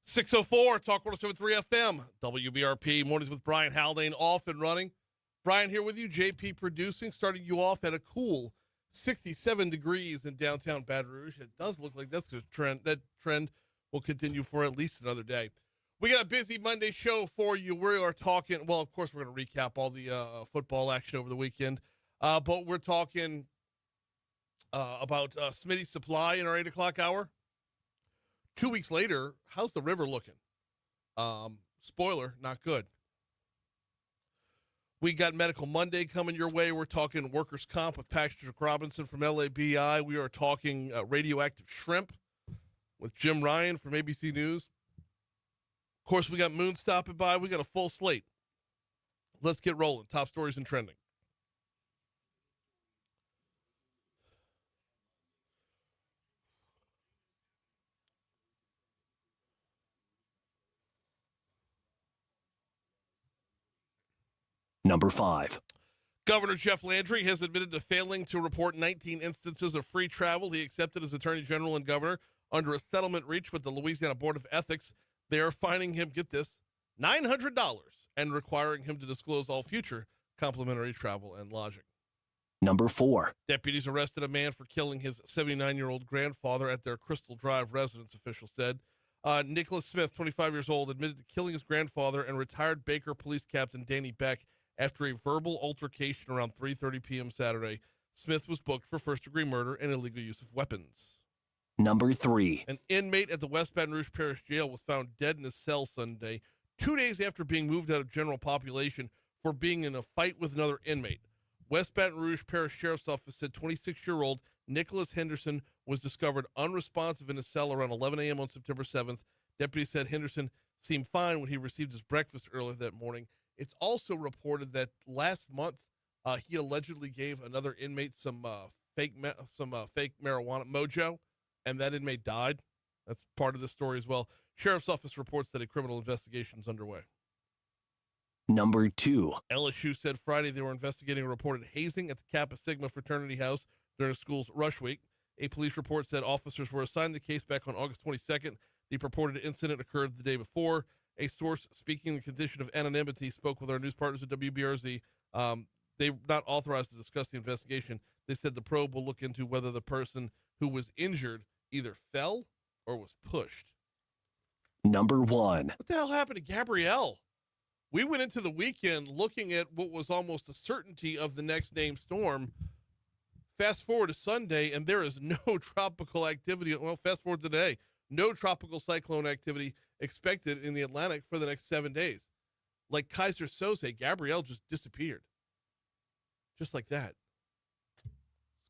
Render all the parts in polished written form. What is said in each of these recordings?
6:04, Talk 107.3 FM, WBRP, mornings with Brian Haldane, off and running. Brian here with you, JP producing, starting you off at a cool 67 degrees in downtown Baton Rouge. It does look like that's a trend. That trend will continue for at least another day. We got a busy Monday show for you. We are talking, well, of course, we're going to recap all the football action over the weekend, but we're talking about Smitty Supply in our 8 o'clock hour. 2 weeks later, how's the river looking? Spoiler, not good. We got Medical Monday coming your way. We're talking workers' comp with Patrick Robinson from LABI. We are talking radioactive shrimp with Jim Ryan from ABC News. Of course, we got Moon stopping by. We got a full slate. Let's get rolling. Top stories and trending. Number 5. Governor Jeff Landry has admitted to failing to report 19 instances of free travel he accepted as Attorney General and Governor under a settlement reached with the Louisiana Board of Ethics. They are fining him, get this, $900 and requiring him to disclose all future complimentary travel and lodging. Number 4. Deputies arrested a man for killing his 79-year-old grandfather at their Crystal Drive residence, officials said. Nicholas Smith, 25 years old, admitted to killing his grandfather and retired Baker Police Captain Danny Beck after a verbal altercation around 3:30 p.m. Saturday. Smith was booked for first-degree murder and illegal use of weapons. Number 3. An inmate at the West Baton Rouge Parish Jail was found dead in his cell Sunday, 2 days after being moved out of general population for being in a fight with another inmate. West Baton Rouge Parish Sheriff's Office said 26-year-old Nicholas Henderson was discovered unresponsive in his cell around 11 a.m. on September 7th. Deputies said Henderson seemed fine when he received his breakfast earlier that morning. It's also reported that last month he allegedly gave another inmate some fake marijuana mojo, and that inmate died. That's part of the story as well. Sheriff's Office reports that a criminal investigation is underway. Number 2. LSU said Friday they were investigating a reported hazing at the Kappa Sigma fraternity house during the school's rush week. A police report said officers were assigned the case back on August 22nd. The purported incident occurred the day before. A source speaking in the condition of anonymity spoke with our news partners at WBRZ. They're not authorized to discuss the investigation. They said the probe will look into whether the person who was injured either fell or was pushed. Number 1. What the hell happened to Gabrielle? We went into the weekend looking at what was almost a certainty of the next named storm. Fast forward to Sunday, and there is no tropical activity. Well, fast forward to today. No tropical cyclone activity expected in the Atlantic for the next 7 days. Like Kaiser Soze, Gabrielle just disappeared. Just like that. It's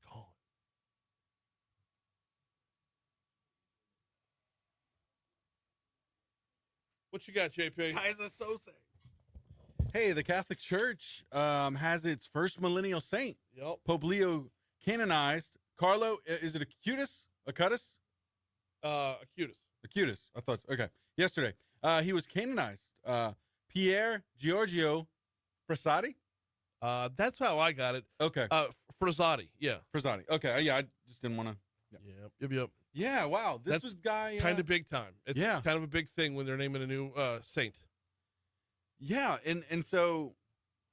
gone. What you got, JP? Kaiser Soze. Hey, the Catholic Church has its first millennial saint. Yep. Pope Leo canonized Carlo. Is it Acutis? Acutis? Acutis. Acutis. I thought so. Okay. Yesterday, he was canonized. Pier Giorgio Frassati. That's how I got it. Okay. Frassati. Yeah. Frassati. Okay. Yeah, I just didn't want to. Yep. Yeah. Wow. This was guy. Kind of big time. It's kind of a big thing when they're naming a new saint. Yeah, and so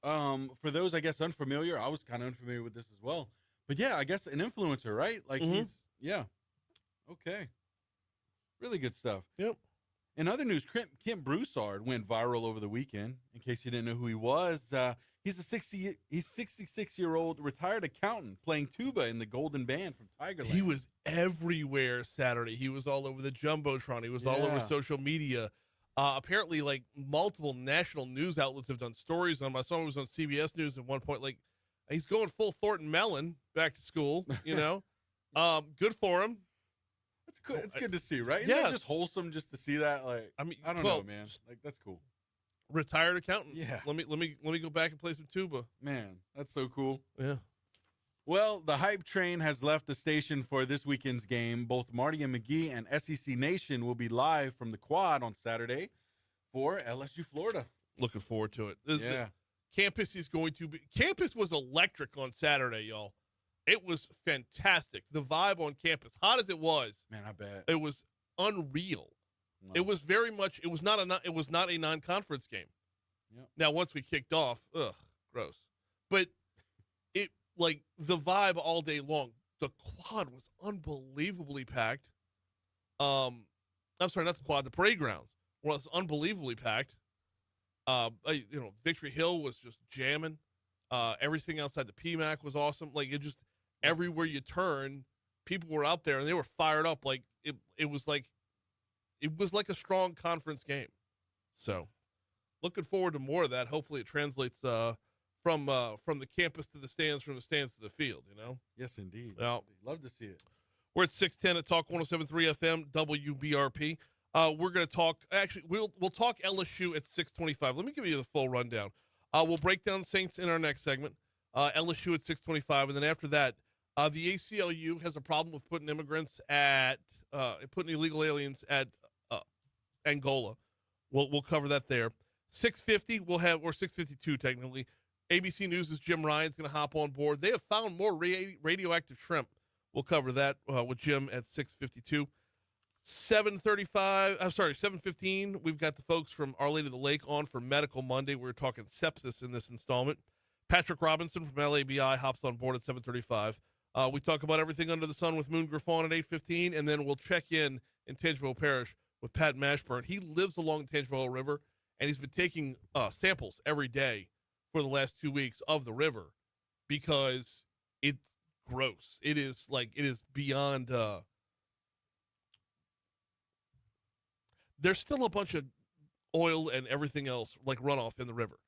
for those, I guess, unfamiliar, I was kind of unfamiliar with this as well. But yeah, I guess an influencer, right? Like yeah. Okay. Really good stuff. Yep. In other news, Kent Broussard went viral over the weekend. In case you didn't know who he was, he's 66-year-old retired accountant playing tuba in the Golden Band from Tigerland. He was everywhere Saturday. He was all over the Jumbotron. He was all over social media. Apparently, like, multiple national news outlets have done stories on him. I saw him was on CBS News at one point. Like, he's going full Thornton Mellon back to school, you know. Good for him. That's cool. It's good to see, right? Isn't Yeah. that just wholesome just to see that? Like, I mean, I don't know, man. Like, that's cool. Retired accountant. Yeah. Let me go back and play some tuba. Man, that's so cool. Yeah. Well, the hype train has left the station for this weekend's game. Both Marty and McGee and SEC Nation will be live from the quad on Saturday for LSU Florida. Looking forward to it. Yeah. Campus was electric on Saturday, y'all. It was fantastic. The vibe on campus, hot as it was, Man, I bet. it was unreal. Wow. It was very much. It was not a non-conference game. Yep. Now, once we kicked off, gross. But it like the vibe all day long. The quad was unbelievably packed. I'm sorry, not the quad. The parade grounds was unbelievably packed. Victory Hill was just jamming. Everything outside the PMAC was awesome. Like it just everywhere you turn, people were out there and they were fired up. Like it was like a strong conference game. So looking forward to more of that. Hopefully it translates from the campus to the stands, from the stands to the field, you know? Yes, indeed. Well, Love to see it. We're at 610 at Talk 107.3 FM, WBRP. We're going to talk, actually, we'll talk LSU at 625. Let me give you the full rundown. We'll break down Saints in our next segment, LSU at 625. And then after that, the ACLU has a problem with putting putting illegal aliens at Angola. We'll cover that there. 650, or 652 technically. ABC News' Jim Ryan's going to hop on board. They have found more radioactive shrimp. We'll cover that with Jim at 652. 715, we've got the folks from Our Lady of the Lake on for Medical Monday. We're talking sepsis in this installment. Patrick Robinson from LABI hops on board at 7:35. We talk about everything under the sun with Moon Griffon at 8:15, and then we'll check in Tangipahoa Parish with Pat Mashburn. He lives along the Tangipahoa River, and he's been taking samples every day for the last 2 weeks of the river because it's gross. It is beyond. There's still a bunch of oil and everything else like runoff in the river.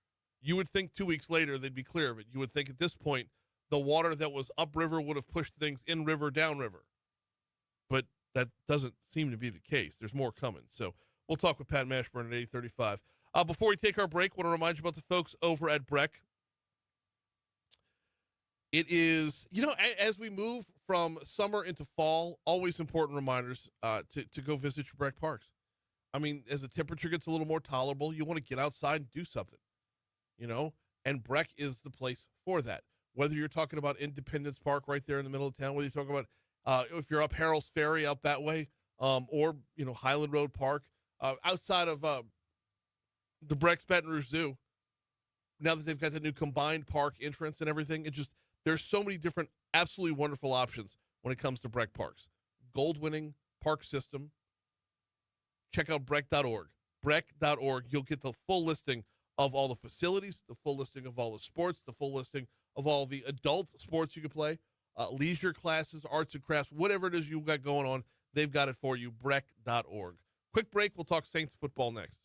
You would think 2 weeks later they'd be clear of it. You would think at this point the water that was upriver would have pushed things in river, downriver. But that doesn't seem to be the case. There's more coming. So we'll talk with Pat Mashburn at 8:35. Before we take our break, I want to remind you about the folks over at Breck. It is, as we move from summer into fall, always important reminders to go visit your Breck parks. I mean, as the temperature gets a little more tolerable, you want to get outside and do something, and Breck is the place for that. Whether you're talking about Independence Park right there in the middle of town, whether you're talking about if you're up Harold's Ferry out that way, or, Highland Road Park, outside of the Breck's Baton Rouge Zoo, now that they've got the new combined park entrance and everything, there's so many different absolutely wonderful options when it comes to Breck Parks. Gold-winning park system. Check out Breck.org. Breck.org. You'll get the full listing of all the facilities, the full listing of all the sports, the full listing of all the adult sports you can play, leisure classes, arts and crafts, whatever it is you've got going on, they've got it for you. Breck.org. Quick break. We'll talk Saints football next.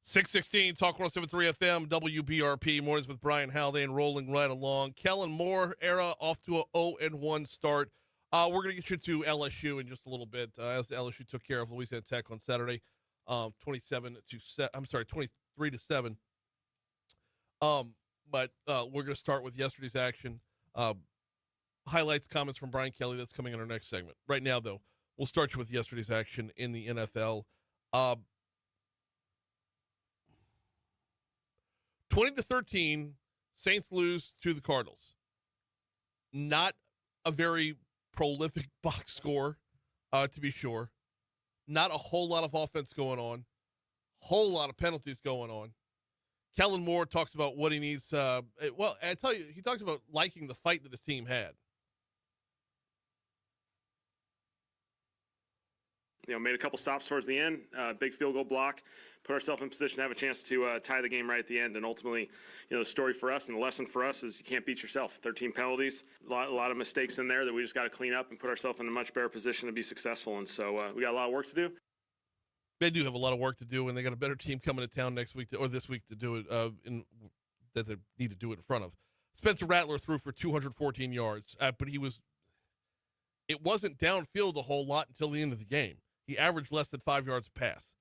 616 Talk 1073 FM WBRP mornings with Brian Haldane rolling right along. Kellen Moore era off to a 0-1 start. We're going to get you to LSU in just a little bit as LSU took care of Louisiana Tech on Saturday, 23-7. But we're going to start with yesterday's action. Highlights, comments from Brian Kelly. That's coming in our next segment. Right now, though, we'll start you with yesterday's action in the NFL. 20-13, Saints lose to the Cardinals. Not a very prolific box score, to be sure. Not a whole lot of offense going on. Whole lot of penalties going on. Kellen Moore talks about what he needs. Well, I tell you, he talks about liking the fight that his team had. Made a couple stops towards the end, big field goal block, put ourselves in position to have a chance to tie the game right at the end. And ultimately, the story for us and the lesson for us is you can't beat yourself. 13 penalties, a lot of mistakes in there that we just got to clean up and put ourselves in a much better position to be successul. And so we got a lot of work to do. They do have a lot of work to do, and they got a better team coming to town next week or this week to do it that they need to do it in front of. Spencer Rattler threw for 214 yards, but it wasn't downfield a whole lot until the end of the game. He averaged less than 5 yards a pass.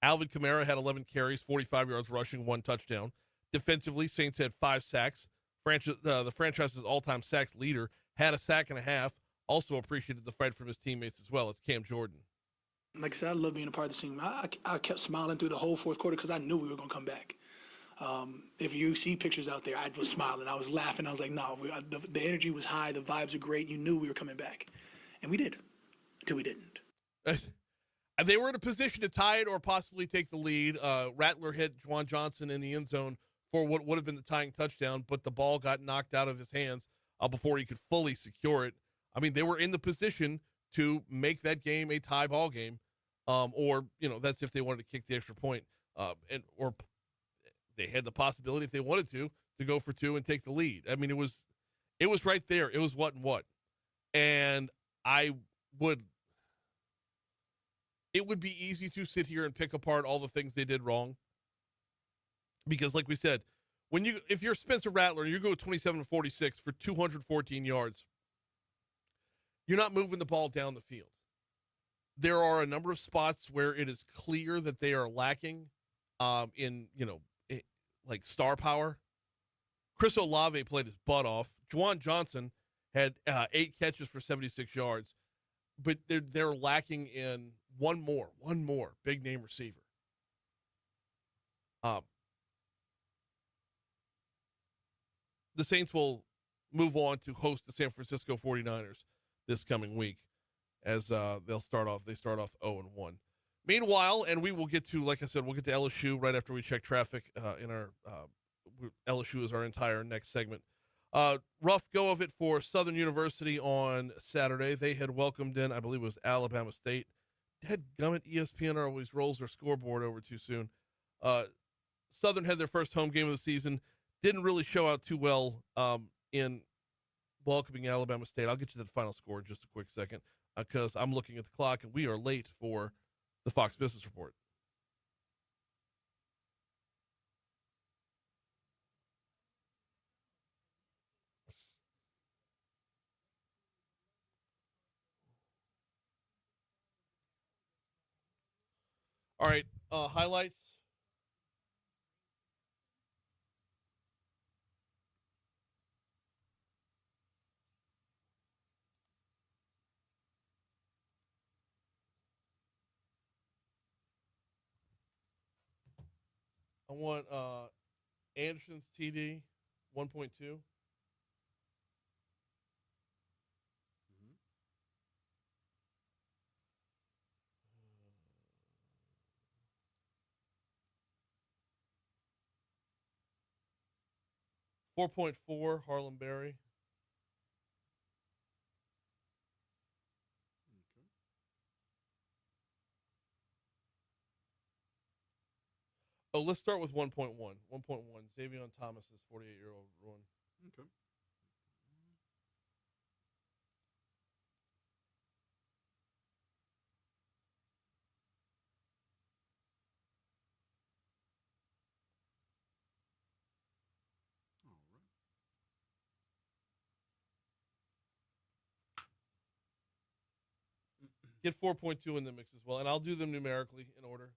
Alvin Kamara had 11 carries, 45 yards rushing, 1 touchdown. Defensively, Saints had 5 sacks. The franchise's all-time sacks leader had a sack and a half. Also appreciated the fight from his teammates as well. It's Cam Jordan. Like I said, I love being a part of this team. I kept smiling through the whole fourth quarter because I knew we were going to come back. If you see pictures out there, I was smiling. I was laughing. I was like, no, the energy was high. The vibes are great. You knew we were coming back. And we did, until we didn't. They were in a position to tie it or possibly take the lead. Rattler hit Juwan Johnson in the end zone for what would have been the tying touchdown, but the ball got knocked out of his hands before he could fully secure it. I mean, they were in the position to make that game a tie ball game, or that's if they wanted to kick the extra point, or they had the possibility if they wanted to go for 2 and take the lead. I mean, it was right there. It was what and what, and it would be easy to sit here and pick apart all the things they did wrong. Because like we said, if you're Spencer Rattler and you go 27-46 for 214 yards, you're not moving the ball down the field. There are a number of spots where it is clear that they are lacking in like star power. Chris Olave played his butt off. Juwan Johnson had 8 catches for 76 yards. But they're lacking in one more big name receiver. The Saints will move on to host the San Francisco 49ers this coming week as they start off 0-1. Meanwhile, and we will get to, like I said, we'll get to LSU right after we check traffic in our LSU is our entire next segment. Rough go of it for Southern University on Saturday. They had welcomed in, I believe it was Alabama State. Dadgummit, ESPN always rolls their scoreboard over too soon. Southern had their first home game of the season. Didn't really show out too well in welcoming Alabama State. I'll get you to the final score in just a quick second because I'm looking at the clock and we are late for the Fox Business Report. All right, highlights. I want Anderson's TD 1.2. 4.4, Harlem Berry. Oh, let's start with 1.1. 1.1. Xavier Thomas's 48-year-old run. Okay. Get 4.2 in the mix as well, and I'll do them numerically in order.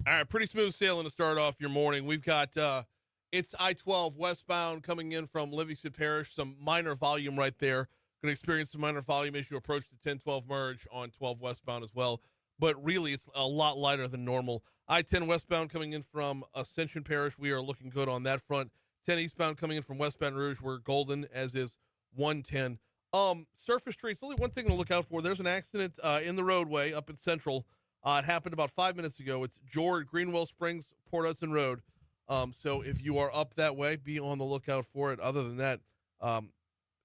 All right, pretty smooth sailing to start off your morning. We've got it's I-12 westbound coming in from Livingston Parish. Some minor volume right there. Going to experience some minor volume as you approach the 10-12 merge on 12 westbound as well. But really, it's a lot lighter than normal. I-10 westbound coming in from Ascension Parish. We are looking good on that front. 10 eastbound coming in from West Baton Rouge. We're golden, as is 110. Surface streets, only one thing to look out for. There's an accident in the roadway up in Central. It happened about 5 minutes ago. It's Greenwell Springs, Port Hudson Road. So if you are up that way, be on the lookout for it. Other than that,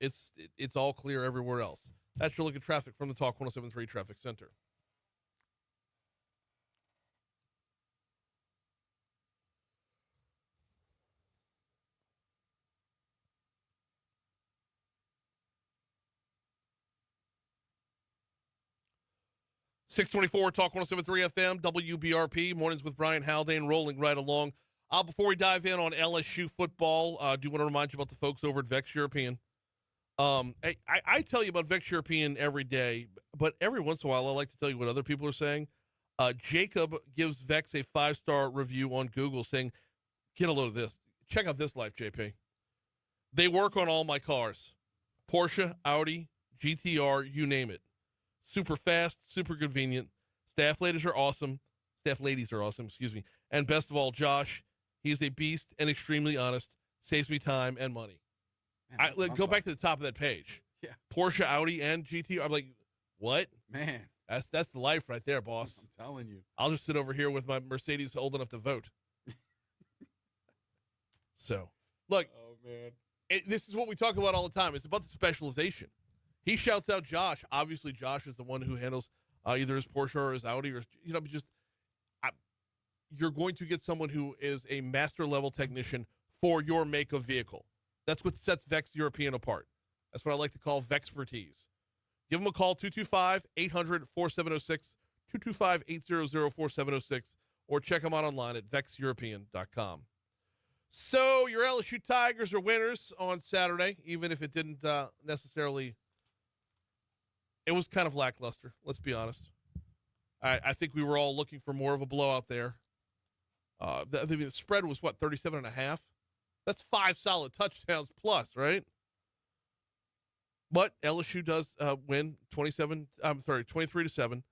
it's all clear everywhere else. That's your look at traffic from the Talk 107.3 Traffic Center. .624 Talk 107.3 FM, WBRP, Mornings with Brian Haldane, rolling right along. Before we dive in on LSU football, I do want to remind you about the folks over at Vex European. I tell you about Vex European every day, but every once in a while I like to tell you what other people are saying. Jacob gives Vex a 5-star review on Google saying, get a load of this. Check out this life, JP. They work on all my cars. Porsche, Audi, GTR, you name it. Super fast, super convenient. Staff ladies are awesome. Excuse me. And best of all, Josh, he's a beast and extremely honest. Saves me time and money. Man, Go back to the top of that page. Yeah. Porsche, Audi, and GTR. I'm like, what? Man, That's the life right there, boss. I'm telling you. I'll just sit over here with my Mercedes old enough to vote. So, look. Oh, man. This is what we talk about all the time. It's about the specialization. He shouts out Josh. Obviously, Josh is the one who handles either his Porsche or his Audi, or you're going to get someone who is a master level technician for your make of vehicle. That's what sets Vex European apart. That's what I like to call Vexpertise. Give them a call, 225-800-4706, 225-800-4706, or check them out online at vexeuropean.com. So your LSU Tigers are winners on Saturday, even if it didn't necessarily. It was kind of lackluster, let's be honest. I think we were all looking for more of a blowout there. The spread was, 37.5? That's 5 solid touchdowns plus, right? But LSU does win 23-7.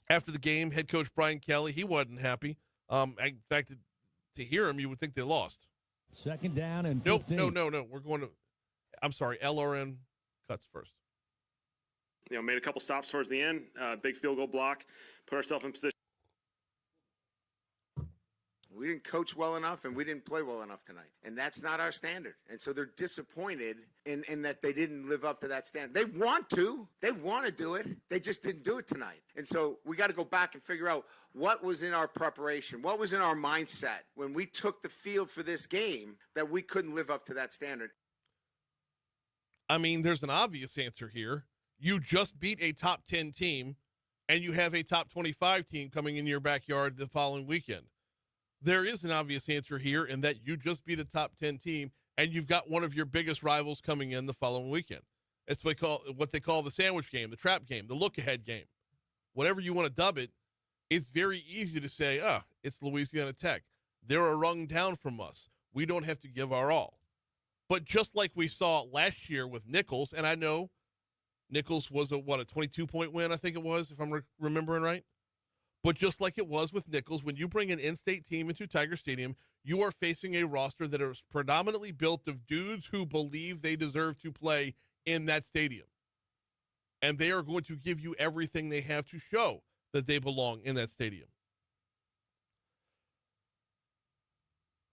After the game, head coach Brian Kelly, he wasn't happy. In fact, to hear him, you would think they lost. Second down and 15. No. We're going to, LRN cuts first. Made a couple stops towards the end, big field goal block, put ourselves in position. We didn't coach well enough and we didn't play well enough tonight. And that's not our standard. And so they're disappointed in that they didn't live up to that standard. They want to do it. They just didn't do it tonight. And so we got to go back and figure out what was in our preparation, what was in our mindset when we took the field for this game that we couldn't live up to that standard. I mean, there's an obvious answer here. You just beat a top 10 team and you have a top 25 team coming in your backyard the following weekend. There is an obvious answer here in that you just beat a top 10 team and you've got one of your biggest rivals coming in the following weekend. It's what they call the sandwich game, the trap game, the look-ahead game. Whatever you want to dub it, it's very easy to say, it's Louisiana Tech. They're a rung down from us. We don't have to give our all. But just like we saw last year with Nichols, and I know Nichols was a 22-point win, I think it was, if I'm remembering right. But just like it was with Nichols, when you bring an in-state team into Tiger Stadium, you are facing a roster that is predominantly built of dudes who believe they deserve to play in that stadium. And they are going to give you everything they have to show that they belong in that stadium.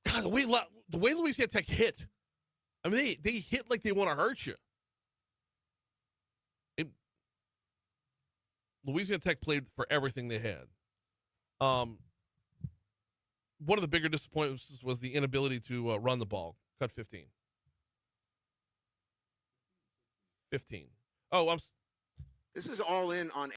God, the way Louisiana Tech hit, I mean, they hit like they want to hurt you. Louisiana Tech played for everything they had. One of the bigger disappointments was the inability to run the ball. Cut 15. 15. Oh, This is all in on.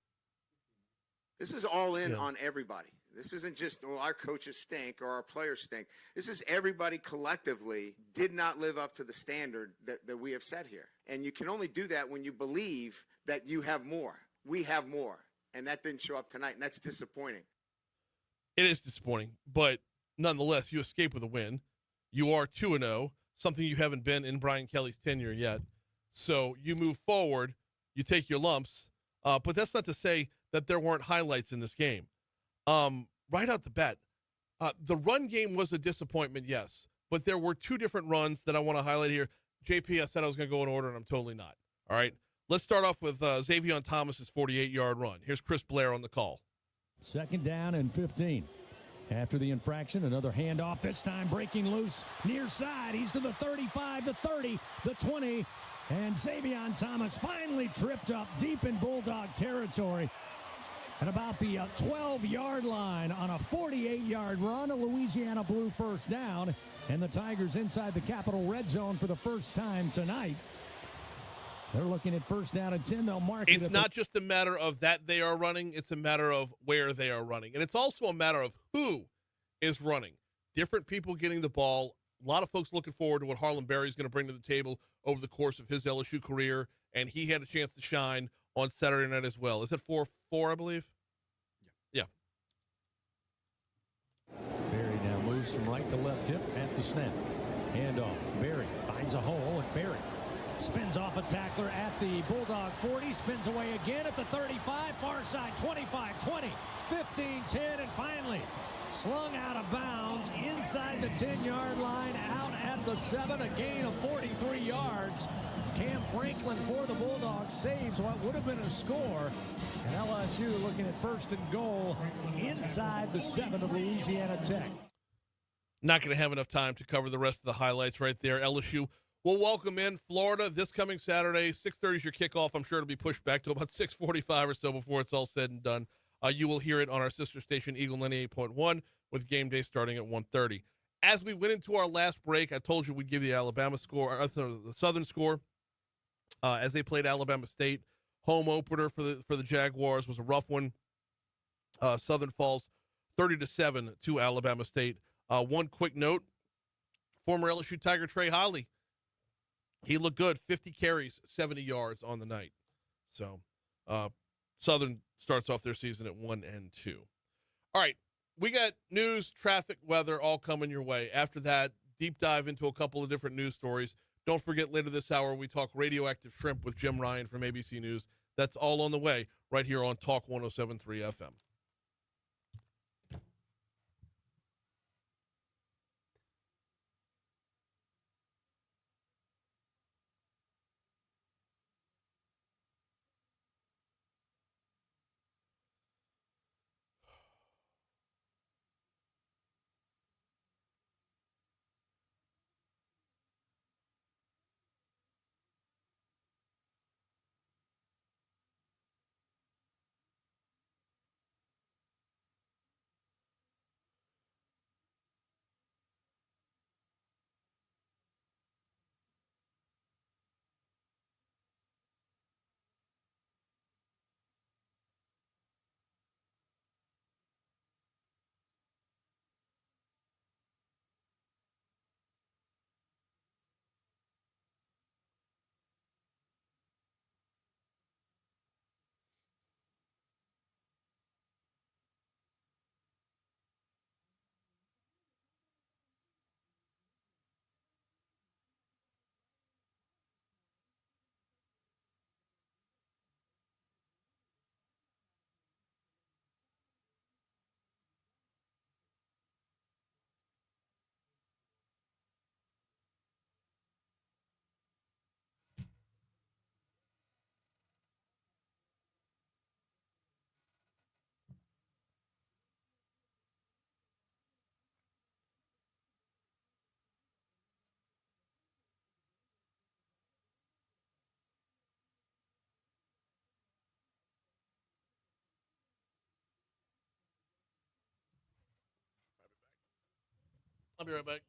This is all in Yeah. on everybody. This isn't just, our coaches stink or our players stink. This is everybody collectively did not live up to the standard that we have set here. And you can only do that when you believe that you have more. We have more. And that didn't show up tonight, and that's disappointing. It is disappointing, but nonetheless, you escape with a win. You are 2-0, something you haven't been in Brian Kelly's tenure yet. So you move forward, you take your lumps, but that's not to say that there weren't highlights in this game. Right out the bat, the run game was a disappointment, yes, but there were two different runs that I want to highlight here. JP, I said I was going to go in order, and I'm totally not. All right, let's start off with Xavier Thomas's 48-yard run. Here's Chris Blair on the call. 2nd down and 15. After the infraction, another handoff, this time breaking loose near side. He's to the 35, the 30, the 20, and Xavier Thomas finally tripped up deep in Bulldog territory at about the 12-yard line on a 48-yard run. A Louisiana Blue first down, and the Tigers inside the Capital red zone for the first time tonight. They're looking at 1st down and 10. They'll mark it. It's not just a matter of that they are running. It's a matter of where they are running. And it's also a matter of who is running. Different people getting the ball. A lot of folks looking forward to what Harlan Berry is going to bring to the table over the course of his LSU career. And he had a chance to shine on Saturday night as well. Is it 4-4, I believe? Yeah. Berry now moves from right to left hip at the snap. Handoff. Berry finds a hole, and Berry spins off a tackler at the Bulldog 40, spins away again at the 35, far side 25, 20, 15, 10, and finally slung out of bounds inside the 10-yard line, out at the 7, a gain of 43 yards. Cam Franklin for the Bulldogs saves what would have been a score. And LSU looking at 1st and goal inside the 7 of Louisiana Tech. Not going to have enough time to cover the rest of the highlights right there. LSU will welcome in Florida this coming Saturday. 6:30 is your kickoff. I'm sure it'll be pushed back to about 6:45 or so before it's all said and done. You will hear it on our sister station, Eagle 98.1, with game day starting at 1:30. As we went into our last break, I told you we'd give you the Alabama score, or the Southern score, as they played Alabama State. Home opener for the Jaguars was a rough one. Southern falls 30-7 to Alabama State. One quick note: former LSU Tiger Trey Holly, he looked good. 50 carries, 70 yards on the night. So Southern starts off their season at 1-2. All right, we got news, traffic, weather, all coming your way. After that, deep dive into a couple of different news stories. Don't forget, later this hour, we talk radioactive shrimp with Jim Ryan from ABC News. That's all on the way right here on Talk 107.3 FM. I'll be right back.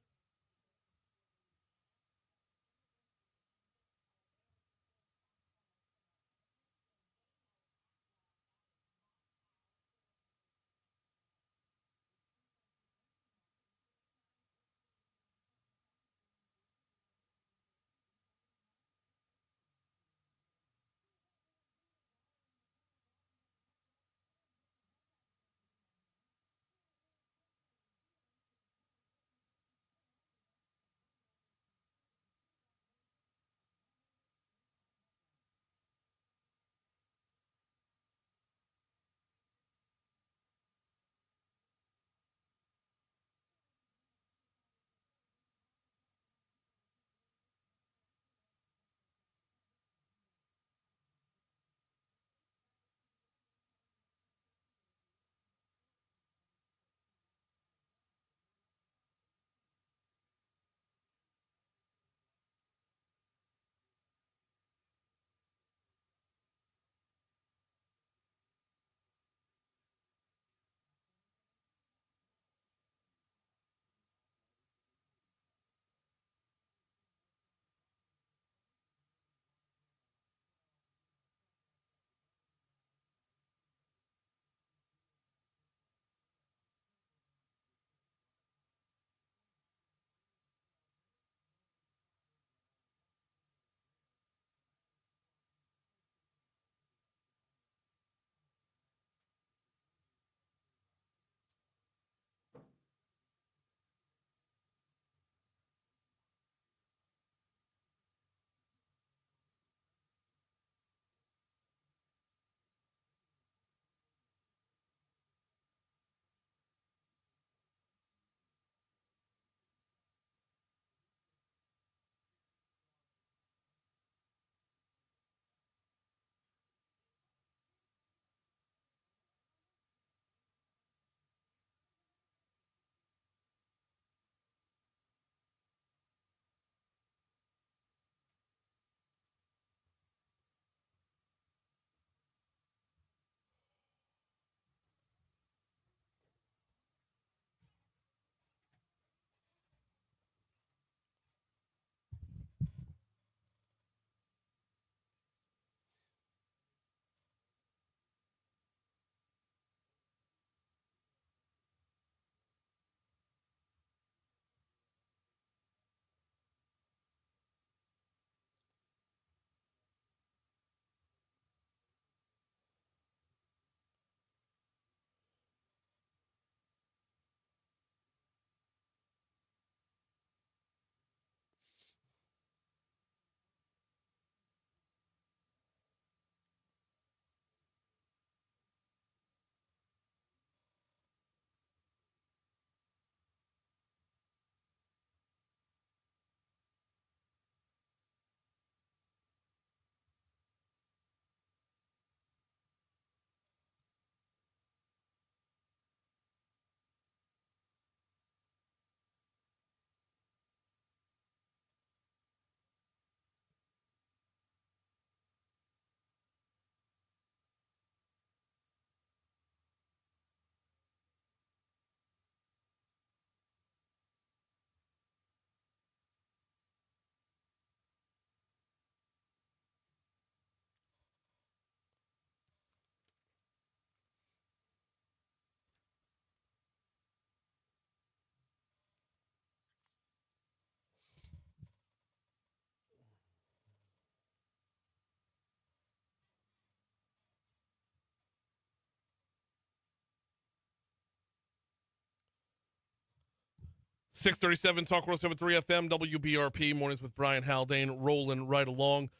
.637 Talk 107.3 FM WBRP mornings with Brian Haldane rolling right along.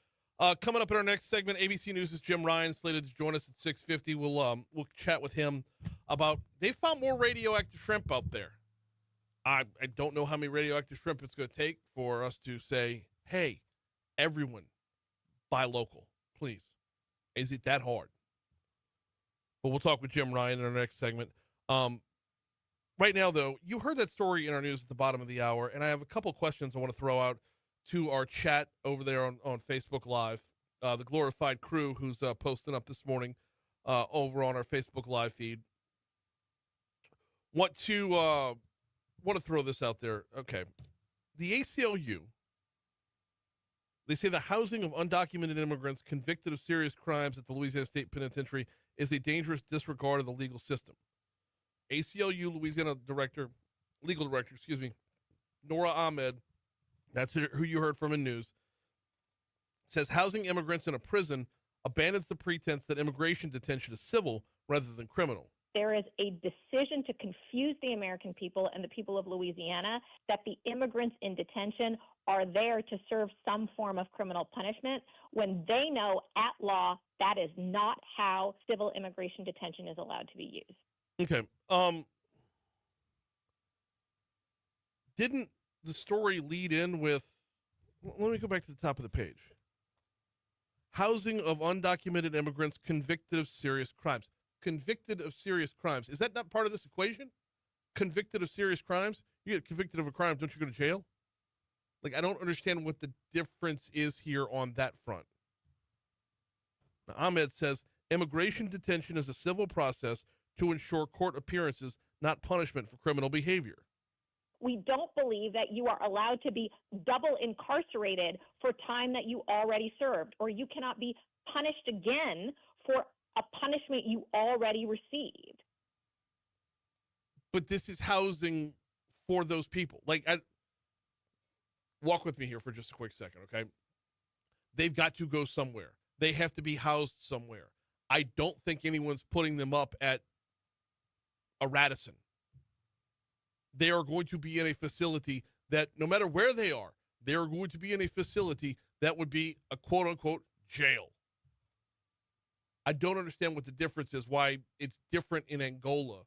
Coming up in our next segment, ABC News' Jim Ryan slated to join us at 6:50. We'll chat with him about they found more radioactive shrimp out there. I don't know how many radioactive shrimp it's going to take for us to say, hey, everyone, buy local, please. Is it that hard? But we'll talk with Jim Ryan in our next segment. Right now, though, you heard that story in our news at the bottom of the hour, and I have a couple questions I want to throw out to our chat over there on Facebook Live. The glorified crew who's posting up this morning over on our Facebook Live feed. Want to want to throw this out there. Okay. The ACLU, they say the housing of undocumented immigrants convicted of serious crimes at the Louisiana State Penitentiary is a dangerous disregard of the legal system. ACLU Louisiana legal director, Nora Ahmed, that's who you heard from in news, says housing immigrants in a prison abandons the pretense that immigration detention is civil rather than criminal. There is a decision to confuse the American people and the people of Louisiana that the immigrants in detention are there to serve some form of criminal punishment when they know at law that is not how civil immigration detention is allowed to be used. Okay. Didn't the story lead in with, let me go back to the top of the page. Housing of undocumented immigrants convicted of serious crimes. Convicted of serious crimes. Is that not part of this equation? Convicted of serious crimes? You get convicted of a crime, don't you go to jail? Like, I don't understand what the difference is here on that front. Now, Ahmed says immigration detention is a civil process to ensure court appearances, not punishment for criminal behavior. We don't believe that you are allowed to be double incarcerated for time that you already served, or you cannot be punished again for a punishment you already received. But this is housing for those people. Like, walk with me here for just a quick second, okay? They've got to go somewhere. They have to be housed somewhere. I don't think anyone's putting them up at a Radisson. They are going to be in a facility that, no matter where they are going to be in a facility that would be a quote-unquote jail. I don't understand what the difference is, why it's different in Angola.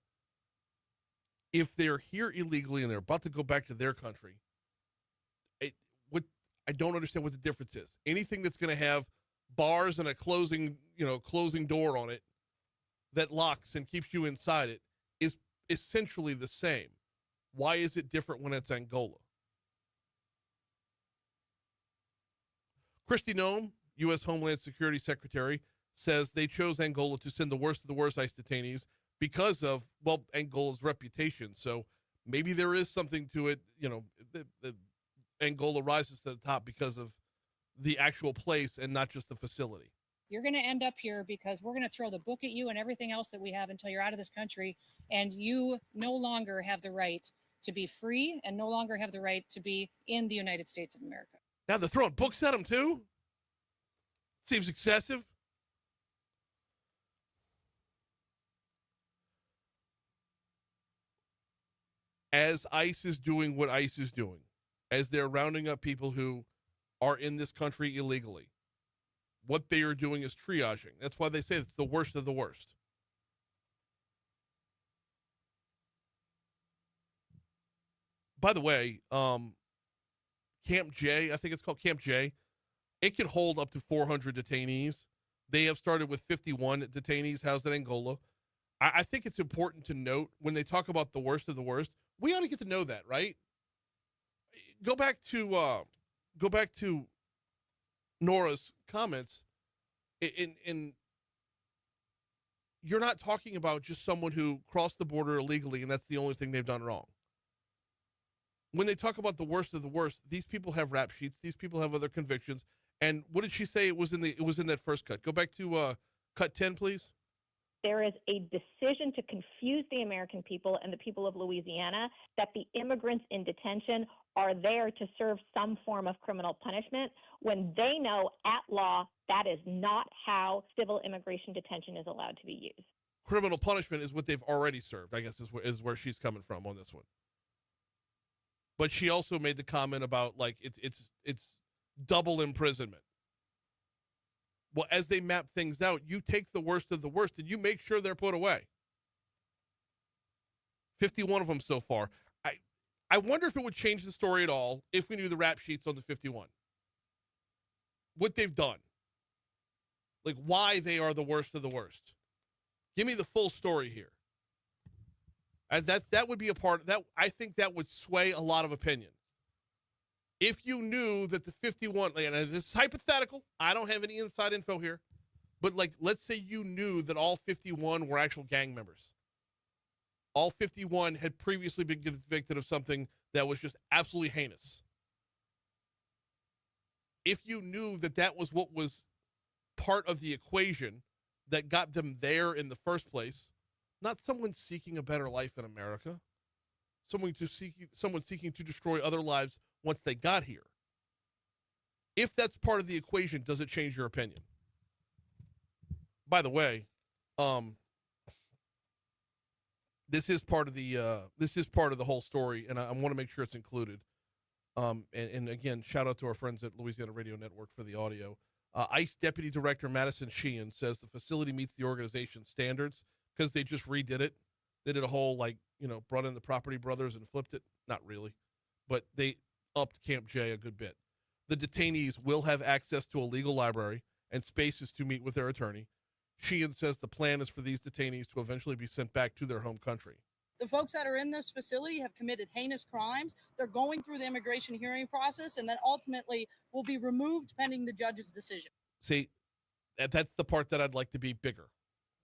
If they're here illegally and they're about to go back to their country, I don't understand what the difference is. Anything that's going to have bars and a closing door on it that locks and keeps you inside it is essentially the same. Why is it different when it's Angola? Kristi Noem, U.S. Homeland Security Secretary, says they chose Angola to send the worst of the worst ICE detainees because of, well, Angola's reputation. So maybe there is something to it. Angola rises to the top because of the actual place and not just the facility. You're going to end up here because we're going to throw the book at you and everything else that we have until you're out of this country, and you no longer have the right to be free and no longer have the right to be in the United States of America. Now they're throwing books at them too? Seems excessive. As ICE is doing what ICE is doing, as they're rounding up people who are in this country illegally, what they are doing is triaging. That's why they say it's the worst of the worst. By the way, Camp J, I think it's called Camp J, it can hold up to 400 detainees. They have started with 51 detainees housed in Angola. I think it's important to note when they talk about the worst of the worst, we ought to get to know that, right? Go back to Nora's comments. In you're not talking about just someone who crossed the border illegally and that's the only thing they've done wrong. When they talk about the worst of the worst, these people have rap sheets. These people have other convictions. And what did she say? It was in that first cut. Go back to cut 10, please. There is a decision to confuse the American people and the people of Louisiana that the immigrants in detention are there to serve some form of criminal punishment when they know at law that is not how civil immigration detention is allowed to be used. Criminal punishment is what they've already served, I guess is where she's coming from on this one. But she also made the comment about like it's double imprisonment. Well, as they map things out, you take the worst of the worst and you make sure they're put away. 51 of them so far. I wonder if it would change the story at all if we knew the rap sheets on the 51. What they've done. Like why they are the worst of the worst. Give me the full story here. As that would be a part that I think that would sway a lot of opinion. If you knew that the 51, and this is hypothetical, I don't have any inside info here, but like let's say you knew that all 51 were actual gang members. All 51 had previously been convicted of something that was just absolutely heinous. If you knew that that was what was part of the equation that got them there in the first place, not someone seeking a better life in America, someone seeking to destroy other lives once they got here. If that's part of the equation, does it change your opinion? By the way, this is part of the whole story, and I want to make sure it's included. And again, shout out to our friends at Louisiana Radio Network for the audio. ICE Deputy Director Madison Sheehan says the facility meets the organization's standards because they just redid it. They did a whole, brought in the Property Brothers and flipped it. Not really, but they upped Camp J a good bit. The detainees will have access to a legal library and spaces to meet with their attorney. Sheehan says the plan is for these detainees to eventually be sent back to their home country. The folks that are in this facility have committed heinous crimes. They're going through the immigration hearing process and then ultimately will be removed pending the judge's decision. See, that's the part that I'd like to be bigger.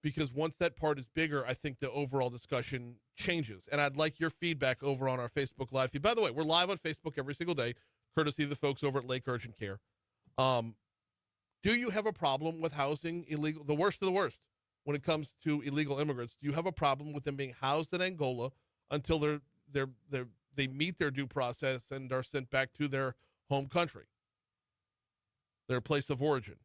Because once that part is bigger, I think the overall discussion changes. And I'd like your feedback over on our Facebook Live feed. By the way, we're live on Facebook every single day, courtesy of the folks over at Lake Urgent Care. Do you have a problem with housing illegal, the worst of the worst, when it comes to illegal immigrants? Do you have a problem with them being housed in Angola until they meet their due process and are sent back to their home country, their place of origin?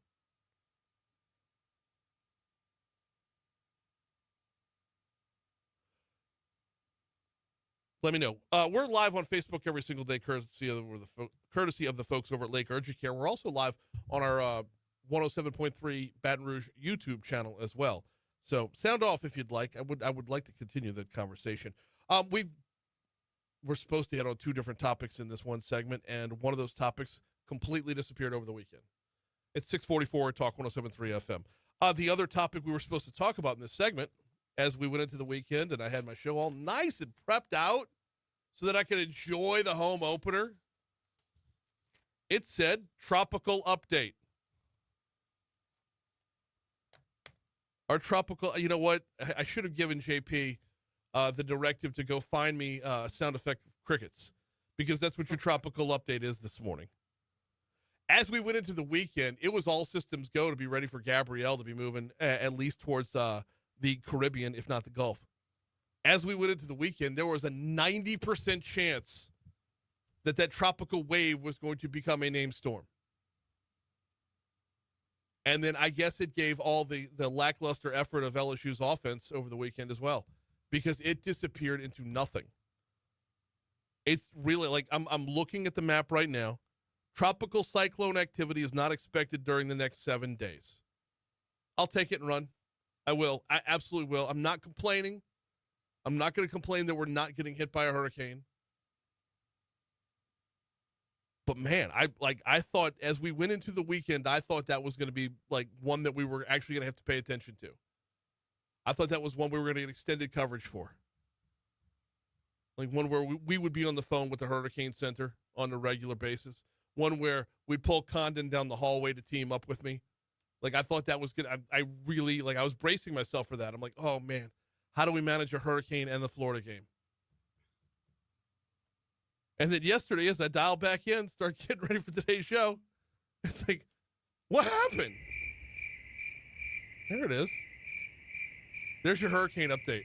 Let me know. We're live on Facebook every single day, courtesy of the folks over at Lake Urgent Care. We're also live on our 107.3 Baton Rouge YouTube channel as well. So sound off if you'd like. I would like to continue the conversation. We're supposed to hit on two different topics in this one segment, and one of those topics completely disappeared over the weekend. It's 644 Talk 107.3 FM. The other topic we were supposed to talk about in this segment, as we went into the weekend, and I had my show all nice and prepped out so that I could enjoy the home opener, it said tropical update. Our tropical, you know what? I should have given JP the directive to go find me sound effect crickets, because that's what your tropical update is this morning. As we went into the weekend, it was all systems go to be ready for Gabrielle to be moving at least towards the Caribbean, if not the Gulf. As we went into the weekend, there was a 90% chance that tropical wave was going to become a named storm. And then I guess it gave all the lackluster effort of LSU's offense over the weekend as well, because it disappeared into nothing. It's really like I'm looking at the map right now. Tropical cyclone activity is not expected during the next 7 days. I'll take it and run. I will. I absolutely will. I'm not complaining. I'm not going to complain that we're not getting hit by a hurricane. But man, I thought as we went into the weekend, I thought that was going to be like one that we were actually going to have to pay attention to. I thought that was one we were going to get extended coverage for. Like one where we would be on the phone with the Hurricane Center on a regular basis. One where we'd pull Condon down the hallway to team up with me. Like, I thought that was good. I really, I was bracing myself for that. I'm like, oh, man, how do we manage a hurricane and the Florida game? And then yesterday, as I dial back in, start getting ready for today's show, it's like, what happened? There it is. There's your hurricane update.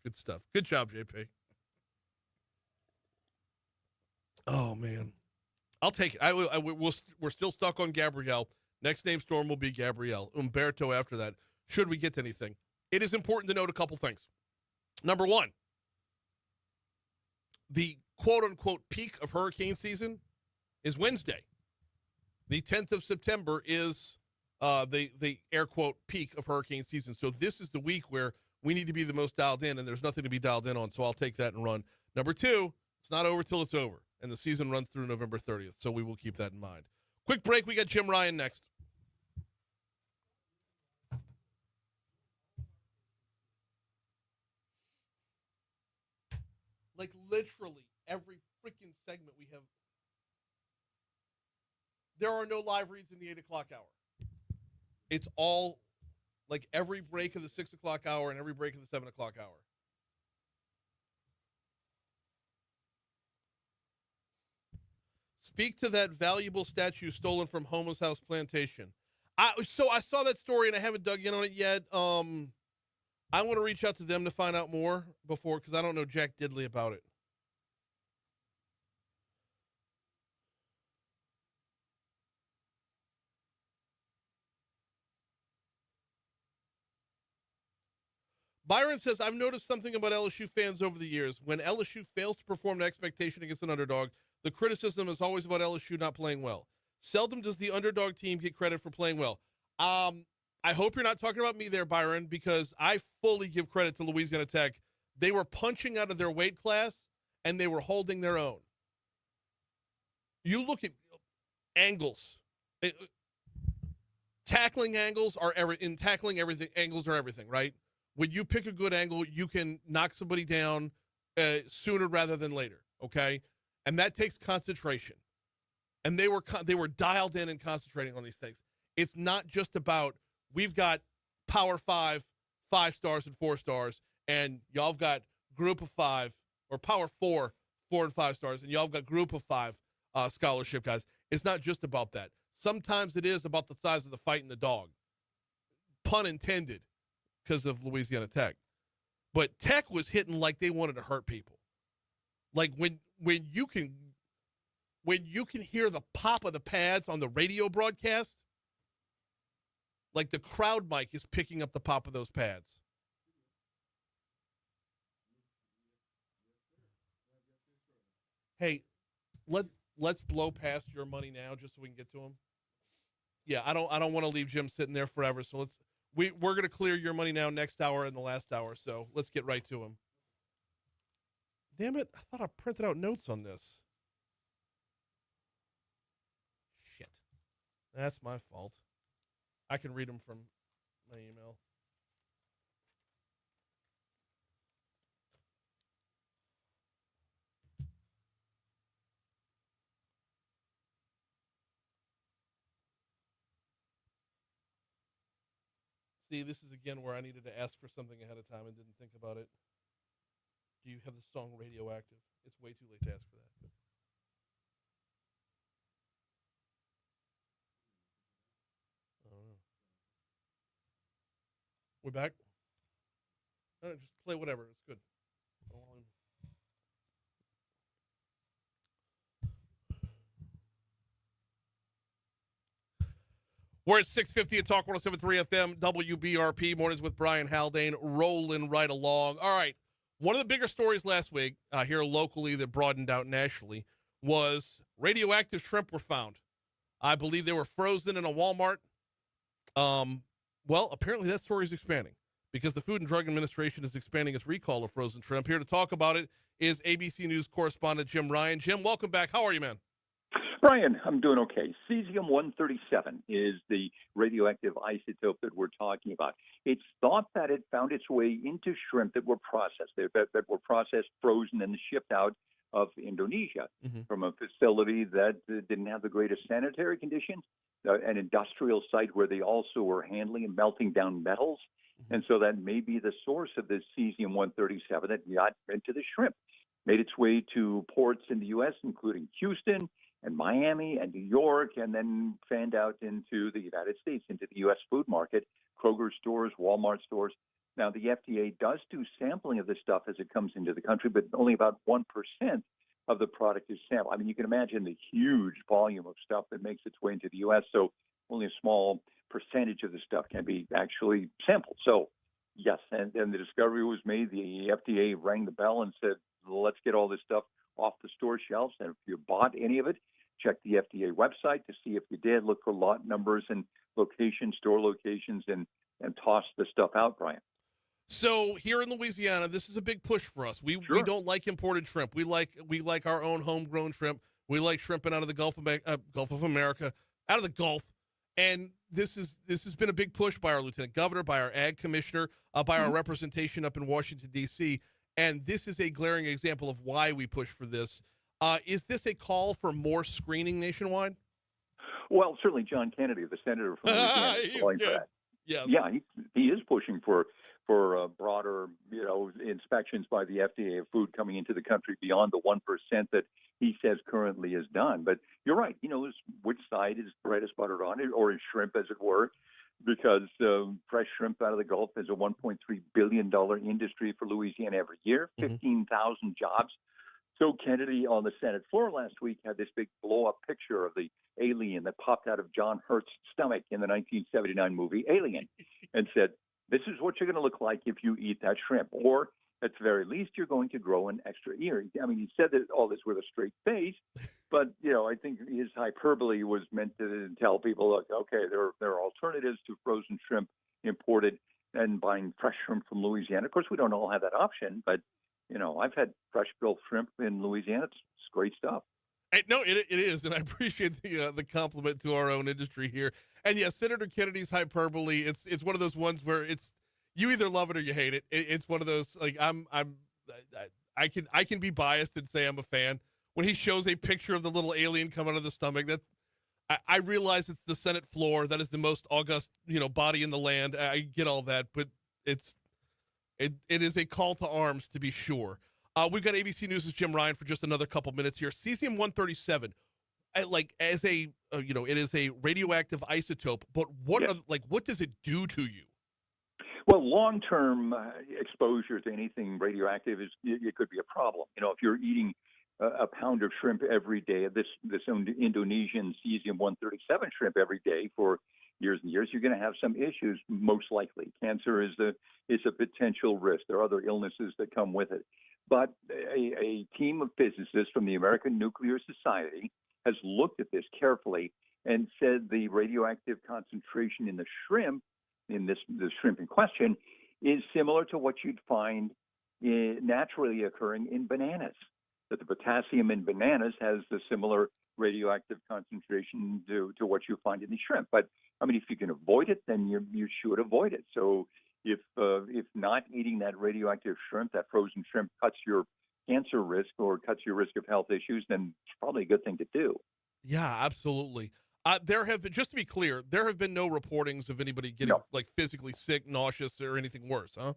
Good stuff. Good job, JP. Oh, man. I'll take it. We're still stuck on Gabrielle. Next name storm will be Gabrielle. Umberto after that, should we get to anything. It is important to note a couple things. Number one, the quote-unquote peak of hurricane season is Wednesday. The 10th of September is the air quote peak of hurricane season. So this is the week where we need to be the most dialed in, and there's nothing to be dialed in on, so I'll take that and run. Number two, it's not over till it's over, and the season runs through November 30th, so we will keep that in mind. Quick break. We got Jim Ryan next. Like literally every freaking segment we have. There are no live reads in the 8 o'clock hour. It's all Like every break of the 6 o'clock hour and every break of the 7 o'clock hour. Speak to that valuable statue stolen from Homo's House Plantation. So I saw that story and I haven't dug in on it yet. I want to reach out to them to find out more before, because I don't know jack diddly about it. Byron says, I've noticed something about LSU fans over the years. When LSU fails to perform to expectation against an underdog, the criticism is always about LSU not playing well. Seldom does the underdog team get credit for playing well. I hope you're not talking about me there, Byron, because I fully give credit to Louisiana Tech. They were punching out of their weight class, and they were holding their own. You look at angles. Tackling angles are angles are everything, right? When you pick a good angle, you can knock somebody down sooner rather than later, okay? And that takes concentration. And they were dialed in and concentrating on these things. It's not just about, we've got Power 5, 5 stars and 4 stars, and y'all have got Group of 5, or Power 4, 4 and 5 stars, and y'all have got Group of 5 scholarship guys. It's not just about that. Sometimes it is about the size of the fight and the dog. Pun intended, because of Louisiana Tech. But Tech was hitting like they wanted to hurt people. Like when you can hear the pop of the pads on the radio broadcast, like the crowd mic is picking up the pop of those pads. Hey, let's blow past your money now just so we can get to them. Yeah, I don't want to leave Jim sitting there forever, so we're going to clear your money now next hour and the last hour, so let's get right to him. Damn it, I thought I printed out notes on this. Shit. That's my fault. I can read them from my email. See, this is again where I needed to ask for something ahead of time and didn't think about it. Do you have the song Radioactive? It's way too late to ask for that. I don't know. We back? No, just play whatever. It's good. We're at 650 at Talk 107.3 FM, WBRP, mornings with Brian Haldane, rolling right along. All right, one of the bigger stories last week here locally that broadened out nationally was radioactive shrimp were found. I believe they were frozen in a Walmart. Well, apparently that story is expanding because the Food and Drug Administration is expanding its recall of frozen shrimp. Here to talk about it is ABC News correspondent Jim Ryan. Jim, welcome back. How are you, man? Brian, I'm doing okay. Cesium-137 is the radioactive isotope that we're talking about. It's thought that it found its way into shrimp that were processed, that were processed, frozen, and shipped out of Indonesia from a facility that didn't have the greatest sanitary conditions, an industrial site where they also were handling and melting down metals. And so that may be the source of this cesium-137 that got into the shrimp. Made its way to ports in the U.S., including Houston and Miami and New York, and then fanned out into the United States, into the U.S. food market, Kroger stores, Walmart stores. Now, the FDA does do sampling of this stuff as it comes into the country, but only about 1% of the product is sampled. I mean, you can imagine the huge volume of stuff that makes its way into the U.S., so only a small percentage of the stuff can be actually sampled. So, yes, and the discovery was made. The FDA rang the bell and said, let's get all this stuff off the store shelves, and if you bought any of it, check the FDA website to see if you did. Look for lot numbers and locations, store locations, and toss the stuff out, Brian. So here in Louisiana, this is a big push for us. We don't like imported shrimp. We like our own homegrown shrimp. We like shrimping out of the Gulf of America, out of the Gulf. And this has been a big push by our lieutenant governor, by our ag commissioner, by our representation up in Washington, D.C. And this is a glaring example of why we push for this. Is this a call for more screening nationwide? Well, certainly John Kennedy, the senator from Louisiana, is calling for that. Yes. Yeah, he is pushing for broader, inspections by the FDA of food coming into the country beyond the 1% that he says currently is done. But you're right. He knows which side his bread is buttered on, or his shrimp, as it were, because fresh shrimp out of the Gulf is a $1.3 billion industry for Louisiana every year, 15,000 jobs. So Kennedy on the Senate floor last week had this big blow-up picture of the alien that popped out of John Hurt's stomach in the 1979 movie Alien and said, this is what you're going to look like if you eat that shrimp. Or at the very least, you're going to grow an extra ear. I mean, he said that all this with a straight face, but, I think his hyperbole was meant to tell people, look, okay, there are alternatives to frozen shrimp imported and buying fresh shrimp from Louisiana. Of course, we don't all have that option, but I've had fresh grilled shrimp in Louisiana. It's great stuff. No, it is, and I appreciate the compliment to our own industry here. And yes, Senator Kennedy's hyperbole. It's one of those ones where it's you either love it or you hate it. It's one of those like I can be biased and say I'm a fan when he shows a picture of the little alien come out of the stomach. I realize it's the Senate floor. That is the most august body in the land. I get all that, but it is a call to arms to be sure. We've got ABC News' Jim Ryan for just another couple minutes here. Cesium-137, it is a radioactive isotope, but what does it do to you? Well, long-term exposure to anything radioactive it could be a problem. If you're eating a pound of shrimp every day, this Indonesian Cesium-137 shrimp every day for years and years, you're going to have some issues, most likely. Cancer is a potential risk. There are other illnesses that come with it. But a team of physicists from the American Nuclear Society has looked at this carefully and said the radioactive concentration in the shrimp, the shrimp in question, is similar to what you'd find naturally occurring in bananas. That the potassium in bananas has the similar radioactive concentration to what you find in the shrimp. But I mean, if you can avoid it, then you should avoid it. So if not eating that radioactive shrimp, that frozen shrimp, cuts your cancer risk or cuts your risk of health issues, then it's probably a good thing to do. Yeah, absolutely. There have been, just to be clear, there have been no reportings of anybody getting physically sick, nauseous, or anything worse, huh?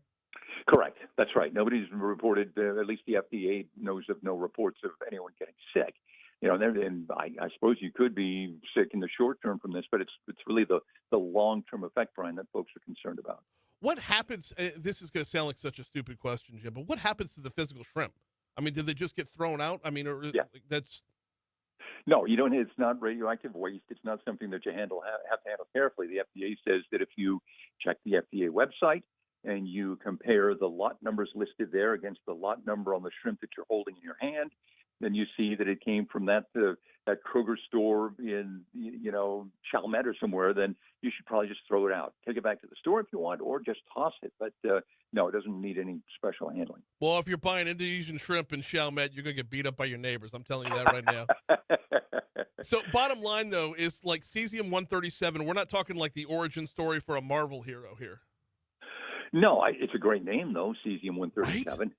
Correct. That's right. Nobody's reported, at least the FDA knows of no reports of anyone getting sick. And I suppose you could be sick in the short term from this, but it's really the long-term effect, Brian, that folks are concerned about. What happens, this is going to sound like such a stupid question, Jim, but what happens to the physical shrimp? I mean, did they just get thrown out? I mean, that's... No, you don't. It's not radioactive waste. It's not something that you have to handle carefully. The FDA says that if you check the FDA website and you compare the lot numbers listed there against the lot number on the shrimp that you're holding in your hand, then you see that it came from that Kroger store in Chalmette or somewhere, then you should probably just throw it out. Take it back to the store if you want, or just toss it. But no, it doesn't need any special handling. Well, if you're buying Indonesian shrimp in Chalmette, you're going to get beat up by your neighbors. I'm telling you that right now. So bottom line, though, is like Cesium-137, we're not talking like the origin story for a Marvel hero here. No, it's a great name, though, Cesium-137.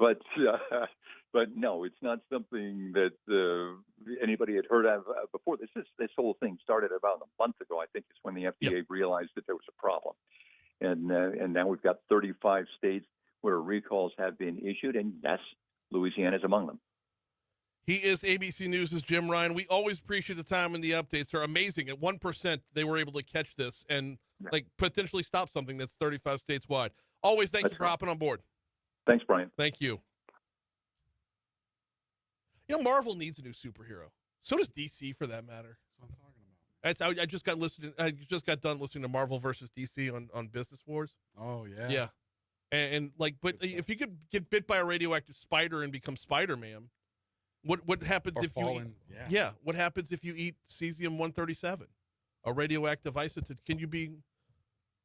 Right? But no, it's not something that anybody had heard of before. This whole thing started about a month ago, I think, is when the FDA realized that there was a problem. And now we've got 35 states where recalls have been issued, and yes, Louisiana is among them. He is ABC News' Jim Ryan. We always appreciate the time and the updates. They're amazing. At 1%, they were able to catch this and potentially stop something that's 35 states wide. Always thank you for hopping on board. Thanks, Brian. Thank you. Marvel needs a new superhero. So does DC, for that matter. That's what I'm talking about. I just got done listening to Marvel versus DC on Business Wars. Oh yeah. Yeah. And but if you could get bit by a radioactive spider and become Spider-Man, what happens if you eat, what happens if you eat Cesium-137, a radioactive isotope? Can you be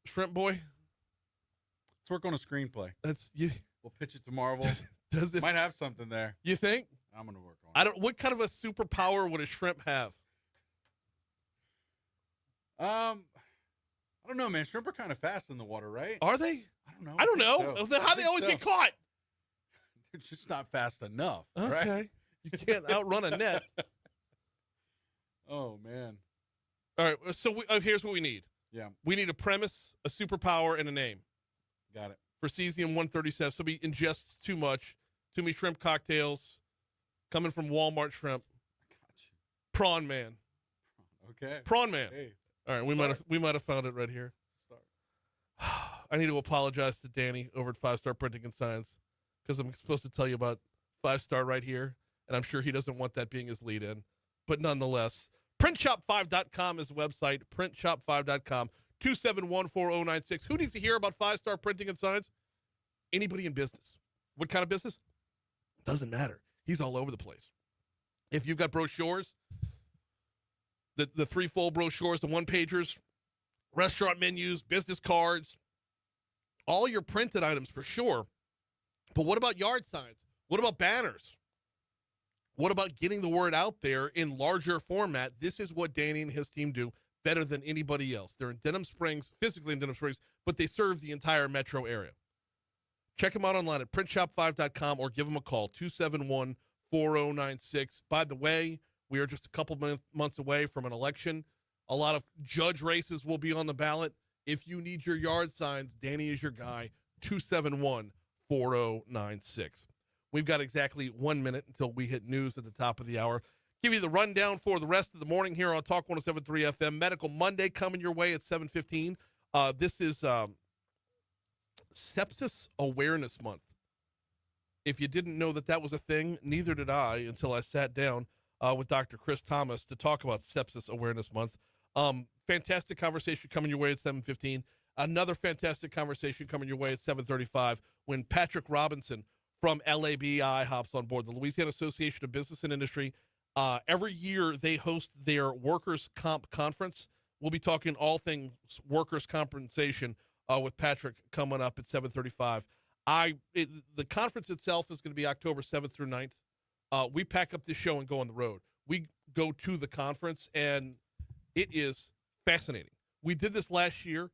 Shrimp Boy? Let's work on a screenplay. We'll pitch it to Marvel. Does it might have something there? You think? I'm gonna work on it. What kind of a superpower would a shrimp have? I don't know, man. Shrimp are kind of fast in the water, right? Are they? I don't know. So. Then how do they always get caught? They're just not fast enough. Okay. Right? You can't outrun a net. Oh man. All right. So here's what we need. Yeah. We need a premise, a superpower, and a name Got it. for cesium-137. Somebody ingests too many shrimp cocktails coming from Walmart shrimp. Got you. Prawn Man. Okay. Prawn Man. Hey. All right, we might have found it right here. Start. I need to apologize to Danny over at 5 Star Printing and Signs because I'm supposed to tell you about 5 Star right here, and I'm sure he doesn't want that being his lead-in. But nonetheless, printshop5.com is the website, printshop5.com, 2714096. Who needs to hear about 5 Star Printing and Signs? Anybody in business. What kind of business? Doesn't matter. He's all over the place. If you've got brochures, the threefold brochures, the one-pagers, restaurant menus, business cards, all your printed items for sure. But what about yard signs? What about banners? What about getting the word out there in larger format? This is what Danny and his team do better than anybody else. They're in Denham Springs, physically in Denham Springs, but they serve the entire metro area. Check them out online at printshop5.com or give them a call, 271-4096. By the way, we are just a couple months away from an election. A lot of judge races will be on the ballot. If you need your yard signs, Danny is your guy, 271-4096. We've got exactly 1 minute until we hit news at the top of the hour. Give you the rundown for the rest of the morning here on Talk 107.3 FM. Medical Monday coming your way at 7:15. This is Sepsis Awareness Month. If you didn't know that was a thing, neither did I until I sat down with Dr. Chris Thomas to talk about Sepsis Awareness Month. Fantastic conversation coming your way at 7:15. Another fantastic conversation coming your way at 7:35 when Patrick Robinson from LABI hops on board, the Louisiana Association of Business and Industry. Every year they host their workers' comp conference. We'll be talking all things workers' compensation with Patrick coming up at 7:35. The conference itself is going to be October 7th through 9th. We pack up this show and go on the road. We go to the conference, and it is fascinating. We did this last year.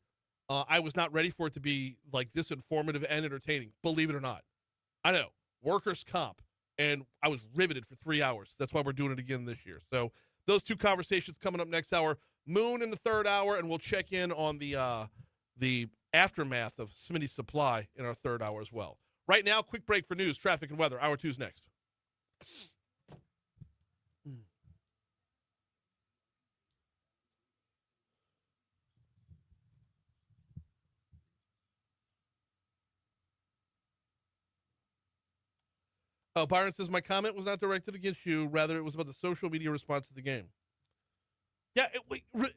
I was not ready for it to be like this informative and entertaining, believe it or not. I know, workers' comp, and I was riveted for 3 hours. That's why we're doing it again this year. So those two conversations coming up next hour. Moon in the third hour, and we'll check in on the aftermath of Smitty's Supply in our third hour as well. Right now, quick break for news, traffic, and weather. Hour two's next. Oh, Byron says, my comment was not directed against you. Rather, it was about the social media response to the game. Yeah,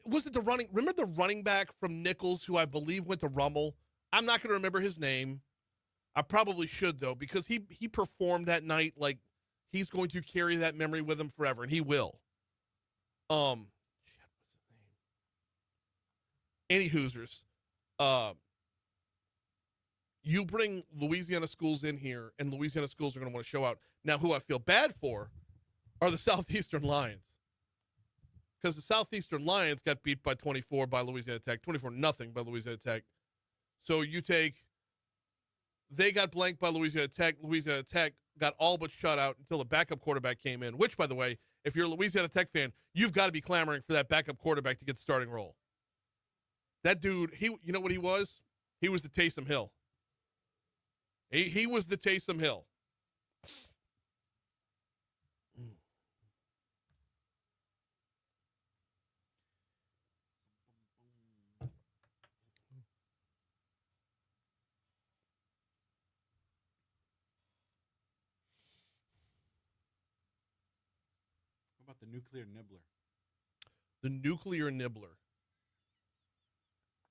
was it the running? Remember the running back from Nichols who I believe went to Rummel? I'm not going to remember his name. I probably should, though, because he performed that night like he's going to carry that memory with him forever, and he will. What's his name? Any Hoosers. You bring Louisiana schools in here, and Louisiana schools are going to want to show out. Now, who I feel bad for are the Southeastern Lions. Because the Southeastern Lions got beat by 24 by Louisiana Tech, 24-0 by Louisiana Tech. So they got blanked by Louisiana Tech. Louisiana Tech got all but shut out until the backup quarterback came in, which, by the way, if you're a Louisiana Tech fan, you've got to be clamoring for that backup quarterback to get the starting role. That dude, you know what he was? He was the Taysom Hill. He was the Taysom Hill. What about the nuclear nibbler? The nuclear nibbler.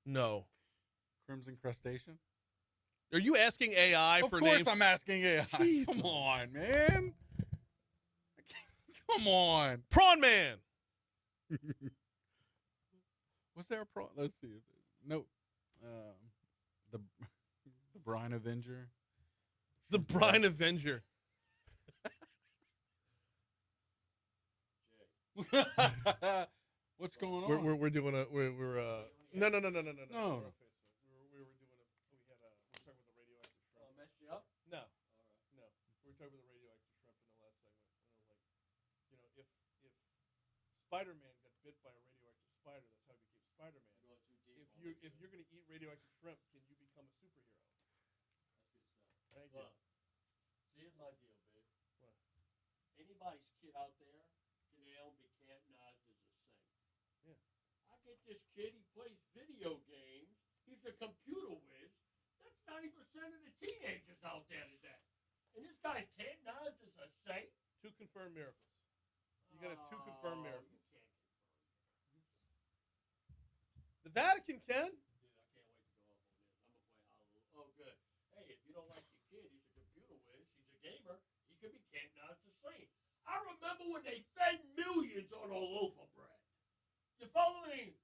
No. Crimson crustacean? Are you asking AI for names? Of course I'm asking AI. Jeez. Come on, man. Come on. Prawn Man. Was there a prawn? Let's see. No. The Brine Avenger. The Brine Avenger. What's going on? We're doing a we're no. No. We're talking about the radioactive shrimp. Messed you up? No. No. We were talking about the radioactive shrimp in the last segment. If Spider-Man got bit by a radioactive spider, that's how he became Spider-Man. you're going to eat radioactive shrimp, can you become a superhero? Thank you. Look, here's my deal, babe. Anybody's kid out there can be canonized as a saint. Yeah. I get this kid, he plays video games. He's a computer whiz. That's 90% of the teenagers out there today. And this guy's canonized as a saint. 2 confirmed miracles. You got 2 confirmed miracles. You can't The Vatican can. Dude, I can't wait to go off on this. I'm going to play Hallelujah. Oh, good. Hey, if you don't like your kid, he's a computer whiz, he's a gamer, he could be canonized as a saint. I remember when they fed millions on a loaf of bread. You follow me?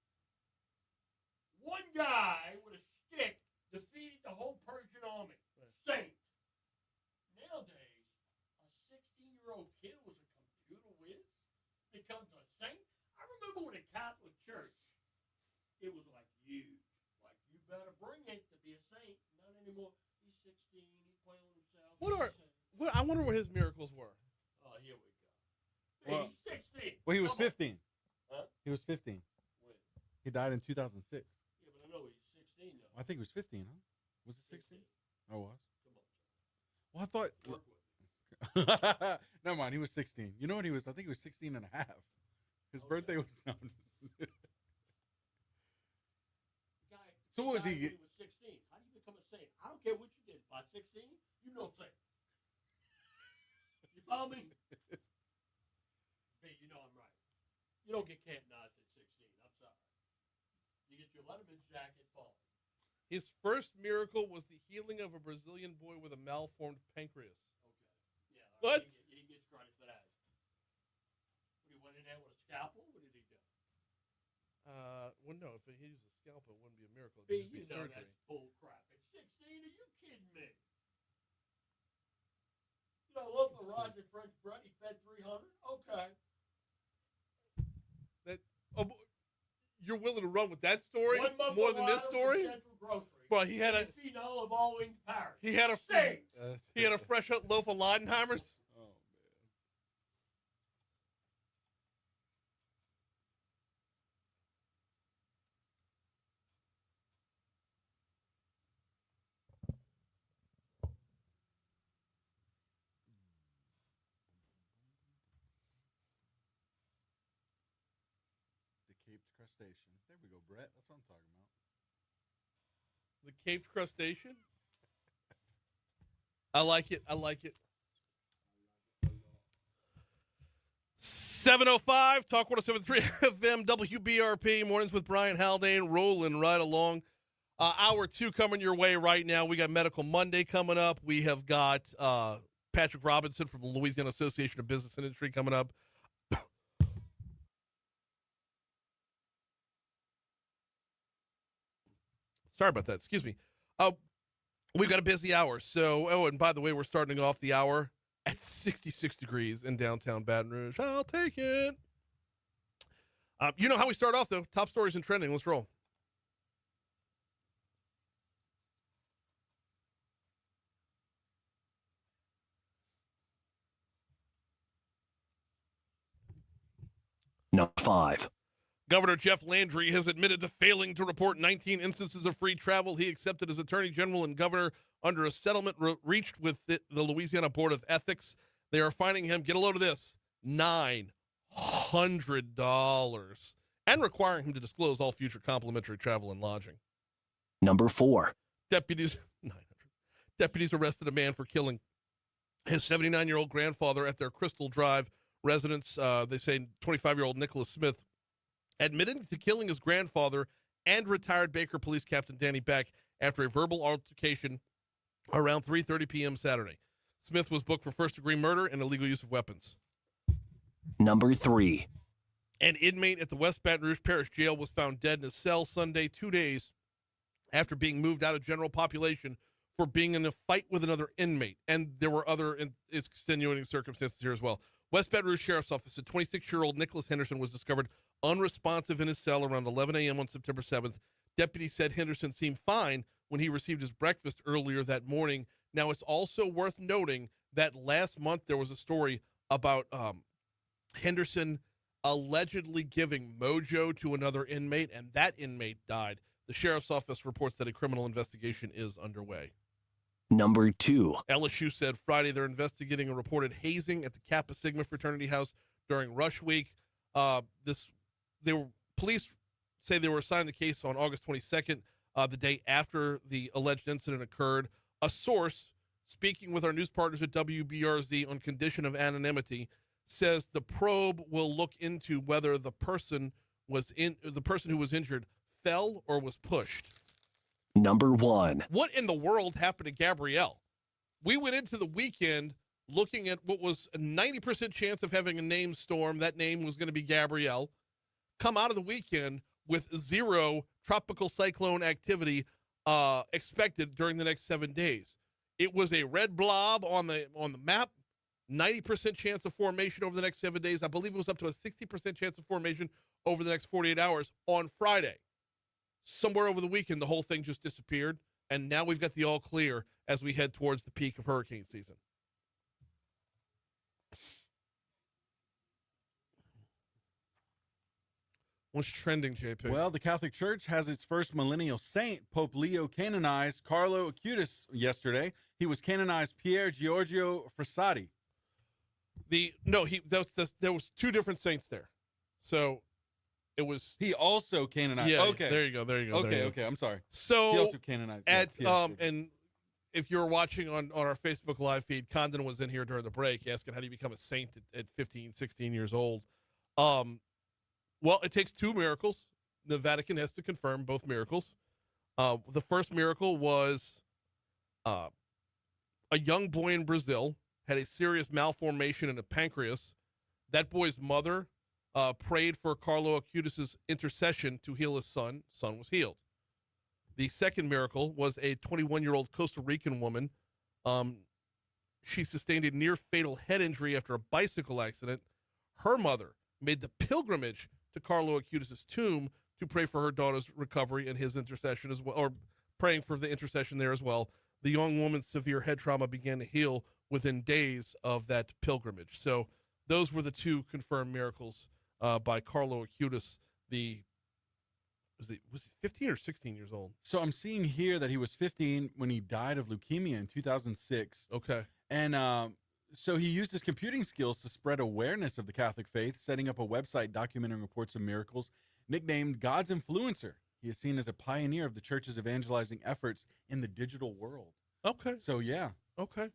One guy with a stick defeated the whole Persian army. Saint. Nowadays, a 16-year-old kid was a computer whiz becomes a saint. I remember when the Catholic Church, it was like huge. Like, you better bring it to be a saint. Not anymore. He's 16. He's playing with himself. I wonder what his miracles were. Oh, here we go. Hey, he's 16. Well, he was Come on. 15. Huh? He was 15. When? He died in 2006. Yeah, but I know he's 16 now. I think he was 15, huh? Was it 16? 16. Oh, it was. Come on, John. Well, I thought. Work with me. Never mind. He was 16. You know what he was? I think he was 16 and a half. His birthday was. No, so what was he? When he was 16. How do you become a saint? I don't care what you did. By 16, you know saint. You follow me? Hey, you know I'm right. You don't get canonized at 16. I'm sorry. You get your Letterman's jacket falling. His first miracle was the healing of a Brazilian boy with a malformed pancreas. Okay. Yeah. What? He gets credit for that. He went in there with a scalpel. What did he do? Well, no, if he used a scalpel, it wouldn't be a miracle. B, It'd be you know surgery. that's bull crap. At 16, are you kidding me? You know, loaf of rising French bread, he fed 300? Okay. You're willing to run with that story 1 month more of than this Lotto story? from Central Grocery. Bro, he had a Fino of All Wings Paris. he had a Saint. he had a fresh loaf of Leidenheimers. Oh, man. The Caped crustacean. There we go, Brett. That's what I'm talking about. The Caped crustacean. I like it. I like it. 7:05 Talk 107.3 FM WBRP mornings with Brian Haldane rolling right along. Hour 2 coming your way right now. We got Medical Monday coming up. We have got Patrick Robinson from the Louisiana Association of Business and Industry coming up. Sorry about that. Excuse me. We've got a busy hour. So, and by the way, we're starting off the hour at 66 degrees in downtown Baton Rouge. I'll take it. You know how we start off, though. Top stories and trending. Let's roll. Number 5. Governor Jeff Landry has admitted to failing to report 19 instances of free travel he accepted as Attorney General and Governor under a settlement reached with the Louisiana Board of Ethics. They are fining him, get a load of this, $900 and requiring him to disclose all future complimentary travel and lodging. Number 4. Deputies arrested a man for killing his 79-year-old grandfather at their Crystal Drive residence. They say 25-year-old Nicholas Smith admitted to killing his grandfather and retired Baker Police Captain Danny Beck after a verbal altercation around 3:30 p.m. Saturday. Smith was booked for first-degree murder and illegal use of weapons. Number 3. An inmate at the West Baton Rouge Parish Jail was found dead in a cell Sunday, 2 days after being moved out of general population for being in a fight with another inmate. And there were other extenuating circumstances here as well. West Baton Rouge Sheriff's Office said 26-year-old Nicholas Henderson was discovered unresponsive in his cell around 11 a.m. on September 7th. Deputies said Henderson seemed fine when he received his breakfast earlier that morning. Now, it's also worth noting that last month there was a story about Henderson allegedly giving mojo to another inmate, and that inmate died. The sheriff's office reports that a criminal investigation is underway. Number 2. LSU said Friday they're investigating a reported hazing at the Kappa Sigma fraternity house during rush week. Police say they were assigned the case on August 22nd, the day after the alleged incident occurred. A source speaking with our news partners at WBRZ on condition of anonymity says the probe will look into whether the person who was injured fell or was pushed. Number 1. What in the world happened to Gabrielle? We went into the weekend looking at what was a 90% chance of having a name storm. That name was going to be Gabrielle. Come out of the weekend with 0 tropical cyclone activity expected during the next 7 days. It was a red blob on the map, 90% chance of formation over the next 7 days. I believe it was up to a 60% chance of formation over the next 48 hours on Friday. Somewhere over the weekend, the whole thing just disappeared, and now we've got the all clear as we head towards the peak of hurricane season. What's trending, JP? Well, the Catholic Church has its first millennial saint. Pope Leo canonized Carlo Acutis yesterday. He was canonized Pier Giorgio Frassati. There was 2 different saints there. So it was. He also canonized. Yeah. Okay. There you go. Okay. I'm sorry. So he also canonized. And if you're watching on our Facebook live feed, Condon was in here during the break asking how do you become a saint at 15, 16 years old. Well, it takes 2 miracles. The Vatican has to confirm both miracles. The first miracle was a young boy in Brazil had a serious malformation in the pancreas. That boy's mother prayed for Carlo Acutis' intercession to heal his son. Son was healed. The second miracle was a 21-year-old Costa Rican woman. She sustained a near-fatal head injury after a bicycle accident. Her mother made the pilgrimage to Carlo Acutis' tomb to pray for her daughter's recovery and his intercession as well, or praying for the intercession there as well. The young woman's severe head trauma began to heal within days of that pilgrimage. So those were the 2 confirmed miracles by Carlo Acutis. Was he 15 or 16 years old? So I'm seeing here that he was 15 when he died of leukemia in 2006. Okay. And so he used his computing skills to spread awareness of the Catholic faith, setting up a website documenting reports of miracles, nicknamed God's Influencer. He is seen as a pioneer of the church's evangelizing efforts in the digital world. Okay. So, yeah. Okay.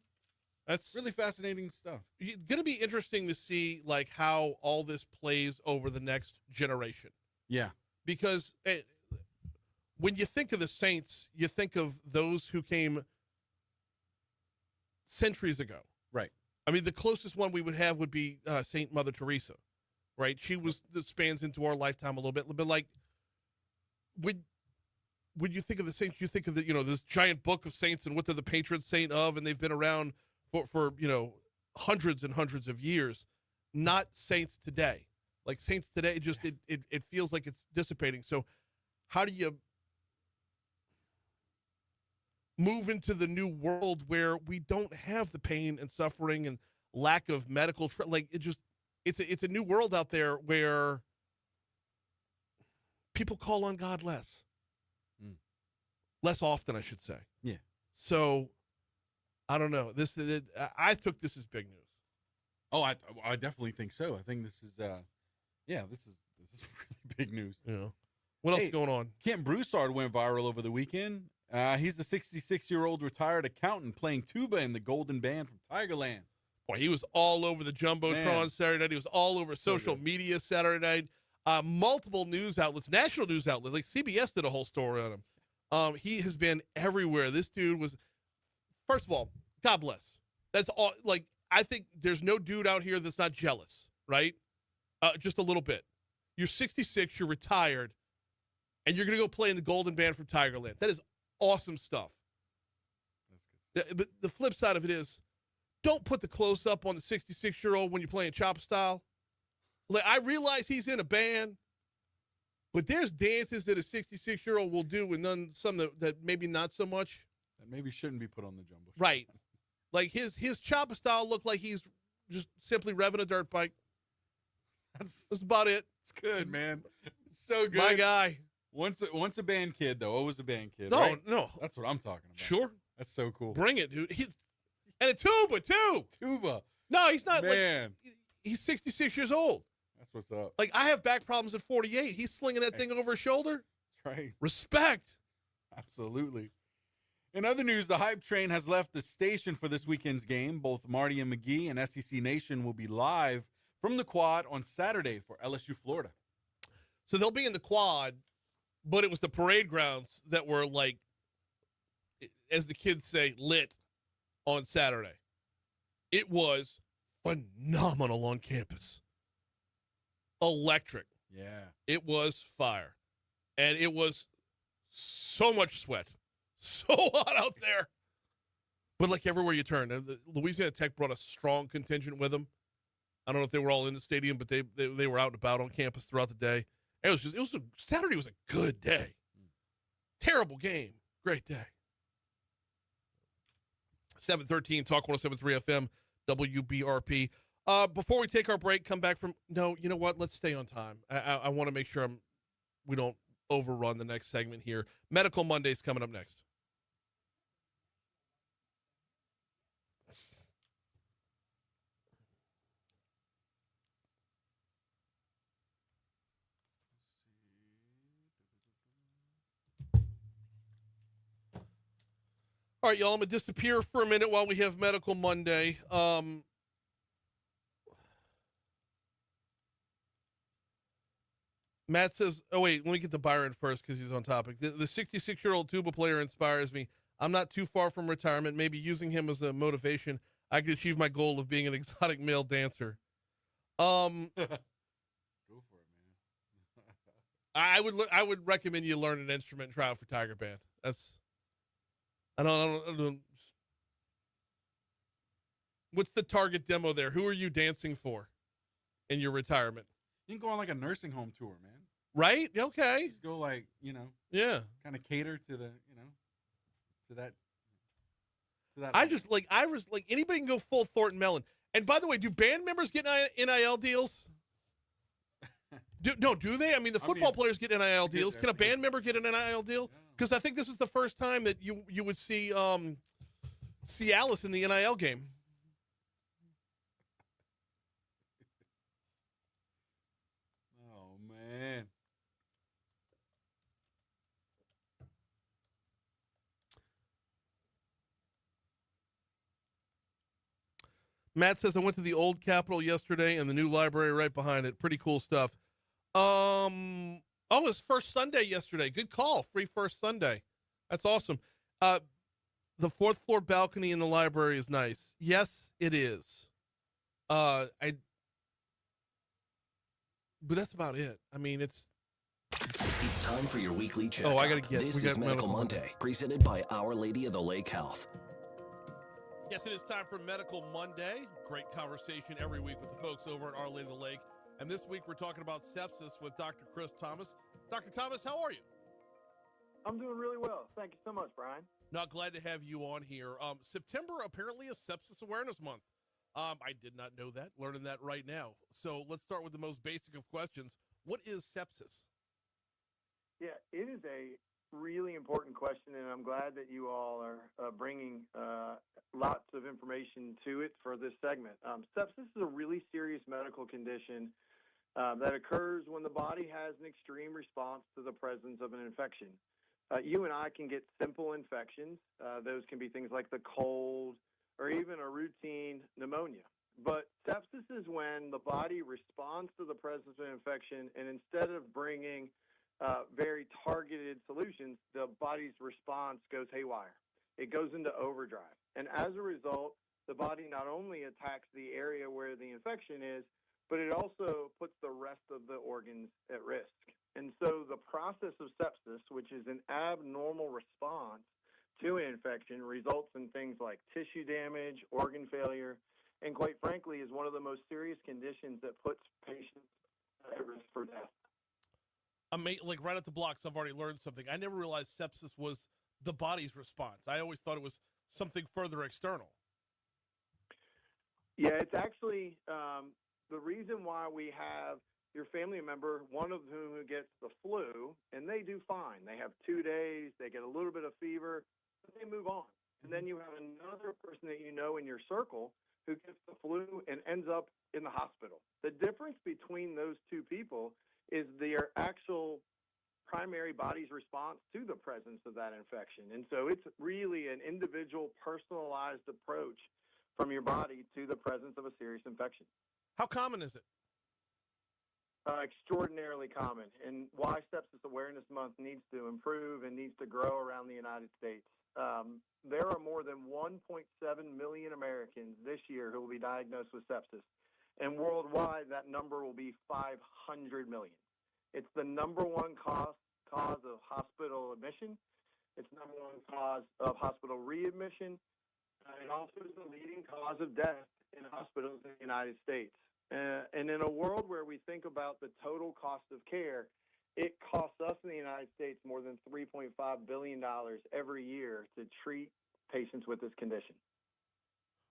That's really fascinating stuff. It's going to be interesting to see like how all this plays over the next generation. Yeah. Because when you think of the saints, you think of those who came centuries ago. Right. I mean, the closest one we would have would be Saint Mother Teresa, right? She spans into our lifetime a little bit. But like, when you think of the saints, you think of this giant book of saints and what they're the patron saint of, and they've been around for hundreds and hundreds of years. Not saints today. Like saints today, it feels like it's dissipating. So, how do you move into the new world where we don't have the pain and suffering and lack of medical it's a new world out there where people call on God less often, I should say. Yeah. So I don't know. I took this as big news. Oh, I definitely think so. I think this is this is really big news. Yeah. What else is going on? Kent Broussard went viral over the weekend. He's the 66-year-old retired accountant playing tuba in the Golden Band from Tigerland. Boy, he was all over the Jumbotron Saturday night. He was all over social media Saturday night. Multiple news outlets, national news outlets, like CBS did a whole story on him. He has been everywhere. This dude was, first of all, God bless. That's all. Like, I think there's no dude out here that's not jealous, right? Just a little bit. You're 66, you're retired, and you're going to go play in the Golden Band from Tigerland. That is awesome stuff. That's good. But the flip side of it is, don't put the close up on the 66-year-old when you're playing chop style. Like, I realize he's in a band, but there's dances that a 66-year-old will do, and some that maybe not so much. That maybe shouldn't be put on the jumbo. Right. Like his chop style looked like he's just simply revving a dirt bike. That's about it. It's good, man. It's so good. My guy. Once a band kid, though. Always a band kid. No, right? no. That's what I'm talking about. Sure. That's so cool. Bring it, dude. And a tuba, too. Tuba. No, he's not. Man. He's 66 years old. That's what's up. Like, I have back problems at 48. He's slinging that thing over his shoulder. That's right. Respect. Absolutely. In other news, the hype train has left the station for this weekend's game. Both Marty and McGee and SEC Nation will be live from the quad on Saturday for LSU, Florida. So they'll be in the quad, but it was the parade grounds that were, like, as the kids say, lit on Saturday. It was phenomenal on campus. Electric. Yeah. It was fire. And it was so much sweat. So hot out there. But like everywhere you turn, Louisiana Tech brought a strong contingent with them. I don't know if they were all in the stadium, but they were out and about on campus throughout the day. Saturday was a good day. Terrible game. Great day. 713 Talk 107.3 FM, WBRP. Before we take our break, come back from, no, you know what? Let's stay on time. I want to make sure we don't overrun the next segment here. Medical Monday's coming up next. All right, y'all, I'm going to disappear for a minute while we have Medical Monday. Matt says, oh, wait, let me get to Byron first because he's on topic. The 66-year-old tuba player inspires me. I'm not too far from retirement. Maybe using him as a motivation, I could achieve my goal of being an exotic male dancer. Go for it, man. I would recommend you learn an instrument and try out for Tiger Band. I don't. What's the target demo there? Who are you dancing for in your retirement? You can go on like a nursing home tour, man. Right? Okay. Just go like, yeah, kind of cater to the, to that. I was like anybody can go full Thornton Mellon. And by the way, do band members get NIL deals? Do they? I mean, the football players get NIL deals. Can a band member get an NIL deal? Because I think this is the first time that you would see Alice in the NIL game. Oh, man. Matt says, I went to the old Capitol yesterday and the new library right behind it. Pretty cool stuff. It was first Sunday yesterday. Good call. Free first Sunday. That's awesome. The fourth floor balcony in the library is nice. Yes, it is. But that's about it. I mean, it's time for your weekly check. Oh, I gotta get. This is Medical Monday, presented by Our Lady of the Lake Health. Yes, it is time for Medical Monday. Great conversation every week with the folks over at Our Lady of the Lake. And this week we're talking about sepsis with Dr. Chris Thomas. Dr. Thomas, how are you? I'm doing really well. Thank you so much, Brian. Not glad to have you on here. September apparently is Sepsis Awareness Month. I did not know that. Learning that right now. So let's start with the most basic of questions. What is sepsis? Yeah, it is a really important question, and I'm glad that you all are bringing lots of information to it for this segment. Sepsis is a really serious medical condition that occurs when the body has an extreme response to the presence of an infection. You and I can get simple infections. Those can be things like the cold or even a routine pneumonia. But sepsis is when the body responds to the presence of an infection, and instead of bringing very targeted solutions, the body's response goes haywire. It goes into overdrive. And as a result, the body not only attacks the area where the infection is, but it also puts the rest of the organs at risk. And so the process of sepsis, which is an abnormal response to an infection, results in things like tissue damage, organ failure, and quite frankly is one of the most serious conditions that puts patients at risk for death. Like right at the blocks, I've already learned something. I never realized sepsis was the body's response. I always thought it was something further external. Yeah, it's actually the reason why we have your family member, one of whom gets the flu, and they do fine. They have 2 days, they get a little bit of fever, but they move on. And then you have another person that you know in your circle who gets the flu and ends up in the hospital. The difference between those two people is their actual primary body's response to the presence of that infection. And so it's really an individual, personalized approach from your body to the presence of a serious infection. How common is it? Extraordinarily common, and why Sepsis Awareness Month needs to improve and needs to grow around the United States. There are more than 1.7 million Americans this year who will be diagnosed with sepsis, and worldwide that number will be 500 million. It's the number one cause of hospital admission. It's number one cause of hospital readmission. It also is the leading cause of death in hospitals in the United States. And in a world where we think about the total cost of care, it costs us in the United States more than $3.5 billion every year to treat patients with this condition.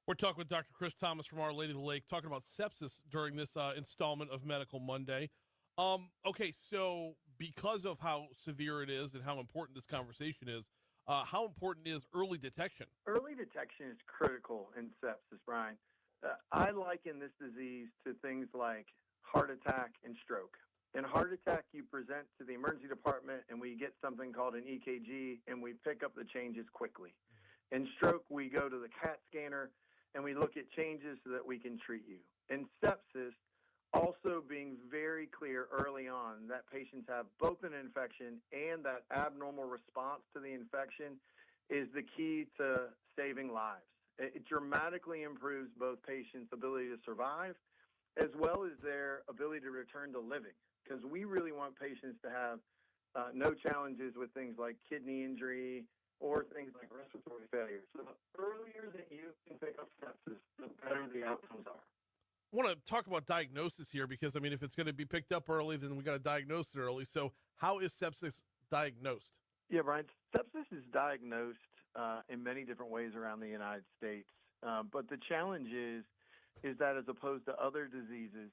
We're talking with Dr. Chris Thomas from Our Lady of the Lake, talking about sepsis during this installment of Medical Monday. Okay, so because of how severe it is and how important this conversation is, how important is early detection? Early detection is critical in sepsis, Brian. I liken this disease to things like heart attack and stroke. In heart attack, you present to the emergency department and we get something called an EKG and we pick up the changes quickly. In stroke, we go to the CAT scanner and we look at changes so that we can treat you. In sepsis, also being very clear early on that patients have both an infection and that abnormal response to the infection is the key to saving lives. It dramatically improves both patients' ability to survive as well as their ability to return to living, because we really want patients to have no challenges with things like kidney injury or things like respiratory failure. So the earlier that you can pick up sepsis, the better the outcomes are. I want to talk about diagnosis here because, I mean, if it's going to be picked up early, then we got to diagnose it early. So how is sepsis diagnosed? Yeah, Brian, sepsis is diagnosed in many different ways around the United States. But the challenge is that as opposed to other diseases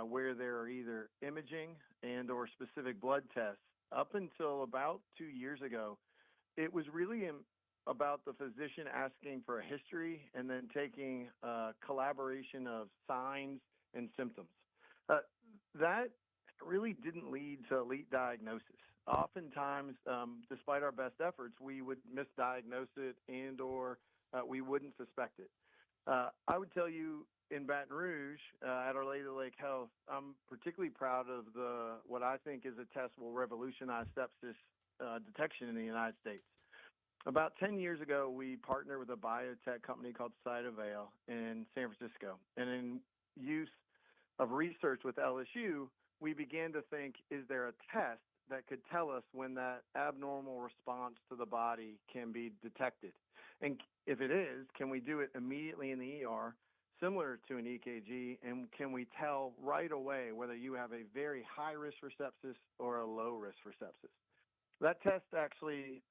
where there are either imaging and or specific blood tests, up until about 2 years ago, it was really about the physician asking for a history and then taking a collaboration of signs and symptoms. That really didn't lead to elite diagnosis. Oftentimes, despite our best efforts, we would misdiagnose it and or we wouldn't suspect it. I would tell you in Baton Rouge at Our Lady of the Lake Health, I'm particularly proud of what I think is a test will revolutionize sepsis detection in the United States. About 10 years ago, we partnered with a biotech company called Cytovale in San Francisco. And in use of research with LSU, we began to think, is there a test that could tell us when that abnormal response to the body can be detected? And if it is, can we do it immediately in the ER, similar to an EKG, and can we tell right away whether you have a very high risk for sepsis or a low risk for sepsis? That test actually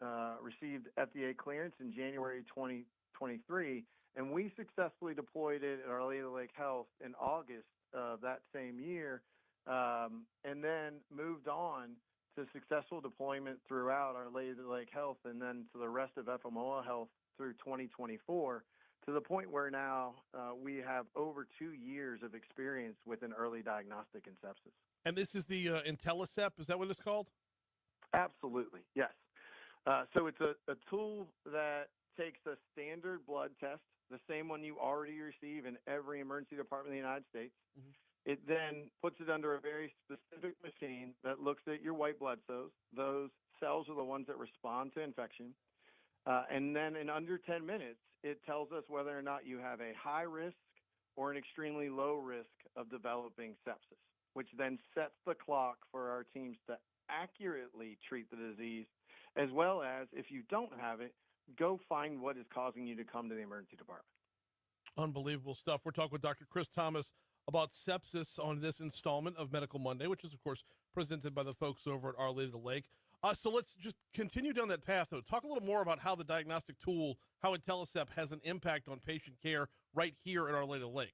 received FDA clearance in January 2023, and we successfully deployed it at Our Lady of the Lake Health in August of that same year, and then moved on to successful deployment throughout Our Lady of the Lake Health and then to the rest of FMOA Health through 2024, to the point where now we have over 2 years of experience with an early diagnostic in sepsis. And this is the IntelliSep, is that what it's called? Absolutely, yes. So it's a tool that takes a standard blood test, the same one you already receive in every emergency department in the United States. Mm-hmm. It then puts it under a very specific machine that looks at your white blood cells. Those cells are the ones that respond to infection. And then in under 10 minutes, it tells us whether or not you have a high risk or an extremely low risk of developing sepsis, which then sets the clock for our teams to accurately treat the disease, as well as, if you don't have it, go find what is causing you to come to the emergency department. Unbelievable stuff. We're talking with Dr. Chris Thomas about sepsis on this installment of Medical Monday, which is, of course, presented by the folks over at Our Lady of the Lake. So let's just continue down that path, though. Talk a little more about how the diagnostic tool, how IntelliSep has an impact on patient care right here at Our Lady of the Lake.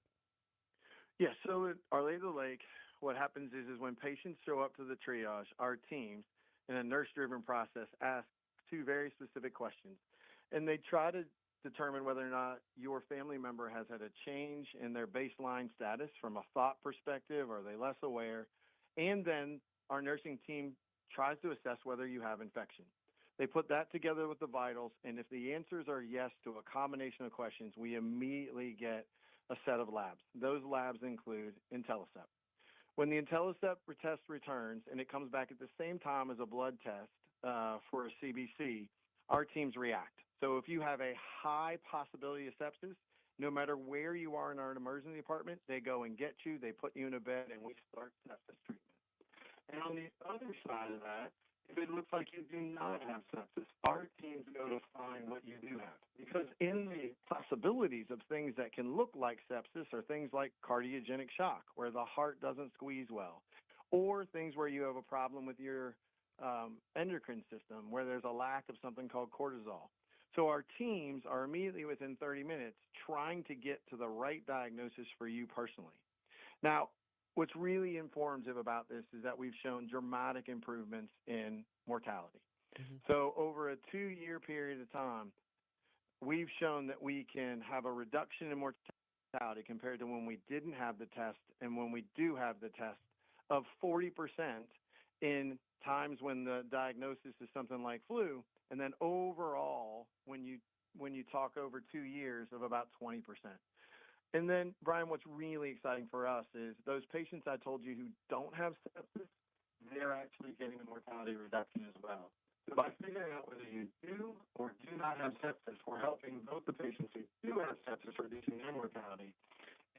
Yeah, so at Our Lady of the Lake, what happens is when patients show up to the triage, our teams, in a nurse-driven process, ask two very specific questions. And they try to determine whether or not your family member has had a change in their baseline status from a thought perspective. Are they less aware? And then our nursing team tries to assess whether you have infection. They put that together with the vitals, and if the answers are yes to a combination of questions, we immediately get a set of labs. Those labs include IntelliCept. When the IntelliCept test returns and it comes back at the same time as a blood test for a CBC, our teams react. So if you have a high possibility of sepsis, no matter where you are in our emergency department, they go and get you, they put you in a bed, and we start sepsis treatment. And on the other side of that, if it looks like you do not have sepsis, our teams go to find what you do have. Because in the possibilities of things that can look like sepsis are things like cardiogenic shock, where the heart doesn't squeeze well, or things where you have a problem with your endocrine system, where there's a lack of something called cortisol. So our teams are immediately within 30 minutes trying to get to the right diagnosis for you personally. Now, what's really informative about this is that we've shown dramatic improvements in mortality. So over a 2-year period of time, we've shown that we can have a reduction in mortality compared to when we didn't have the test and when we do have the test of 40% in times when the diagnosis is something like flu, and then overall, when you talk over 2 years, of about 20%. And then, Brian, what's really exciting for us is those patients I told you who don't have sepsis, they're actually getting a mortality reduction as well. So by figuring out whether you do or do not have sepsis, we're helping both the patients who do have sepsis reducing their mortality.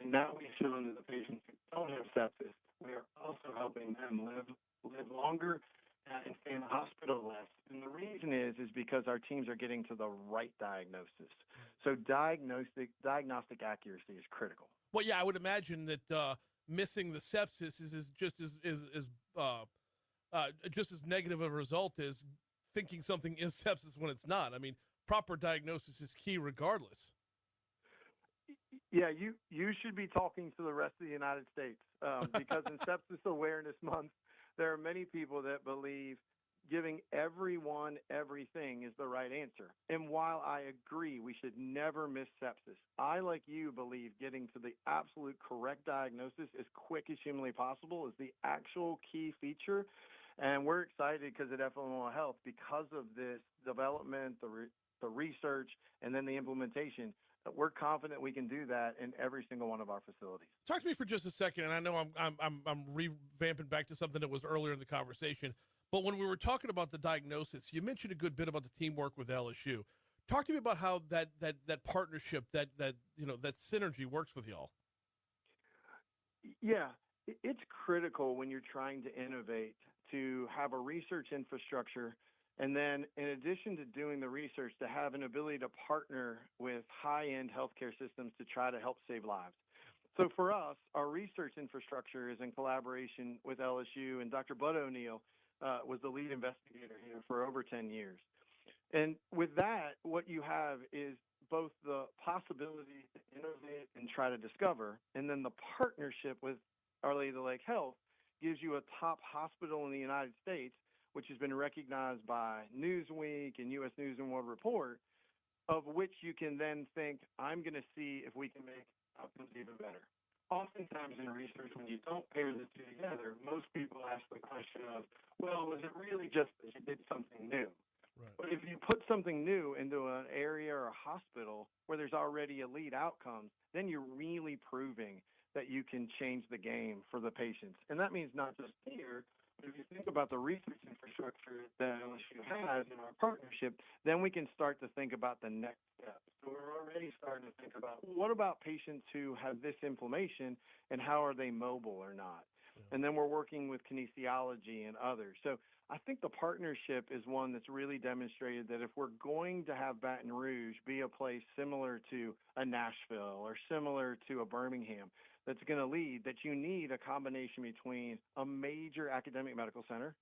And now we've shown that the patients who don't have sepsis, we are also helping them live longer and stay in the hospital less. And the reason is because our teams are getting to the right diagnosis. So diagnostic accuracy is critical. Well, yeah, I would imagine that missing the sepsis is just as negative a result as thinking something is sepsis when it's not. I mean, proper diagnosis is key regardless. Yeah, you should be talking to the rest of the United States because in Sepsis Awareness Month, there are many people that believe giving everyone everything is the right answer. And while I agree we should never miss sepsis, I, like you, believe getting to the absolute correct diagnosis as quick as humanly possible is the actual key feature. And we're excited because at FMO Health, because of this development, the research, and then the implementation, we're confident we can do that in every single one of our facilities. Talk to me for just a second, and I know I'm revamping back to something that was earlier in the conversation. But when we were talking about the diagnosis, you mentioned a good bit about the teamwork with LSU. Talk to me about how that partnership, that synergy works with y'all. Yeah, it's critical when you're trying to innovate to have a research infrastructure, and then in addition to doing the research, to have an ability to partner with high-end healthcare systems to try to help save lives. So for us, our research infrastructure is in collaboration with LSU, and Dr. Bud O'Neill was the lead investigator here for over 10 years. And with that, what you have is both the possibility to innovate and try to discover, and then the partnership with Our Lady of the Lake Health gives you a top hospital in the United States, which has been recognized by Newsweek and U.S. News and World Report, of which you can then think, I'm going to see if we can make outcomes even better. Oftentimes in research, when you don't pair the two together, most people ask the question of, well, was it really just that you did something new? Right. But if you put something new into an area or a hospital where there's already elite outcomes, then you're really proving that you can change the game for the patients. And that means not just here, but if you think about the research infrastructure that LSU has in our partnership, then we can start to think about the next step. So we're already starting to think about, what about patients who have this inflammation and how are they mobile or not? Yeah. And then we're working with kinesiology and others. So I think the partnership is one that's really demonstrated that if we're going to have Baton Rouge be a place similar to a Nashville or similar to a Birmingham, that's going to lead, that you need a combination between a major academic medical center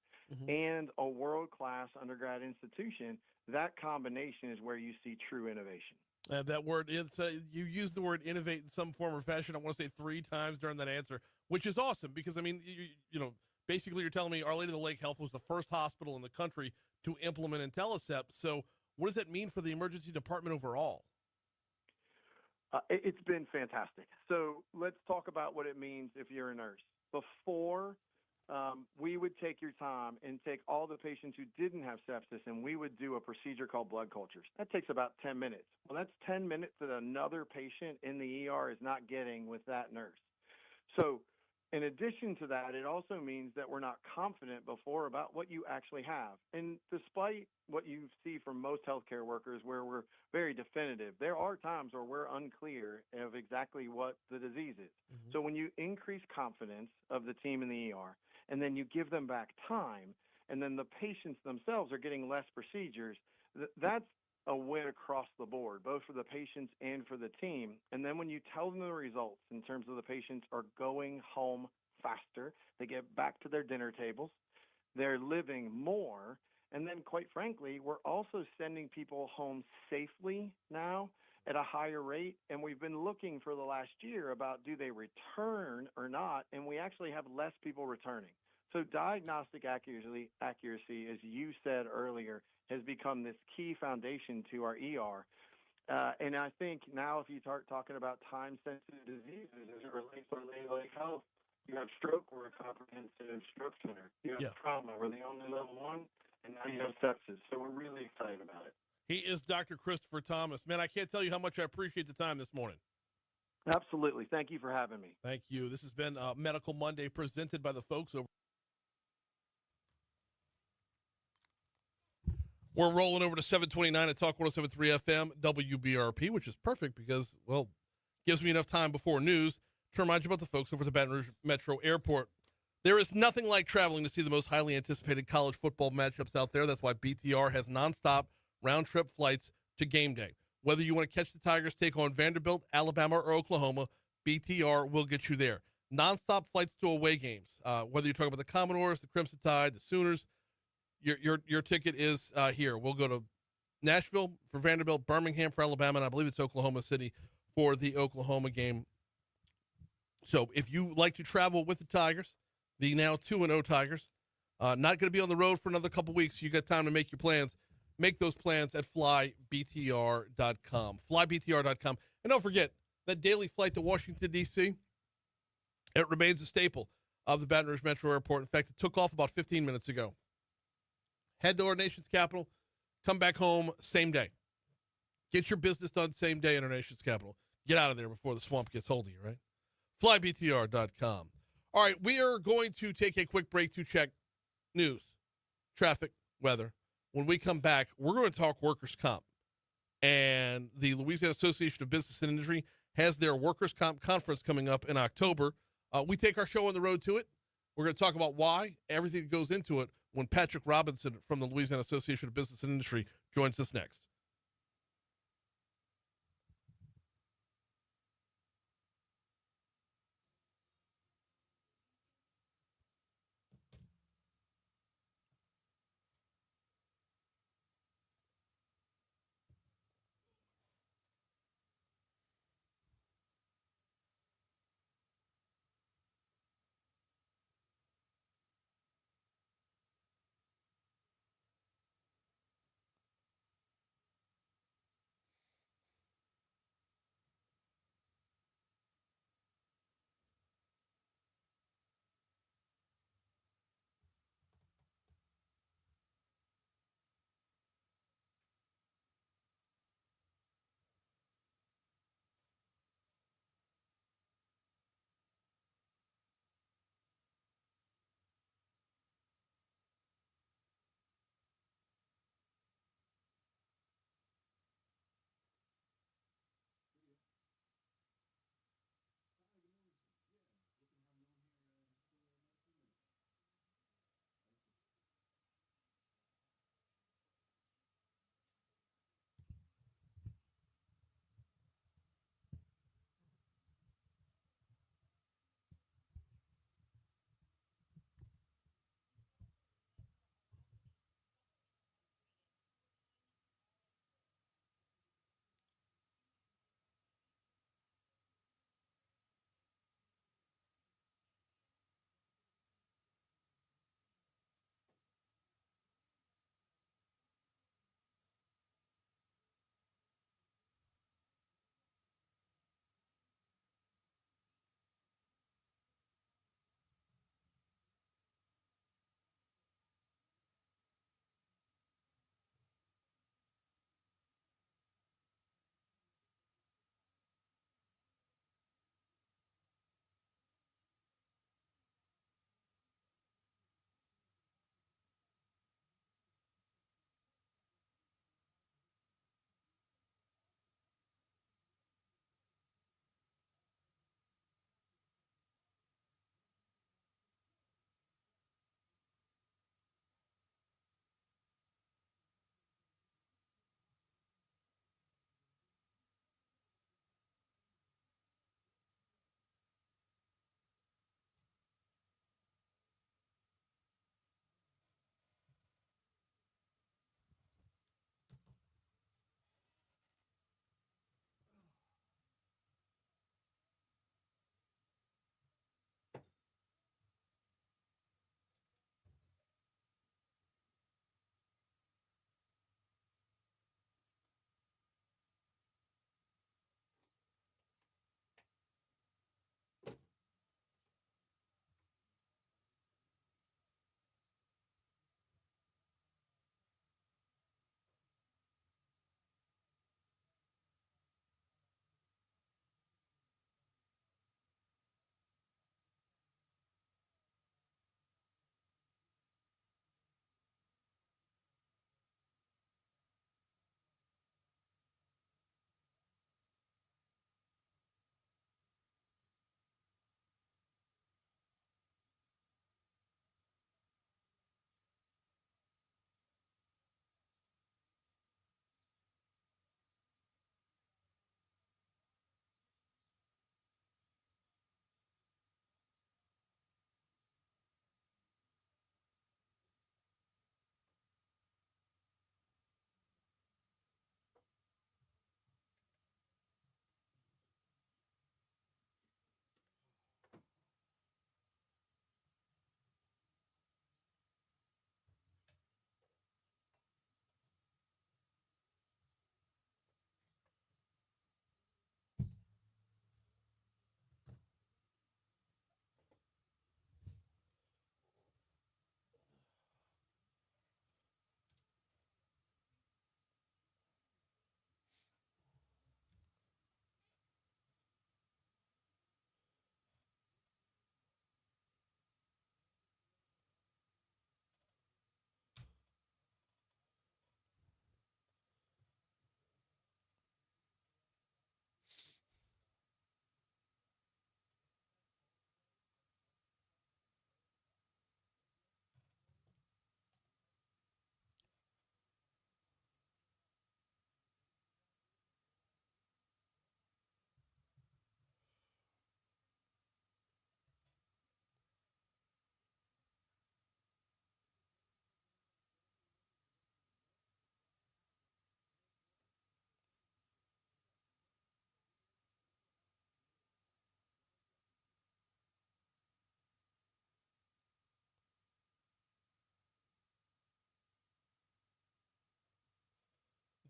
and a world-class undergrad institution. That combination is where you see true innovation. That word, you used the word innovate in some form or fashion. I want to say 3 times during that answer. which is awesome because, I mean, you know, basically you're telling me Our Lady of the Lake Health was the first hospital in the country to implement IntelliCept. So what does that mean for the emergency department overall? It's been fantastic. So let's talk about what it means if you're a nurse. Before, we would take your time and take all the patients who didn't have sepsis, and we would do a procedure called blood cultures. That takes about 10 minutes. Well, that's 10 minutes that another patient in the ER is not getting with that nurse. So in addition to that, it also means that we're not confident before about what you actually have. And despite what you see from most healthcare workers where we're very definitive, there are times where we're unclear of exactly what the disease is. Mm-hmm. So when you increase confidence of the team in the ER, and then you give them back time, and then the patients themselves are getting less procedures, that's a win across the board, both for the patients and for the team. And then when you tell them the results in terms of the patients are going home faster, they get back to their dinner tables, they're living more, and then quite frankly, we're also sending people home safely now at a higher rate. And we've been looking for the last year about do they return or not, and we actually have less people returning. So diagnostic accuracy, as you said earlier, has become this key foundation to our ER. And I think now if you start talking about time-sensitive diseases as it relates to Our Lady of the Lake Health, you have stroke, we're a comprehensive stroke center. You have trauma, we're the only level 1, and now you have sepsis. So we're really excited about it. He is Dr. Christopher Thomas. Man, I can't tell you how much I appreciate the time this morning. Absolutely. Thank you for having me. Thank you. This has been Medical Monday presented by the folks over. We're rolling over to 729 at Talk 107.3 FM WBRP, which is perfect because, well, gives me enough time before news to remind you about the folks over at the Baton Rouge Metro Airport. There is nothing like traveling to see the most highly anticipated college football matchups out there. That's why BTR has nonstop round-trip flights to game day. Whether you want to catch the Tigers take on Vanderbilt, Alabama, or Oklahoma, BTR will get you there. Nonstop flights to away games. Whether you're talking about the Commodores, the Crimson Tide, the Sooners, your ticket is here. We'll go to Nashville for Vanderbilt, Birmingham for Alabama, and I believe it's Oklahoma City for the Oklahoma game. So if you like to travel with the Tigers, the now 2-0 Tigers, not going to be on the road for another couple weeks. You got time to make your plans. Make those plans at flybtr.com. Flybtr.com. And don't forget, that daily flight to Washington, D.C., it remains a staple of the Baton Rouge Metro Airport. In fact, it took off about 15 minutes ago. Head to our nation's capital. Come back home same day. Get your business done same day in our nation's capital. Get out of there before the swamp gets hold of you, right? Flybtr.com. All right, we are going to take a quick break to check news, traffic, weather. When we come back, we're going to talk workers' comp. And the Louisiana Association of Business and Industry has their workers' comp conference coming up in October. We take our show on the road to it. We're going to talk about why, everything that goes into it, when Patrick Robinson from the Louisiana Association of Business and Industry joins us next.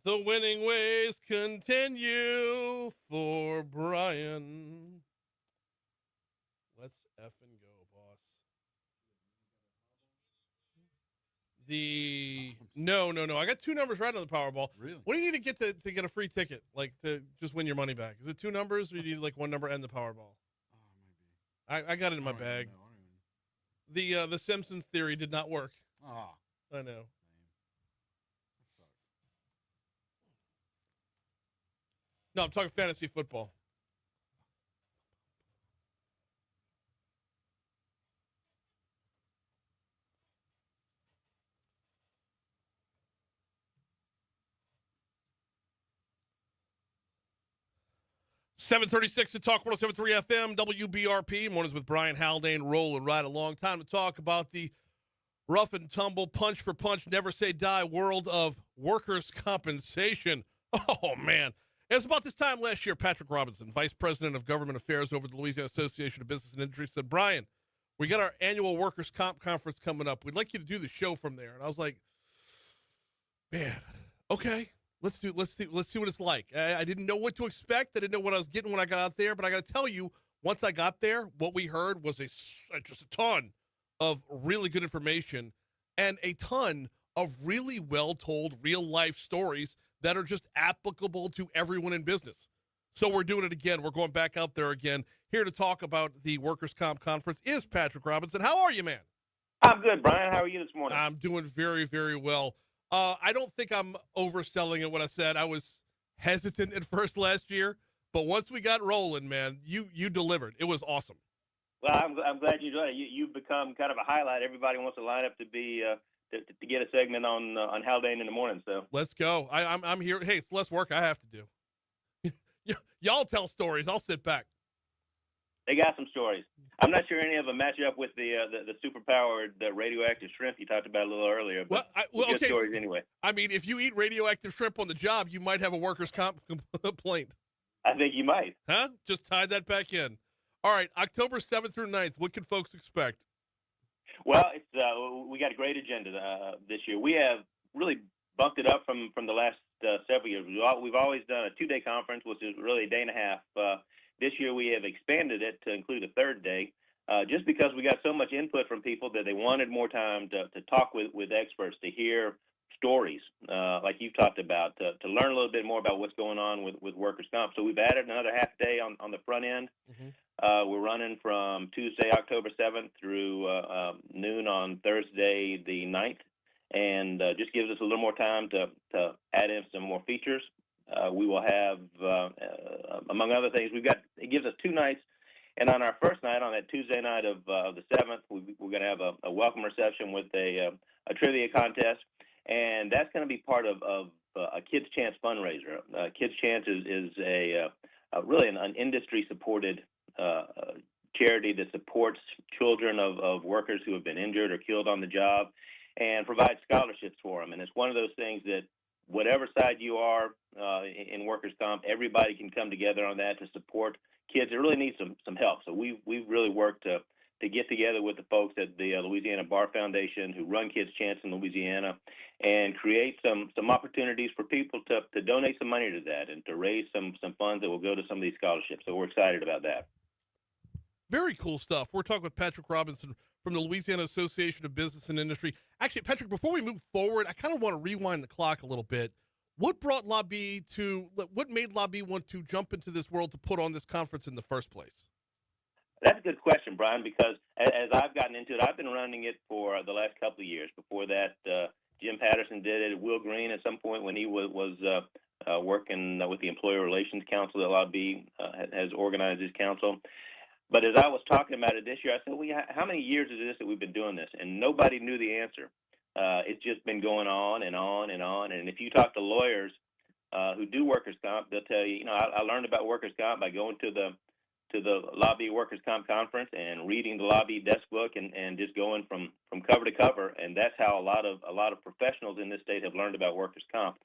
The winning ways continue for Brian. Let's effing go, boss. No. I got 2 numbers right on the Powerball. Really? What do you need to get to get a free ticket, like to just win your money back? Is it 2 numbers, or you need like 1 number and the Powerball? I got it in my bag. The Simpsons theory did not work. Oh, I know. No, I'm talking fantasy football. .736 at Talk 107.3 FM, WBRP. Mornings with Brian Haldane, rolling right along. Time to talk about the rough and tumble, punch for punch, never say die world of workers' compensation. Oh, man. It was about this time last year, Patrick Robinson, Vice President of Government Affairs over the Louisiana Association of Business and Industry, said, Brian, we got our annual workers' comp conference coming up. We'd like you to do the show from there. And I was like, man, okay. Let's see what it's like. I didn't know what to expect. I didn't know what I was getting when I got out there, but I got to tell you, once I got there, what we heard was just a ton of really good information and a ton of really well-told real-life stories that are just applicable to everyone in business. So we're doing it again. We're going back out there again. Here to talk about the Workers' Comp Conference is Patrick Robinson. How are you, man? I'm good, Brian. How are you this morning? I'm doing very, very well. I don't think I'm overselling it when I said I was hesitant at first last year, but once we got rolling, man, you delivered. It was awesome. Well, I'm glad you enjoyed it. You've become kind of a highlight. Everybody wants to line up to be to get a segment on Haldane in the morning. So let's go. I'm here. Hey, it's less work I have to do. Y'all tell stories. I'll sit back. They got some stories. I'm not sure any of them match up with the superpowered radioactive shrimp you talked about a little earlier. But good okay. Stories anyway. I mean, if you eat radioactive shrimp on the job, you might have a workers' comp complaint. I think you might. Huh? Just tie that back in. All right, October 7th through 9th. What can folks expect? Well, it's we got a great agenda this year. We have really bumped it up from the last several years. We've always done a 2-day conference, which is really a day and a half. This year we have expanded it to include a 3rd day, just because we got so much input from people that they wanted more time to talk with experts, to hear stories like you've talked about, to learn a little bit more about what's going on with workers' comp. So we've added another half day on the front end. Mm-hmm. We're running from Tuesday, October 7th through noon on Thursday the 9th, and just gives us a little more time to add in some more features. We will have, among other things, it gives us 2 nights, and on our first night, on that Tuesday night of the 7th, we're going to have a welcome reception with a trivia contest, and that's going to be part of a Kids Chance fundraiser. Kids Chance is really an industry-supported charity that supports children of workers who have been injured or killed on the job, and provides scholarships for them. And it's one of those things that whatever side you are in workers' comp, everybody can come together on that to support kids that really need some help. So we've really worked to get together with the folks at the Louisiana Bar Foundation, who run Kids Chance in Louisiana, and create some opportunities for people to donate some money to that and to raise some funds that will go to some of these scholarships. So we're excited about that. Very cool stuff. We're talking with Patrick Robinson from the Louisiana Association of Business and Industry. Actually, Patrick, before we move forward, I kind of want to rewind the clock a little bit. What made Lobby want to jump into this world to put on this conference in the first place? That's a good question, Brian, because as I've gotten into it, I've been running it for the last couple of years. Before that, Jim Patterson did it. Will Green, at some point when he was working with the Employer Relations Council that Lobby has organized his council. But as I was talking about it this year, I said, well, how many years is this that we've been doing this? And nobody knew the answer. It's just been going on and on and on. And if you talk to lawyers who do workers' comp, they'll tell you, I learned about workers' comp by going to the Lobby Workers' Comp Conference and reading the Lobby desk book and just going from cover to cover. And that's how a lot of professionals in this state have learned about workers' comp.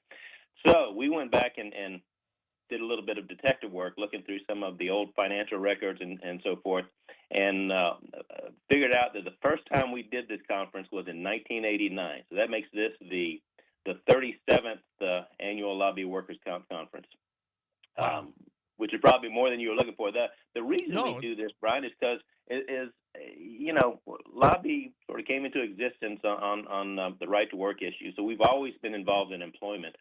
So we went back and did a little bit of detective work, looking through some of the old financial records and so forth, and figured out that the first time we did this conference was in 1989. So that makes this the the 37th annual Lobby Workers' Comp Conference, which is probably more than you were looking for. The reason we do this, Brian, is because Lobby sort of came into existence on the right to work issue. So we've always been involved in employment,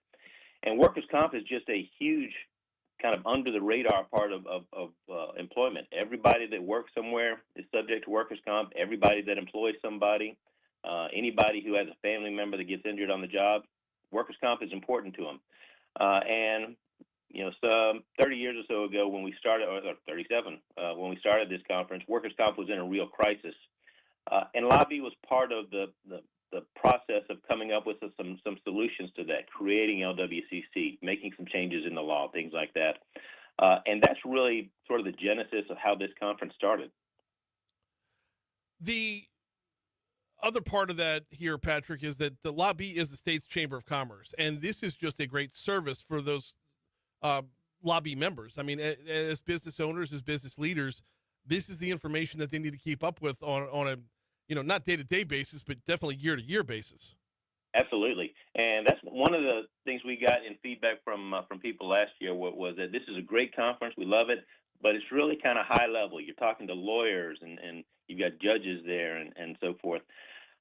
and workers' comp is just a huge kind of under the radar part of employment. Everybody that works somewhere is subject to workers' comp. Everybody that employs somebody, anybody who has a family member that gets injured on the job, workers' comp is important to them. And some 30 years or so ago when we started, or 37, when we started this conference, workers' comp was in a real crisis. And Lobby was part of the process of coming up with some solutions to that, creating LWCC, making some changes in the law, things like that. And that's really sort of the genesis of how this conference started. The other part of that here, Patrick, is that the Lobby is the state's chamber of commerce, and this is just a great service for those Lobby members. I mean, as business owners, as business leaders, this is the information that they need to keep up with on a not day-to-day basis, but definitely year-to-year basis. Absolutely. And that's one of the things we got in feedback from people last year was that this is a great conference. We love it, but it's really kind of high level. You're talking to lawyers and you've got judges there and so forth.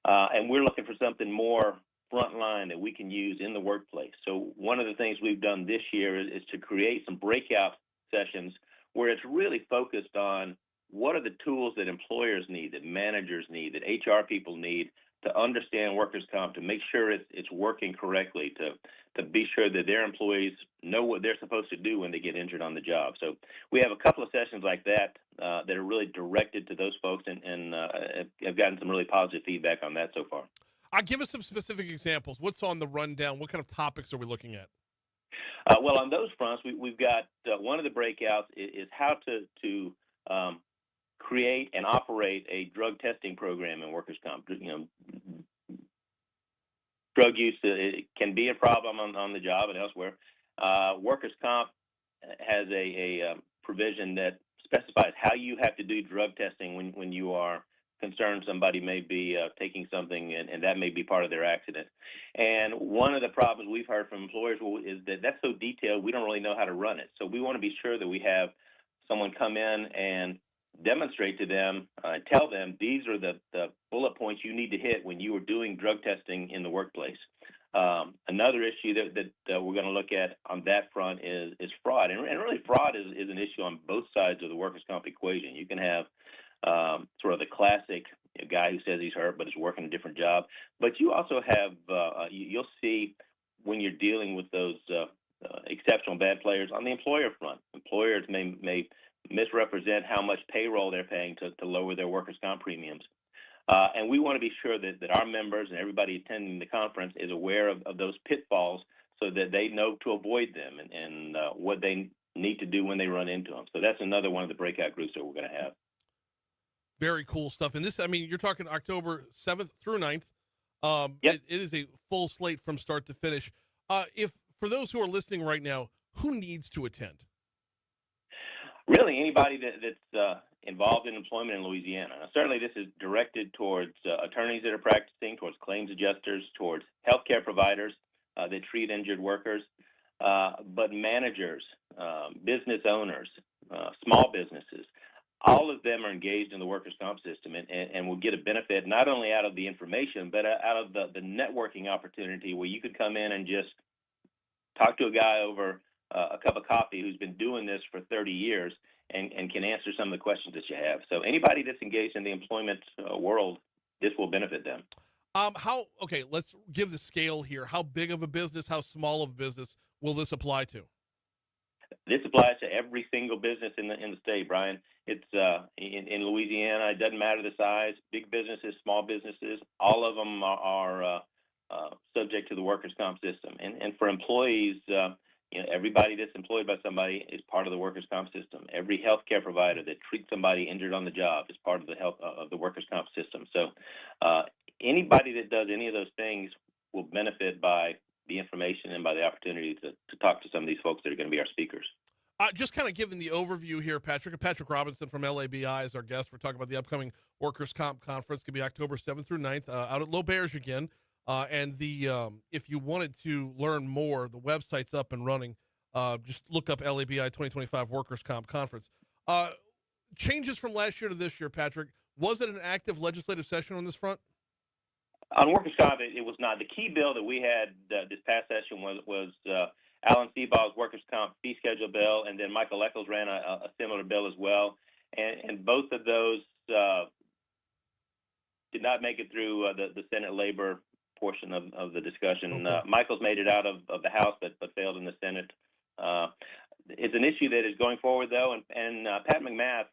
And we're looking for something more frontline that we can use in the workplace. So one of the things we've done this year is to create some breakout sessions where it's really focused on what are the tools that employers need, that managers need, that HR people need to understand workers' comp, to make sure it's working correctly, to be sure that their employees know what they're supposed to do when they get injured on the job. So we have a couple of sessions like that that are really directed to those folks, and have gotten some really positive feedback on that so far. Give us some specific examples. What's on the rundown? What kind of topics are we looking at? Well, on those fronts, we've got one of the breakouts is how to create and operate a drug testing program in workers' comp. Drug use it can be a problem on the job and elsewhere. Workers' comp has a provision that specifies how you have to do drug testing when you are concerned somebody may be taking something and that may be part of their accident. And one of the problems we've heard from employers is that that's so detailed we don't really know how to run it. So we want to be sure that we have someone come in and demonstrate to them, tell them these are the bullet points you need to hit when you are doing drug testing in the workplace. Another issue that we're going to look at on that front is fraud. And really fraud is an issue on both sides of the workers' comp equation. You can have sort of the classic guy who says he's hurt but is working a different job. But you also have, you'll see when you're dealing with those exceptional bad players on the employer front. Employers may misrepresent how much payroll they're paying to lower their workers' comp premiums. And we want to be sure that our members and everybody attending the conference is aware of those pitfalls so that they know to avoid them and what they need to do when they run into them. So that's another one of the breakout groups that we're going to have. Very cool stuff. And this, I mean, you're talking October 7th through 9th. Yep. It is a full slate from start to finish. If for those who are listening right now, who needs to attend? Really, anybody that's involved in employment in Louisiana. Now, certainly, this is directed towards attorneys that are practicing, towards claims adjusters, towards healthcare providers that treat injured workers, but managers, business owners, small businesses. All of them are engaged in the workers' comp system and will get a benefit not only out of the information, but out of the networking opportunity where you could come in and just talk to a guy over a cup of coffee who's been doing this for 30 years and can answer some of the questions that you have. So anybody that's engaged in the employment world, this will benefit them. Okay, let's give the scale here. How big of a business, how small of a business will this apply to? This applies to every single business in the state, Brian. It's in Louisiana. It doesn't matter the size. Big businesses, small businesses, all of them are subject to the workers' comp system. And for employees, everybody that's employed by somebody is part of the workers' comp system. Every healthcare provider that treats somebody injured on the job is part of the health of the workers' comp system. So anybody that does any of those things will benefit by the information and by the opportunity to talk to some of these folks that are going to be our speakers. Just kind of giving the overview here, Patrick Robinson from LABI is our guest. We're talking about the upcoming Workers' Comp Conference. It's going to be October 7th through 9th out at L'Auberge again. And if you wanted to learn more, the website's up and running. Just look up LABI 2025 Workers' Comp Conference. Changes from last year to this year, Patrick. Was it an active legislative session on this front? On workers' comp, it was not. The key bill that we had this past session was Alan Seaball's workers' comp fee schedule bill, and then Michael Eccles ran a similar bill as well. And both of those did not make it through the Senate labor portion of the discussion. Okay. Michael's made it out of the House, but failed in the Senate. It's an issue that is going forward, though, and Pat McMath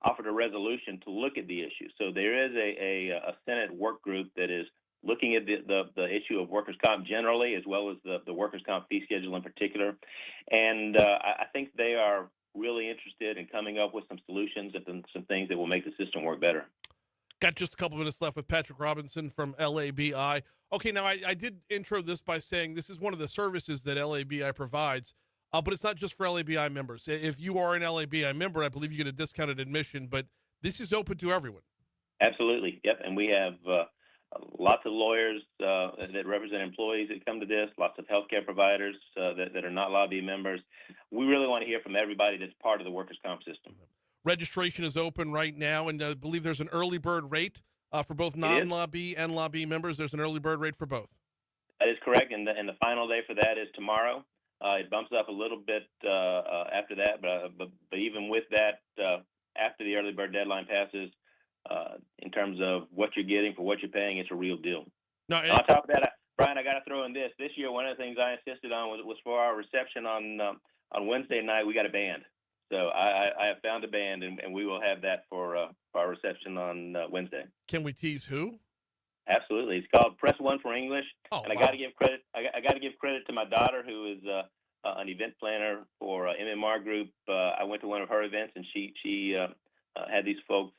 offered a resolution to look at the issue. So there is a Senate work group that is looking at the issue of workers' comp generally, as well as the workers' comp fee schedule in particular. And I think they are really interested in coming up with some solutions and some things that will make the system work better. Got just a couple minutes left with Patrick Robinson from LABI. Okay, now I did intro this by saying this is one of the services that LABI provides, but it's not just for LABI members. If you are an LABI member, I believe you get a discounted admission, but this is open to everyone. Absolutely, yep. And we have lots of lawyers that represent employees that come to this, lots of healthcare providers that are not lobby members. We really want to hear from everybody that's part of the workers' comp system. Registration is open right now, and I believe there's an early bird rate for both non-lobby and lobby members. There's an early bird rate for both. That is correct, and the final day for that is tomorrow. It bumps up a little bit after that, but even with that, after the early bird deadline passes, in terms of what you're getting for what you're paying, it's a real deal. No, on top of that, Brian, I got to throw in this. This year, one of the things I insisted on was for our reception on Wednesday night, we got a band. So I have found a band, and we will have that for our reception on Wednesday. Can we tease who? Absolutely. It's called Press One for English. Oh, and I got to give credit. I got to give credit to my daughter, who is an event planner for MMR Group. I went to one of her events, and she had these folks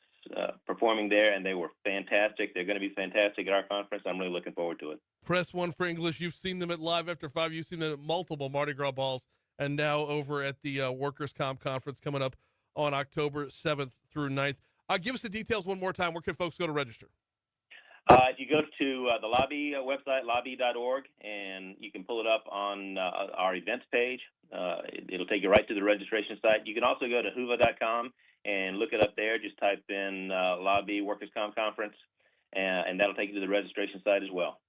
performing there, and they were fantastic. They're going to be fantastic at our conference. I'm really looking forward to it. Press One for English. You've seen them at Live After 5. You've seen them at multiple Mardi Gras balls, and now over at the Workers' Comp Conference coming up on October 7th through 9th. Give us the details one more time. Where can folks go to register? You go to the lobby website, lobby.org, and you can pull it up on our events page. It'll take you right to the registration site. You can also go to hoover.com and look it up there. Just type in Lobby Workers' Comp Conference, and that'll take you to the registration site as well.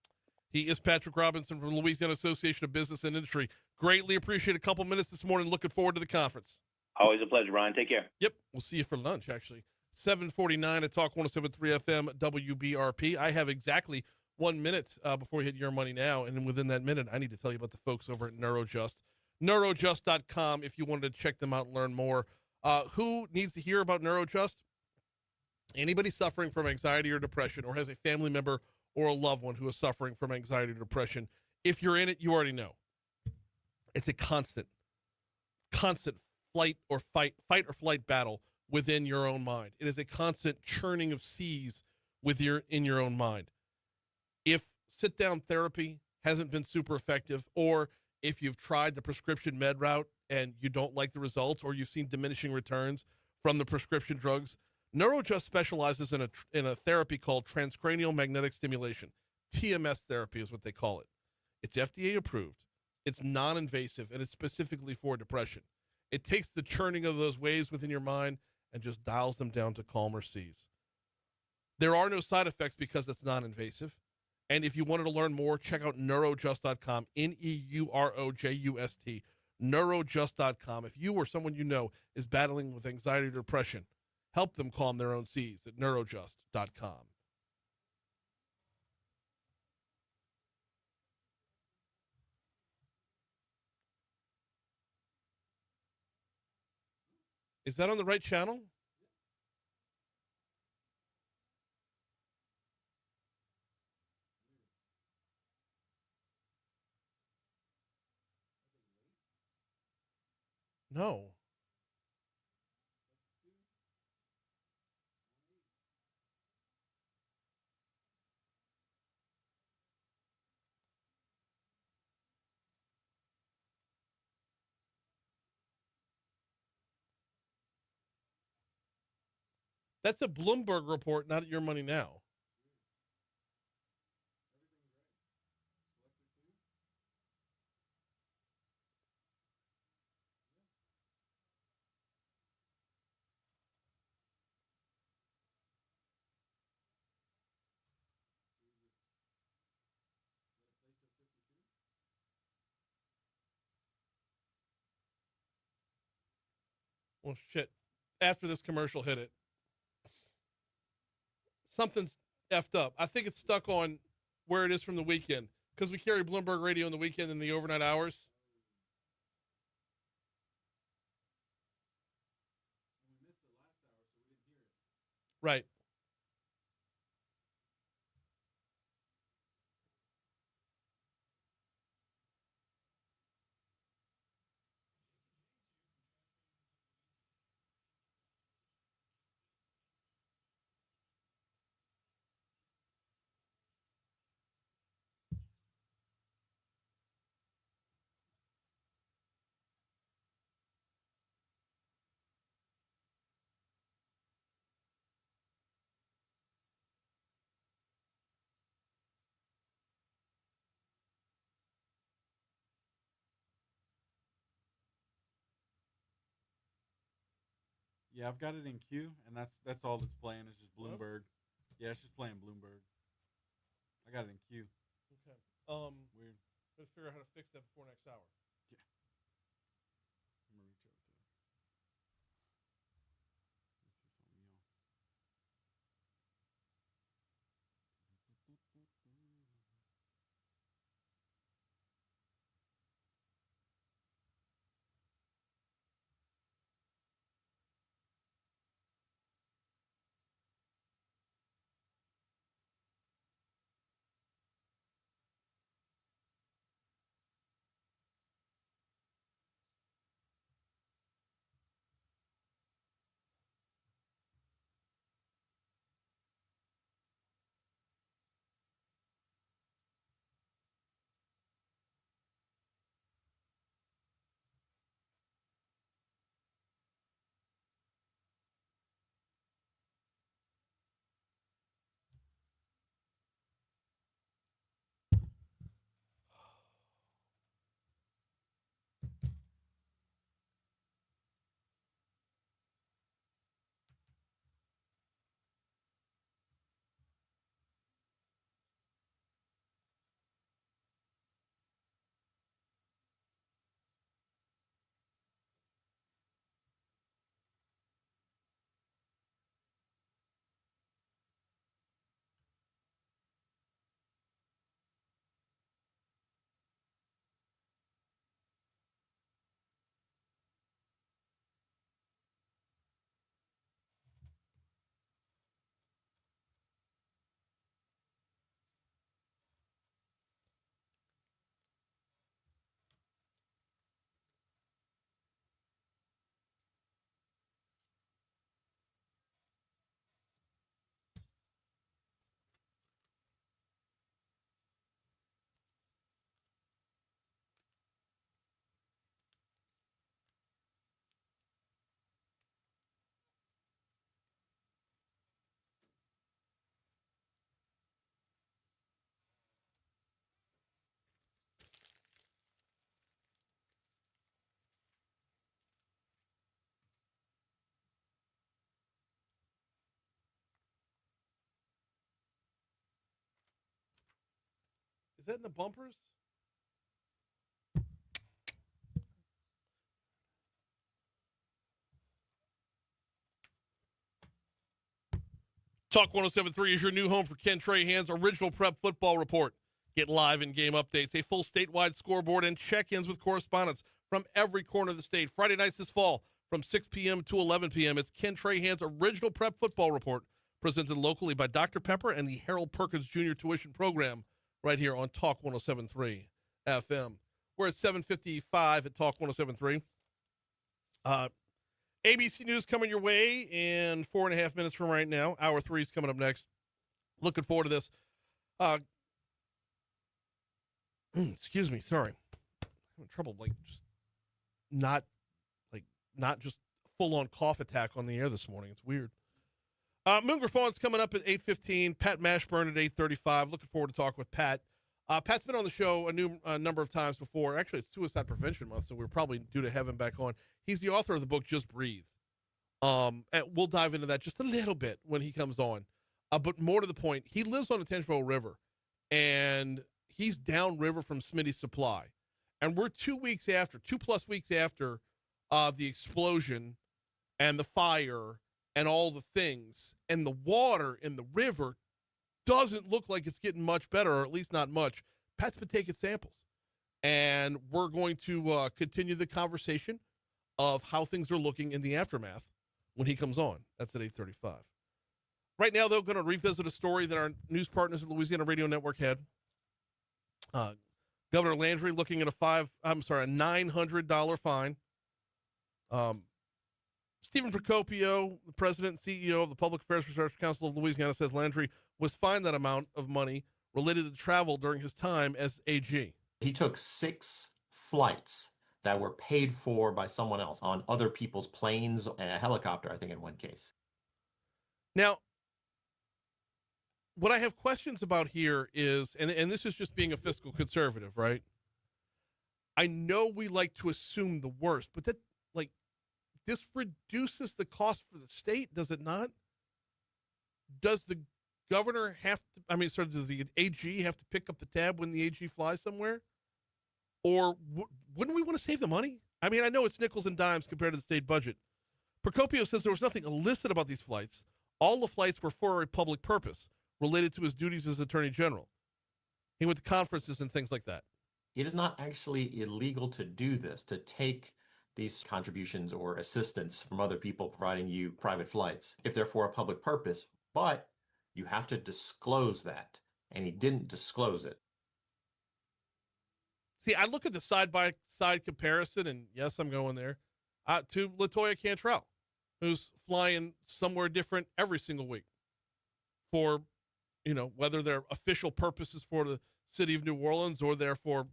He is Patrick Robinson from Louisiana Association of Business and Industry. Greatly appreciate a couple minutes this morning. Looking forward to the conference. Always a pleasure, Ryan. Take care. Yep. We'll see you for lunch, actually. 7:49 at Talk 107.3 FM WBRP. I have exactly 1 minute before we hit Your Money Now, and within that minute, I need to tell you about the folks over at NeuroJust. NeuroJust.com if you wanted to check them out and learn more. Who needs to hear about NeuroJust? Anybody suffering from anxiety or depression, or has a family member or a loved one who is suffering from anxiety or depression. If you're in it, you already know. It's a constant fight or flight battle within your own mind. It is a constant churning of seas in your own mind. If sit-down therapy hasn't been super effective, or if you've tried the prescription med route and you don't like the results, or you've seen diminishing returns from the prescription drugs, NeuroJust specializes in a therapy called transcranial magnetic stimulation. TMS therapy is what they call it. It's FDA approved. It's non-invasive, and it's specifically for depression. It takes the churning of those waves within your mind and just dials them down to calmer seas. There are no side effects because it's non-invasive. And if you wanted to learn more, check out neurojust.com, NEUROJUST, neurojust.com. If you or someone you know is battling with anxiety or depression, help them calm their own seas at neurojust.com. Is that on the right channel? No. That's a Bloomberg report, not at Your Money Now. Well, shit. After this commercial hit it, something's effed up. I think it's stuck on where it is from the weekend because we carry Bloomberg Radio in the weekend and the overnight hours. Right. Yeah, I've got it in queue, and that's all that's playing is just Bloomberg. Yeah, it's just playing Bloomberg. I got it in queue. Okay. Weird. Let's figure out how to fix that before next hour. Yeah. I'm gonna reach out to. Is that in the bumpers? Talk 107.3 is your new home for Ken Trahan's original prep football report. Get live and game updates, a full statewide scoreboard, and check-ins with correspondents from every corner of the state. Friday nights this fall from 6 p.m. to 11 p.m. It's Ken Trahan's original prep football report, presented locally by Dr. Pepper and the Harold Perkins Jr. Tuition Program right here on Talk 107.3 FM. We're at 7:55 at Talk 107.3. ABC News coming your way in 4.5 minutes from right now. Hour 3 is coming up next. Looking forward to this. Excuse me, sorry. I'm having trouble, not just full-on cough attack on the air this morning. It's weird. Moon Griffon's coming up at 8:15. Pat Mashburn at 8:35. Looking forward to talk with Pat. Pat's been on the show a number of times before. Actually, it's Suicide Prevention Month, so we're probably due to have him back on. He's the author of the book Just Breathe. And we'll dive into that just a little bit when he comes on. But more to the point, he lives on the Tangipahoa River, and he's downriver from Smitty's Supply. And we're 2 plus weeks after the explosion and the fire and all the things, and the water in the river doesn't look like it's getting much better, or at least not much. Pat's been taking samples, and we're going to continue the conversation of how things are looking in the aftermath when he comes on. That's at 8:35. Right now, though, going to revisit a story that our news partners at Louisiana Radio Network had. Governor Landry looking at a $900 fine. Stephen Procopio, the president and CEO of the Public Affairs Research Council of Louisiana, says Landry was fined that amount of money related to travel during his time as AG. He took 6 flights that were paid for by someone else on other people's planes and a helicopter, I think, in one case. Now, what I have questions about here is, and this is just being a fiscal conservative, right? I know we like to assume the worst, but that, like, this reduces the cost for the state, does it not? Does the governor have to, does the AG have to pick up the tab when the AG flies somewhere? Or wouldn't we want to save the money? I mean, I know it's nickels and dimes compared to the state budget. Procopio says there was nothing illicit about these flights. All the flights were for a public purpose, related to his duties as Attorney General. He went to conferences and things like that. It is not actually illegal to do this, to take these contributions or assistance from other people providing you private flights, if they're for a public purpose, but you have to disclose that, and he didn't disclose it. See, I look at the side-by-side comparison, and yes, I'm going there, to LaToya Cantrell, who's flying somewhere different every single week for, whether they're official purposes for the city of New Orleans or they're for,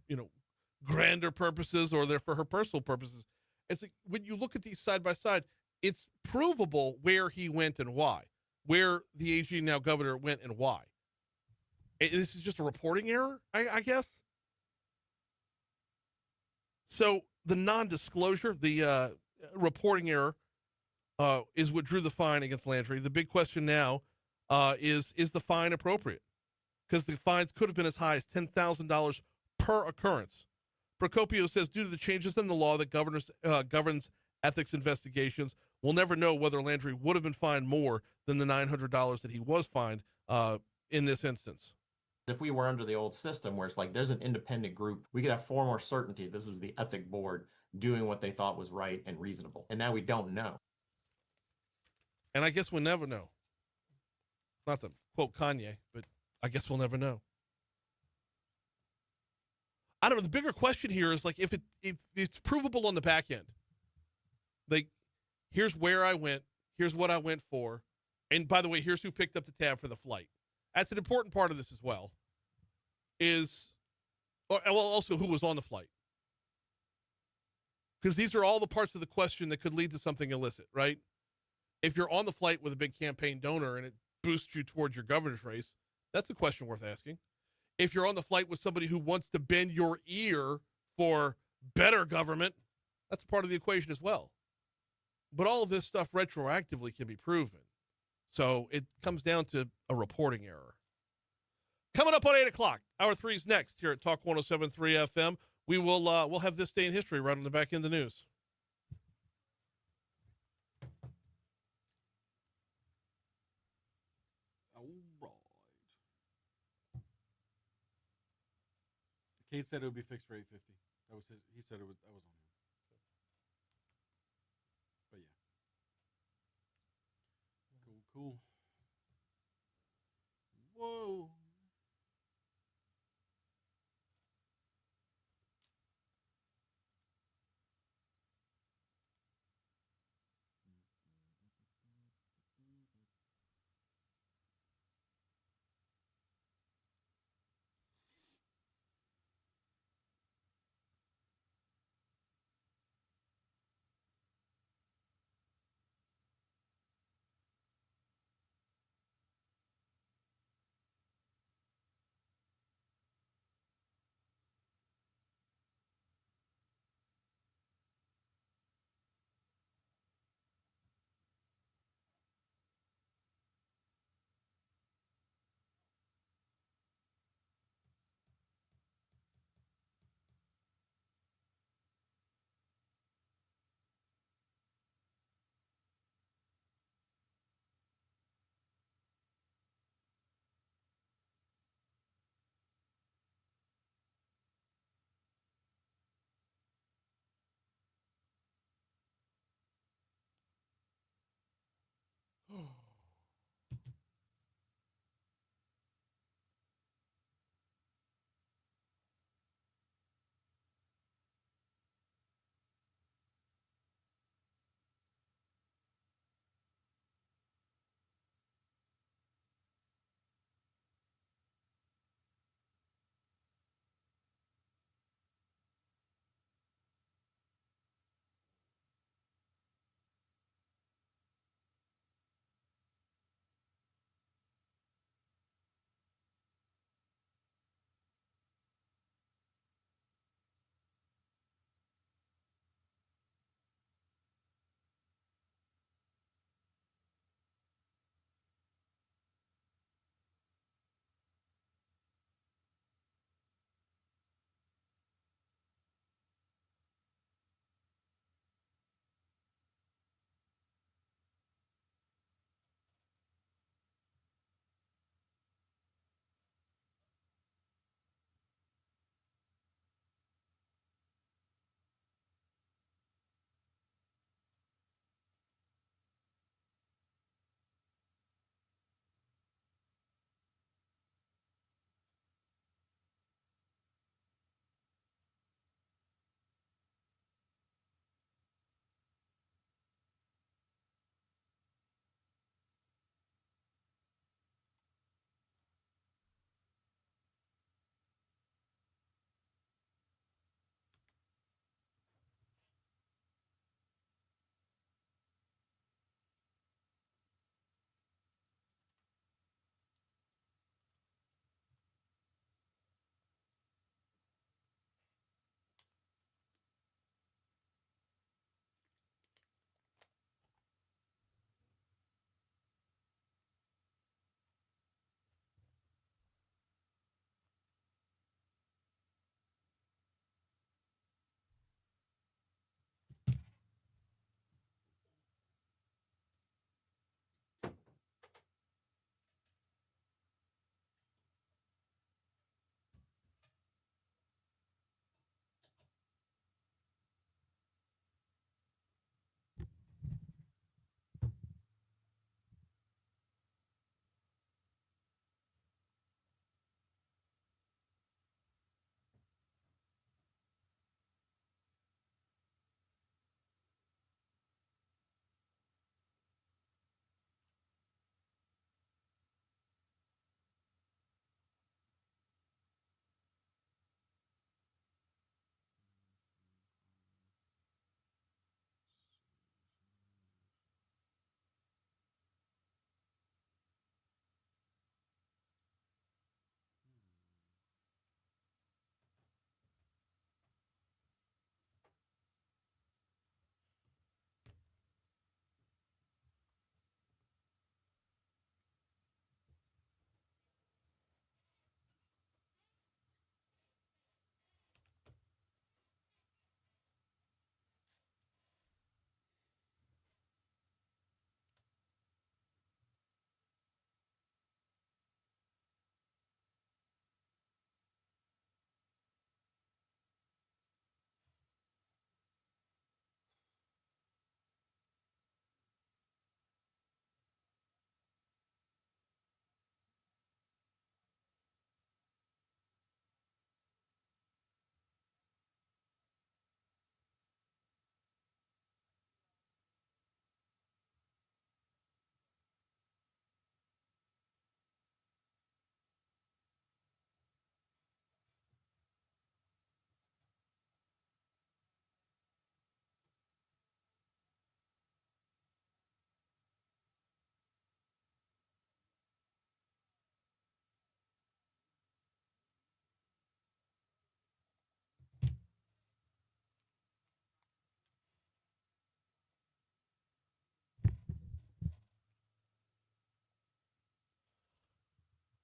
grander purposes or they're for her personal purposes. It's like, when you look at these side by side, it's provable where he went and why, where the AG now governor went and why. This is just a reporting error, I guess. So the non-disclosure, the reporting error, is what drew the fine against Landry. The big question now is the fine appropriate? Because the fines could have been as high as $10,000 per occurrence. Procopio says due to the changes in the law that governs ethics investigations, we'll never know whether Landry would have been fined more than the $900 that he was fined in this instance. If we were under the old system where it's like there's an independent group, we could have far more certainty this was the ethic board doing what they thought was right and reasonable. And now we don't know. And I guess we'll never know. Not to quote Kanye, but I guess we'll never know. I don't know. The bigger question here is, like, if it's provable on the back end. Like, here's where I went. Here's what I went for. And by the way, here's who picked up the tab for the flight. That's an important part of this as well. Also who was on the flight. Because these are all the parts of the question that could lead to something illicit, right? If you're on the flight with a big campaign donor and it boosts you towards your governor's race, that's a question worth asking. If you're on the flight with somebody who wants to bend your ear for better government, that's part of the equation as well. But all of this stuff retroactively can be proven. So it comes down to a reporting error. Coming up on 8 o'clock, hour 3 is next here at Talk 107.3 FM. We'll have this day in history right on the back end of the news. Kate said it would be fixed for $850. That was his. He said it was. That was on him. But yeah. Cool. Whoa.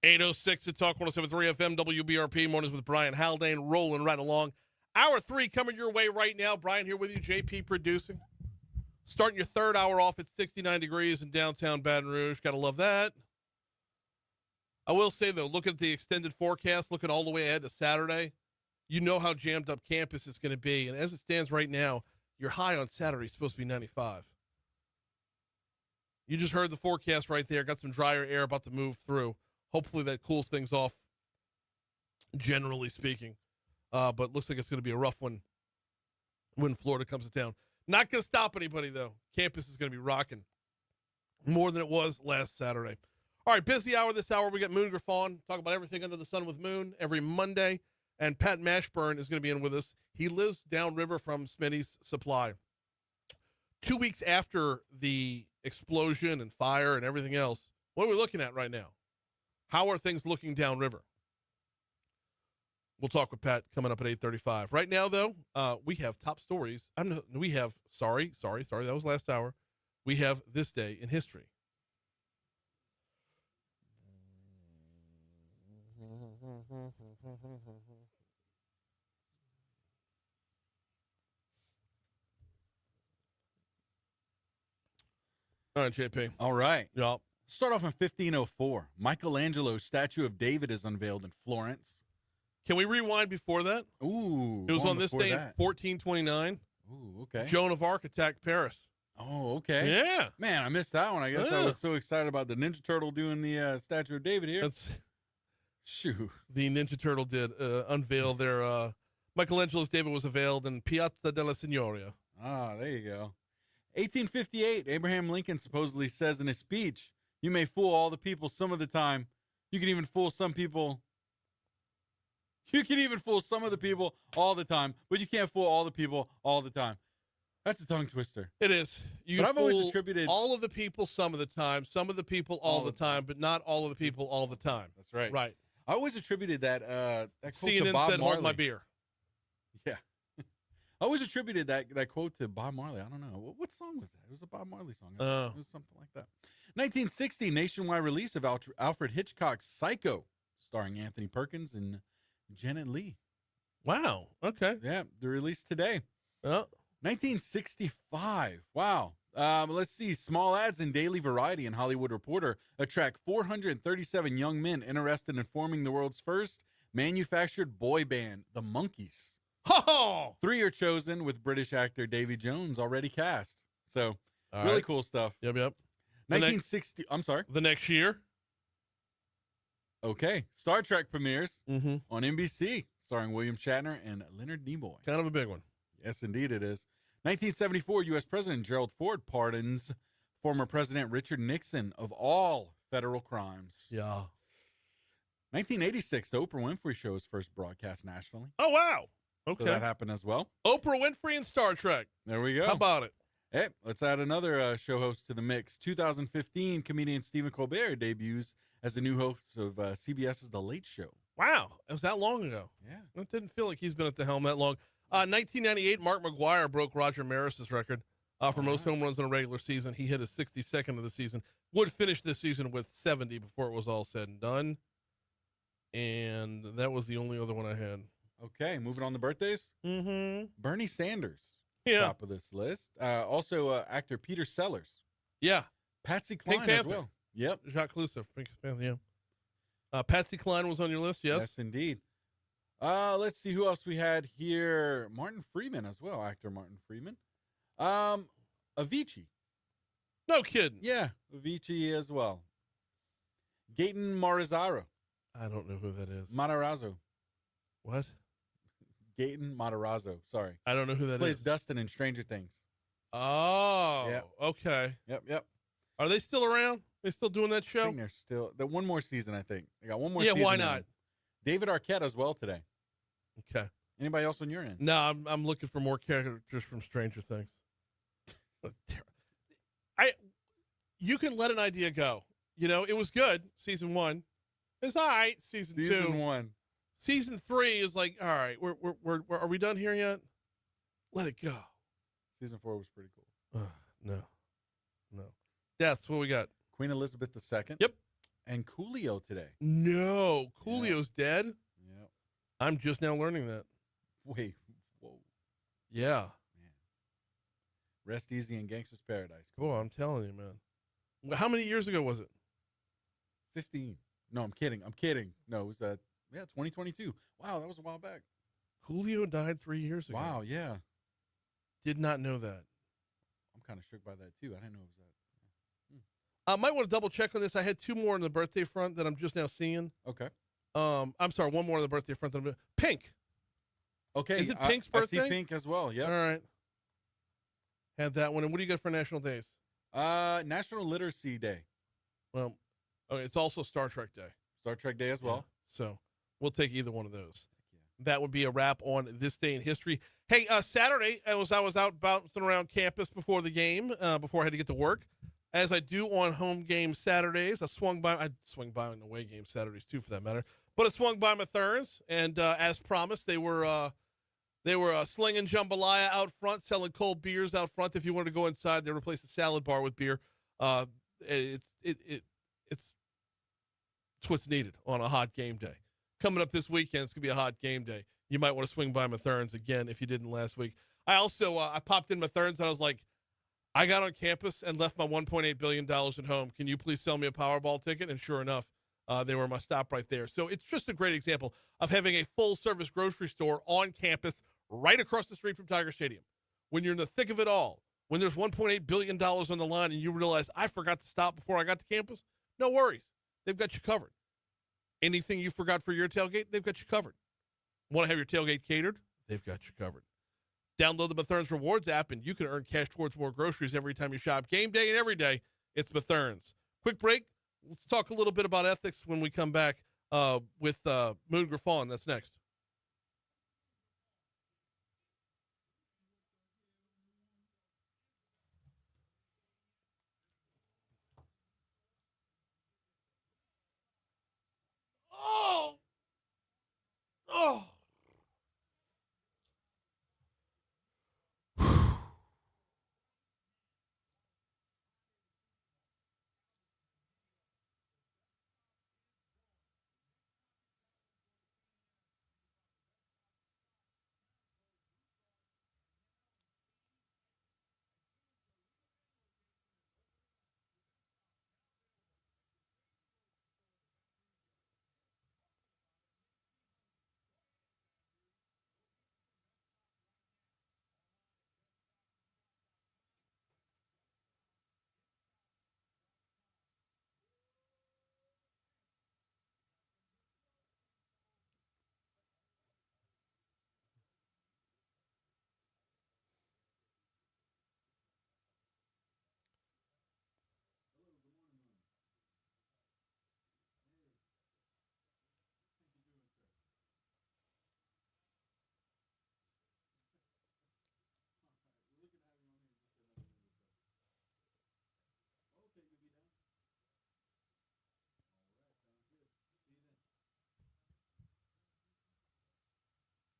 8:06 at Talk 107.3 FM, WBRP, mornings with Brian Haldane, rolling right along. Hour 3 coming your way right now. Brian here with you, JP producing. Starting your third hour off at 69 degrees in downtown Baton Rouge. Got to love that. I will say, though, looking at the extended forecast, looking all the way ahead to Saturday, you know how jammed up campus is going to be. And as it stands right now, your high on Saturday is supposed to be 95. You just heard the forecast right there. Got some drier air about to move through. Hopefully that cools things off, generally speaking. But looks like it's going to be a rough one when Florida comes to town. Not going to stop anybody, though. Campus is going to be rocking more than it was last Saturday. All right, busy hour this hour. We got Moon Griffon. Talk about everything under the sun with Moon every Monday. And Pat Mashburn is going to be in with us. He lives downriver from Smitty's Supply. 2 weeks after the explosion and fire and everything else, what are we looking at right now? How are things looking downriver? We'll talk with Pat coming up at 8:35. Right now, though, we have top stories. Sorry, that was last hour. We have this day in history. All right, JP. All right. Yep. Start off in 1504. Michelangelo's statue of David is unveiled in Florence. Can we rewind before that? Ooh. It was on this day in 1429. Ooh, okay. Joan of Arc attacked Paris. Oh, okay. Yeah. Man, I missed that one. I guess I was so excited about the Ninja Turtle doing the statue of David here. Shoo. The Ninja Turtle did unveil their Michelangelo's David was unveiled in Piazza della Signoria. Ah, there you go. 1858, Abraham Lincoln supposedly says in his speech, "You may fool all the people some of the time. You can even fool some people. You can even fool some of the people all the time, but you can't fool all the people all the time." That's a tongue twister. It is. But I've always attributed all of the people some of the time, some of the people all the time, but not all of the people all the time. That's right. Right. I always attributed that quote CNN to Bob said, Marley. "Hold my beer." Yeah. I always attributed that quote to Bob Marley. I don't know. What song was that? It was a Bob Marley song. It was something like that. 1960, nationwide release of Alfred Hitchcock's Psycho, starring Anthony Perkins and Janet Leigh. Wow. Okay. Yeah, the release today. Oh. 1965. Wow. Let's see. Small ads in Daily Variety and Hollywood Reporter attract 437 young men interested in forming the world's first manufactured boy band, the Monkees. Oh! 3 are chosen, with British actor Davy Jones already cast. So, All really right. cool stuff. Yep. 1960. I'm sorry. The next year. Okay. Star Trek premieres Mm-hmm. on NBC, starring William Shatner and Leonard Nimoy. Kind of a big one. Yes, indeed it is. 1974, U.S. President Gerald Ford pardons former President Richard Nixon of all federal crimes. Yeah. 1986, the Oprah Winfrey Show is first broadcast nationally. Oh, wow. Okay. So that happened as well. Oprah Winfrey and Star Trek. There we go. How about it? Hey, let's add another show host to the mix. 2015, comedian Stephen Colbert debuts as the new host of CBS's The Late Show. Wow. It was that long ago. Yeah. It didn't feel like he's been at the helm that long. 1998, Mark McGwire broke Roger Maris's record for most home runs in a regular season. He hit his 62nd of the season. Would finish this season with 70 before it was all said and done. And that was the only other one I had. Okay, moving on to birthdays. Mm-hmm. Bernie Sanders, Yeah. top of this list. Also, actor Peter Sellers. Yeah. Patsy Pink Cline as Panther. well. Yep. Jacques Clouseau, Pink Panther, yeah. Patsy Cline was on your list, yes? Yes, indeed. Let's see who else we had here. Martin Freeman as well, actor Martin Freeman. Avicii. No kidding. Yeah, Avicii as well. Gaten Matarazzo. I don't know who that is. Matarazzo. What? Gaten Matarazzo. Sorry. I don't know who that Plays is. Dustin in Stranger Things. Oh, Yep. okay. Yep. Are they still around? They still doing that I show? think they're still one more season. I think they got one more. Yeah, season why in not? them. David Arquette as well today. Okay. Anybody else on your end? No, I'm looking for more characters from Stranger Things. You can let an idea go. You know, it was good. Season 1. It's all right. Season 2. Season 1. Season 3 is like, all right. We're are we done here yet? Let it go. Season 4 was pretty cool. No. Deaths. What we got? Queen Elizabeth II. Yep. and Coolio today. No, Coolio's dead. Yeah. I'm just now learning that. Wait. Whoa. Yeah. Man. Rest easy in Gangsta's Paradise. Boy, I'm telling you, man. How many years ago was it? 15. No, I'm kidding. No, it was 2022. Wow, that was a while back. Coolio died 3 years ago. Wow, yeah. Did not know that. I'm kind of shook by that too. I didn't know it was that. I might want to double check on this. I had two more on the birthday front that I'm just now seeing. Okay. I'm sorry, one more on the birthday front. Pink. Okay. Is it Pink's birthday? I see Pink as well. Yeah. All right. Had that one. And what do you got for National Days? National Literacy Day. Well, okay, it's also Star Trek Day. Star Trek Day as well. Yeah. So we'll take either one of those. That would be a wrap on this day in history. Hey, Saturday, I was out bouncing around campus before the game, before I had to get to work. As I do on home game Saturdays, I swung by on away game Saturdays too, for that matter. But I swung by Mashburn, and as promised, they were slinging jambalaya out front, selling cold beers out front. If you wanted to go inside, they replaced the salad bar with beer. It's what's needed on a hot game day. Coming up this weekend, it's gonna be a hot game day. You might want to swing by Mashburn again if you didn't last week. I also I popped in Mashburn and I was like, I got on campus and left my $1.8 billion at home. Can you please sell me a Powerball ticket? And sure enough, they were my stop right there. So it's just a great example of having a full-service grocery store on campus right across the street from Tiger Stadium. When you're in the thick of it all, when there's $1.8 billion on the line and you realize, I forgot to stop before I got to campus, no worries. They've got you covered. Anything you forgot for your tailgate, they've got you covered. Want to have your tailgate catered? They've got you covered. Download the Mashburn's Rewards app, and you can earn cash towards more groceries every time you shop. Game day and every day, it's Mashburn's. Quick break. Let's talk a little bit about ethics when we come back with Moon Griffon. That's next. Oh!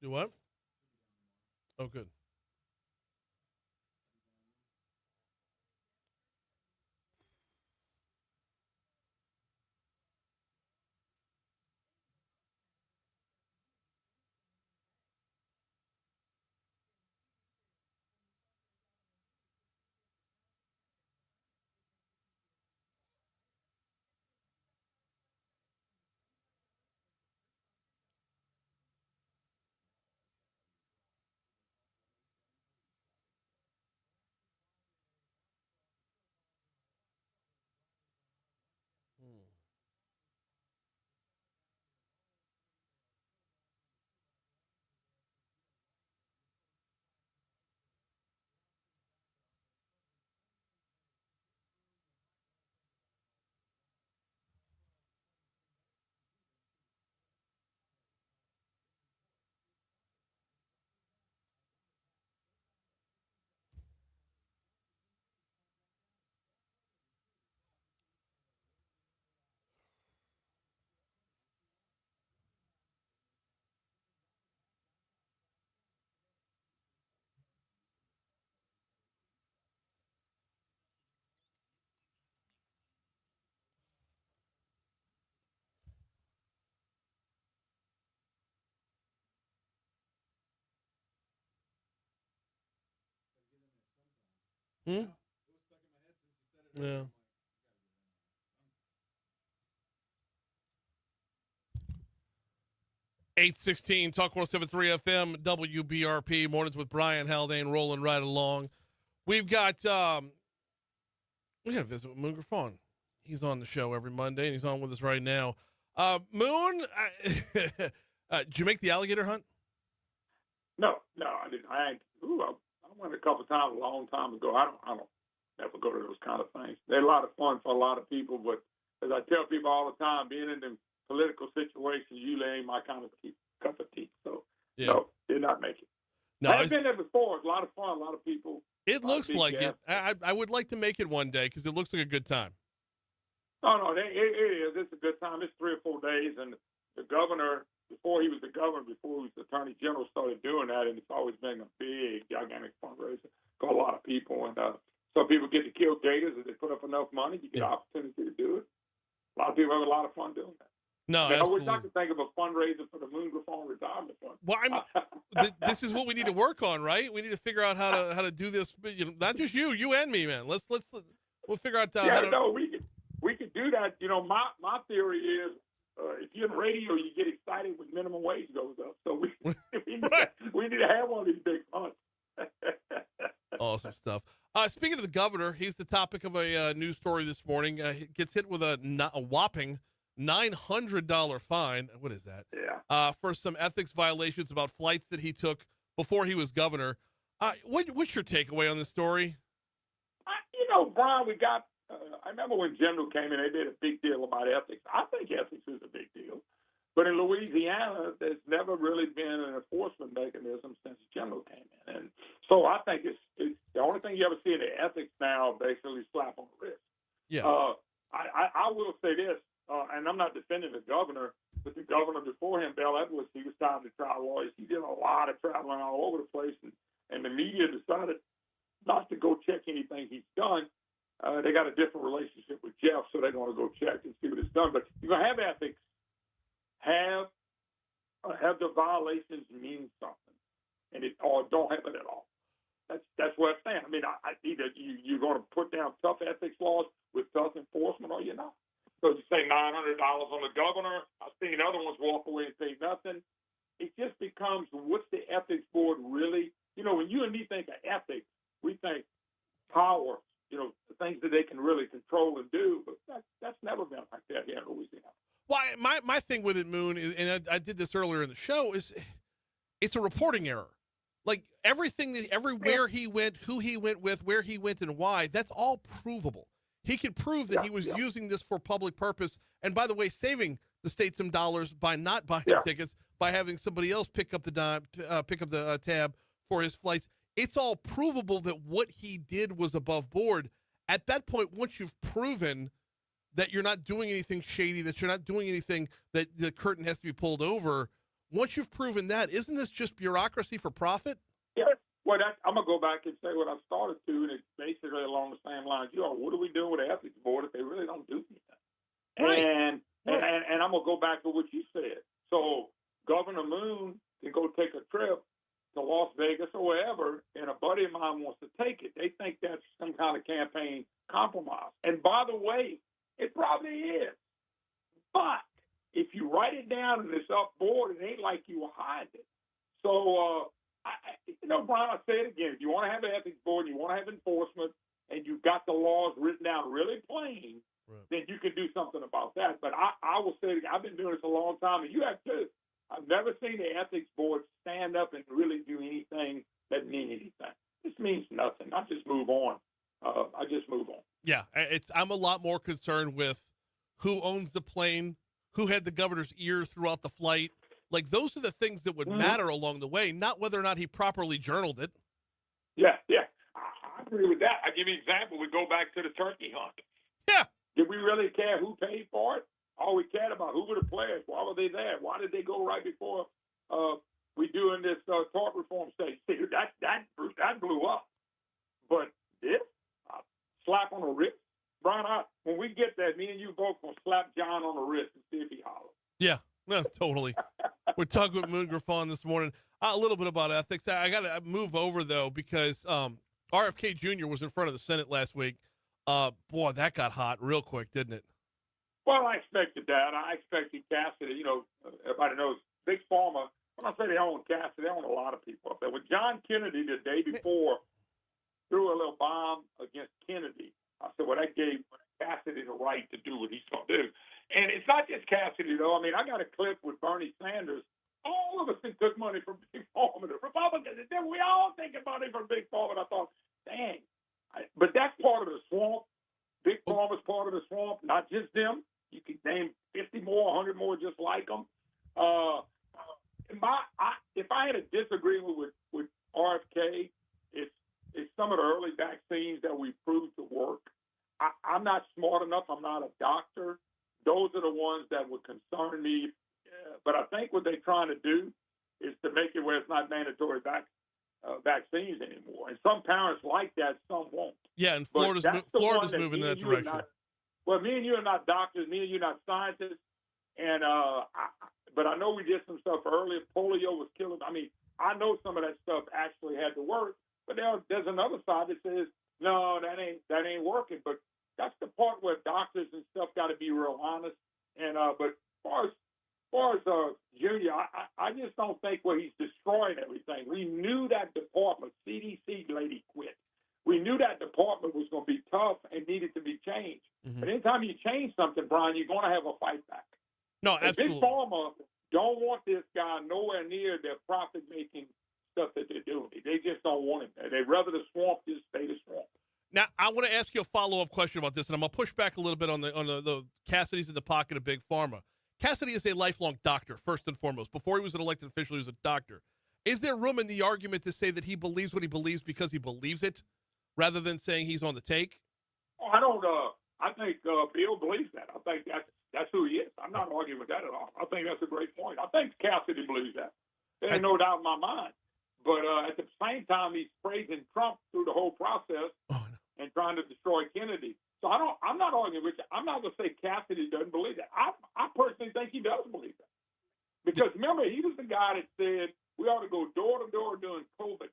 Do what? Oh, good. Hmm? Yeah. $8:16, Talk 107.3 FM, WBRP, Mornings with Brian Haldane, rolling right along. We've got, we got to visit with Moon Griffon. He's on the show every Monday, and he's on with us right now. Moon, did you make the alligator hunt? No, I didn't. I went a couple times a long time ago. I don't never go to those kind of things. They're a lot of fun for a lot of people, but as I tell people all the time, being in them political situations usually ain't my kind of cup of tea. So no, did not make it. No, I've been there before. It's a lot of fun. A lot of people. It looks like it. I would like to make it one day because it looks like a good time. No, it is. It's a good time. It's 3 or 4 days, and the governor, before he was the governor, before he was the attorney general, started doing that, and it's always been a big, gigantic fundraiser for a lot of people. And some people get to kill gators if they put up enough money. You get an opportunity to do it. A lot of people have a lot of fun doing that. No, I wish I could think of a fundraiser for the Moon Griffon Retirement Fund. Well, this is what we need to work on, right? We need to figure out how to do this. You know, not just you and me, man. We'll figure out how to. No, we could do that. You know, my theory is if you're in radio, you get excited when minimum wage goes up. So we need to have one of these big funds. Awesome stuff. Speaking of the governor, he's the topic of a news story this morning. He gets hit with a whopping $900 fine. What is that? Yeah. For some ethics violations about flights that he took before he was governor. What's your takeaway on this story? Brian, we got. I remember when General came in, they made a big deal about ethics. I think ethics is a big deal, but in Louisiana, there's never really been an enforcement mechanism since General came in, and so I think it's the only thing you ever see in the ethics now, basically slap on the wrist. Yeah. I will say this. And I'm not defending the governor, but the governor before him, Bell Edwards, he was time to trial lawyers. He did a lot of traveling all over the place, and the media decided not to go check anything he's done. They got a different relationship with Jeff, so they want to go check and see what it's done. But you're going to have ethics. Have the violations mean something, or don't have it at all. That's where I stand. I mean, either you're going to put down tough ethics laws with tough enforcement, or you're not. So you say $900 on the governor. I've seen other ones walk away and say nothing. It just becomes, what's the ethics board really? When you and me think of ethics, we think power, the things that they can really control and do. But that's never been like that here in Louisiana. Well, my thing with it, Moon, and I did this earlier in the show, is it's a reporting error. Like everywhere he went, who he went with, where he went, and why, that's all provable. He could prove that he was using this for public purpose. And by the way, saving the state some dollars by not buying tickets, by having somebody else pick up the tab for his flights. It's all provable that what he did was above board. At that point, once you've proven that you're not doing anything shady, that you're not doing anything that the curtain has to be pulled over, once you've proven that, isn't this just bureaucracy for profit? Yeah. Well, I'm going to go back and say what I started to, and it's basically along the same lines. What are we doing with the ethics board if they really don't do anything? Right. And I'm going to go back to what you said. So Governor Moon can go take a trip to Las Vegas or wherever, and a buddy of mine wants to take it. They think that's some kind of campaign compromise. And by the way, it probably is. But if you write it down and it's up board, it ain't like you were hiding it. So, Brian, I'll say it again. If you want to have an ethics board, you want to have enforcement, and you've got the laws written down really plain, then you can do something about that. But I will say it again. I've been doing this a long time, and you have too. I've never seen the ethics board stand up and really do anything that means anything. This means nothing. I just move on. Yeah, I'm a lot more concerned with who owns the plane, who had the governor's ear throughout the flight. Like, those are the things that would matter along the way, not whether or not he properly journaled it. Yeah. I agree with that. I give you an example. We go back to the turkey hunt. Yeah. Did we really care who paid for it? All we cared about, who were the players? Why were they there? Why did they go right before we doing this tort reform stage? See, that blew up. But this, slap on the wrist. Brian, when we get there, me and you both going to slap John on the wrist and see if he hollers. Yeah, no, totally. We're talking with Moon Griffon this morning. A little bit about ethics. I got to move over, though, because RFK Jr. was in front of the Senate last week. Boy, that got hot real quick, didn't it? Well, I expected that. I expected Cassidy. You know, everybody knows Big Pharma. When I say they own Cassidy, they own a lot of people up there. When John Kennedy the day before threw a little bomb against Kennedy, I said, well, that gave Cassidy the right to do what he's going to do. And it's not just Cassidy, though. I mean, I got a clip with Bernie Sanders. All of us that took money from Big Pharma. The Republicans, we all taking money from Big Pharma. And I thought, dang. But that's part of the swamp. Big Pharma's part of the swamp, not just them. You can name 50 more, 100 more just like them. If I had a disagreement with RFK, it's some of the early vaccines that we proved to work. I'm not smart enough. I'm not a doctor. Those are the ones that would concern me. But I think what they're trying to do is to make it where it's not mandatory vaccines anymore. And some parents like that, some won't. Yeah, and Florida's moving in that direction. Well, me and you are not doctors. Me and you are not scientists. And but I know we did some stuff earlier. Polio was killing. I mean, I know some of that stuff actually had to work. But there's another side that says, no, that ain't working. But that's the part where doctors and stuff got to be real honest. And but as far as Junior, I just don't think he's destroying everything. We knew that department, CDC lady, quit. We knew that department was going to be tough and needed to be changed. Mm-hmm. But anytime you change something, Brian, you're going to have a fight back. No, absolutely. Big Pharma don't want this guy nowhere near their profit-making stuff that they're doing. They just don't want him there. They'd rather the swamp just stay the swamp. Now, I want to ask you a follow-up question about this, and I'm going to push back a little bit on the Cassidy's in the pocket of Big Pharma. Cassidy is a lifelong doctor, first and foremost. Before he was an elected official, he was a doctor. Is there room in the argument to say that he believes what he believes because he believes it, rather than saying he's on the take? Oh, I don't. I think Bill believes that. I think that's who he is. I'm not arguing with that at all. I think that's a great point. I think Cassidy believes that. There ain't no doubt in my mind. But at the same time, he's praising Trump through the whole process and trying to destroy Kennedy. So I'm not arguing with you. I'm not going to say Cassidy doesn't believe that. I personally think he does believe that. Because remember, he was the guy that said we ought to go door to door during COVID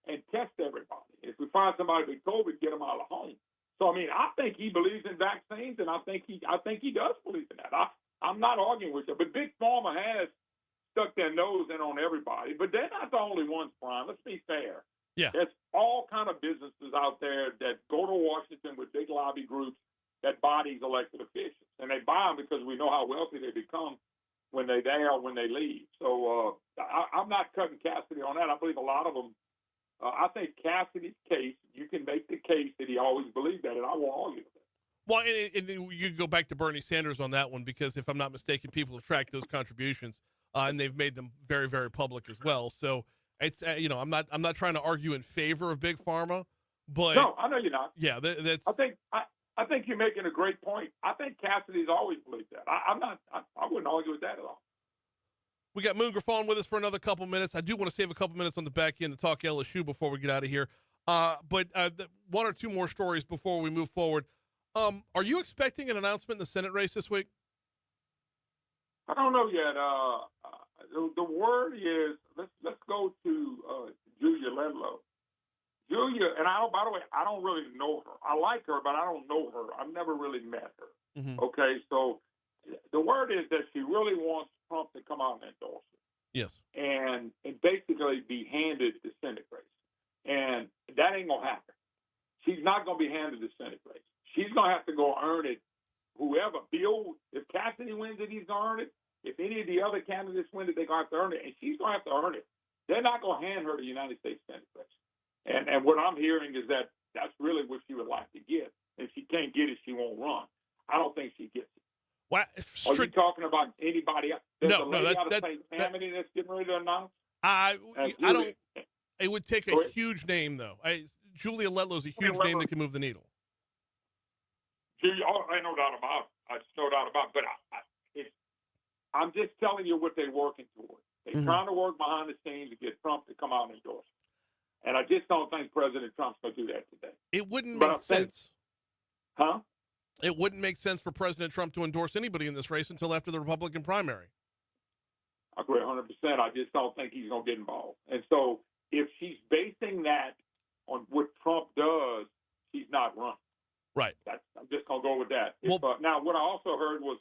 and test everybody. If we find somebody with COVID, get them out of home. So, I mean, I think he believes in vaccines, and I think he does believe in that. I'm not arguing with you. But Big Pharma has stuck their nose in on everybody. But they're not the only ones, Brian. Let's be fair. Yeah. There's all kind of businesses out there that go to Washington with big lobby groups that buy these elected officials. And they buy them because we know how wealthy they become when they're there or when they leave. So I'm not cutting Cassidy on that. I believe a lot of them. I think Cassidy's case, you can make the case that he always believed that, and I won't argue with it. Well, and you go back to Bernie Sanders on that one, because if I'm not mistaken, people have tracked those contributions, and they've made them very, very public as well. So it's I'm not trying to argue in favor of Big Pharma, but no, I know you're not. Yeah, that's. I think you're making a great point. I think Cassidy's always believed that. I wouldn't argue with that at all. We got Moon Griffon with us for another couple minutes. I do want to save a couple minutes on the back end to talk LSU before we get out of here. But one or two more stories before we move forward. Are you expecting an announcement in the Senate race this week? I don't know yet. The word is let's go to Julia Ledlow. Julia, and by the way, I don't really know her. I like her, but I don't know her. I've never really met her. Mm-hmm. Okay, so the word is that she really wants Trump to come out and endorse it. Yes. And basically be handed the Senate race. And that ain't going to happen. She's not going to be handed the Senate race. She's going to have to go earn it. Whoever, Bill, if Cassidy wins it, he's going to earn it. If any of the other candidates win it, they're going to have to earn it. And she's going to have to earn it. They're not going to hand her the United States Senate race. And what I'm hearing is that that's really what she would like to get. If she can't get it, she won't run. I don't think she gets it. What? Are you talking about anybody else? There's a lady out of that's St. Tammany that's getting ready to announce? I don't. It would take a huge name, though. Julia Ledlow is a huge name that can move the needle. I no doubt about it. There's no doubt about it. But I'm just telling you what they're working towards. They're trying to work behind the scenes to get Trump to come out and endorse it. And I just don't think President Trump's going to do that today. It wouldn't make sense. Huh? It wouldn't make sense for President Trump to endorse anybody in this race until after the Republican primary. I agree 100%. I just don't think he's going to get involved. And so if she's basing that on what Trump does, she's not running. Right. I'm just gonna go with that. Well, now, what I also heard was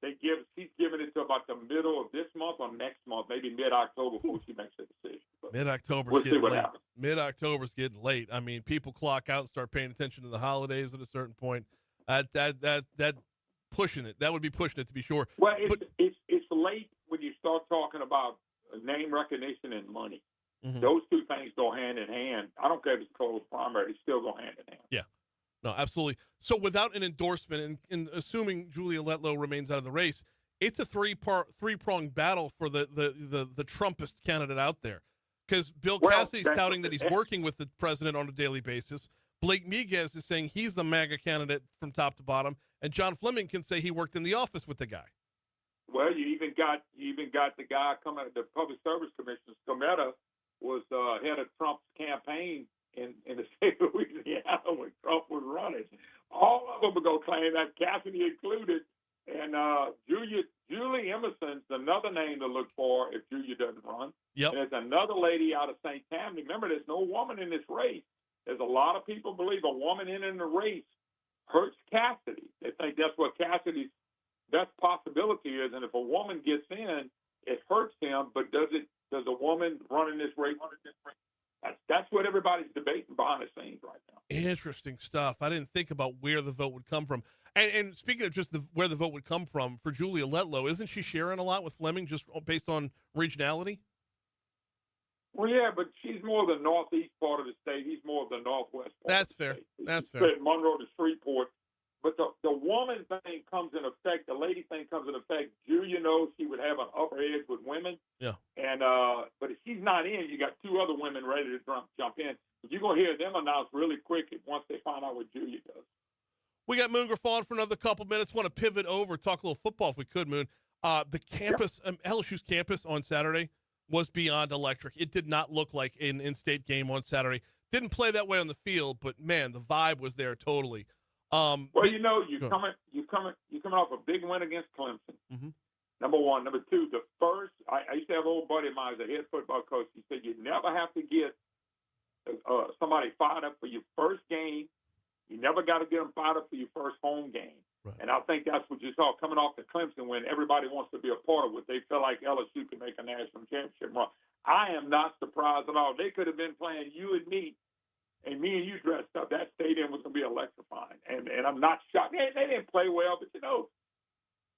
she's giving it to about the middle of this month or next month, maybe mid-October before she makes a decision. But Mid-October's we'll see getting what late. happens. Mid-October's getting late. I mean, people clock out and start paying attention to the holidays at a certain point. That pushing it. That would be pushing it, to be sure. Well, it's late when you start talking about name recognition and money. Mhm. Those two things go hand in hand. I don't care if it's close primary; they still go hand in hand. Yeah. No, absolutely. So without an endorsement and assuming Julia Letlow remains out of the race, it's a three-pronged battle for the Trumpist candidate out there. Because Bill Cassidy's touting that he's working with the president on a daily basis. Blake Miguez is saying he's the MAGA candidate from top to bottom, and John Fleming can say he worked in the office with the guy. Well, you even got the guy coming. The Public Service Commissioner, Scametta, was head of Trump's campaign in the state of Louisiana when Trump was running. All of them are going to claim that, Cassidy included. And Julie Emerson's another name to look for if Julia doesn't run. Yep. And there's another lady out of St. Tammany. Remember, there's no woman in this race. There's a lot of people believe a woman in the race hurts Cassidy. They think that's what Cassidy's best possibility is. And if a woman gets in, it hurts him. But does a woman running this race? That's what everybody's debating behind the scenes right now. Interesting stuff. I didn't think about where the vote would come from. And speaking of just where the vote would come from, for Julia Letlow, isn't she sharing a lot with Fleming just based on regionality? Well, yeah, but she's more the northeast part of the state. He's more of the northwest part. That's fair. That's fair. Said Monroe to Shreveport. But the woman thing comes in effect. The lady thing comes in effect. Julia knows she would have an upper edge with women. Yeah. And but if she's not in, you got two other women ready to jump in. You're gonna hear them announce really quick once they find out what Julia does. We got Moon Griffon for another couple minutes. Want to pivot over, talk a little football if we could, Moon. The campus, LSU's campus on Saturday was beyond electric. It did not look like an in-state game on Saturday. Didn't play that way on the field, but man, the vibe was there totally. Well, you're coming off a big win against Clemson. Mm-hmm. Number one. Number two, I used to have an old buddy of mine as a head football coach. He said you never have to get somebody fired up for your first game. You never got to get them fired up for your first home game. Right. And I think that's what you saw coming off the Clemson win. Everybody wants to be a part of what they feel like LSU can make a national championship run. I am not surprised at all. They could have been playing you and me and you dressed up. That stadium was going to be electrifying. And I'm not shocked. They didn't play well, but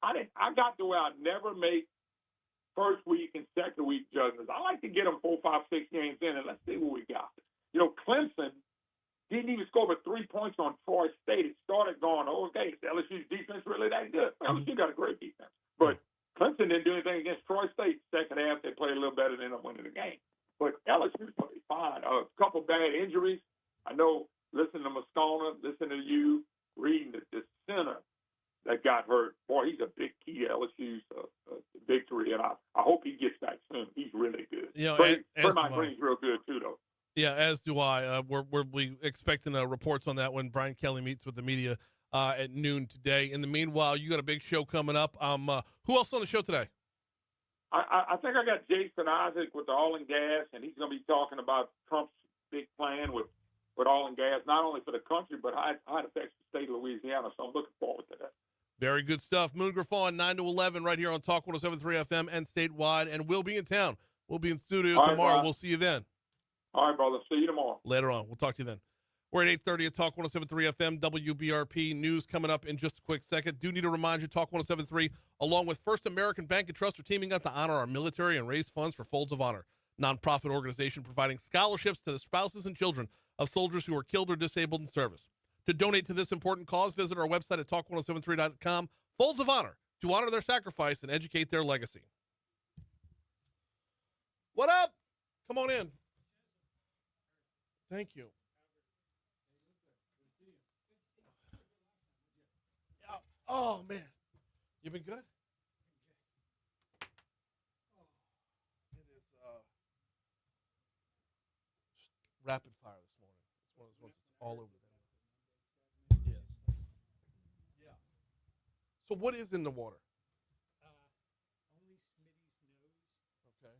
I got to where I never make first week and second week judgments. I like to get them 4, 5, 6 games in, and let's see what we got. Clemson didn't even score but 3 points on Troy State. It started going, okay, is LSU's defense really that good? LSU got a great defense. But Clemson didn't do anything against Troy State. Second half, they played a little better than ended up winning the game. But LSU played fine. A couple bad injuries. I know, listening to Moscona, listening to you, reading the center that got hurt. Boy, he's a big key to LSU's victory, and I hope he gets back soon. He's really good. Mike Green's real good, too, though. Yeah, as do I. We're expecting reports on that when Brian Kelly meets with the media at noon today. In the meanwhile, you got a big show coming up. Who else on the show today? I think I got Jason Isaac with the oil and gas, and he's going to be talking about Trump's big plan with oil and gas, not only for the country, but how it affects the state of Louisiana. So I'm looking forward to that. Very good stuff. Moon Griffon, 9 to 11, right here on Talk 107.3 FM and statewide, and we'll be in town. We'll be in studio tomorrow. We'll see you then. All right, brother. See you tomorrow. Later on. We'll talk to you then. We're at 8:30 at Talk 107.3 FM, WBRP. News coming up in just a quick second. Do need to remind you, Talk 107.3, along with First American Bank and Trust, are teaming up to honor our military and raise funds for Folds of Honor, nonprofit organization providing scholarships to the spouses and children of soldiers who are killed or disabled in service. To donate to this important cause, visit our website at talk1073.com. Folds of Honor, to honor their sacrifice and educate their legacy. What up? Come on in. Thank you. Oh, man. You been good? It is rapid fire this morning. It's one of those ones that's all over the place. Yeah. So what is in the water? Only Smitty's knows. Okay.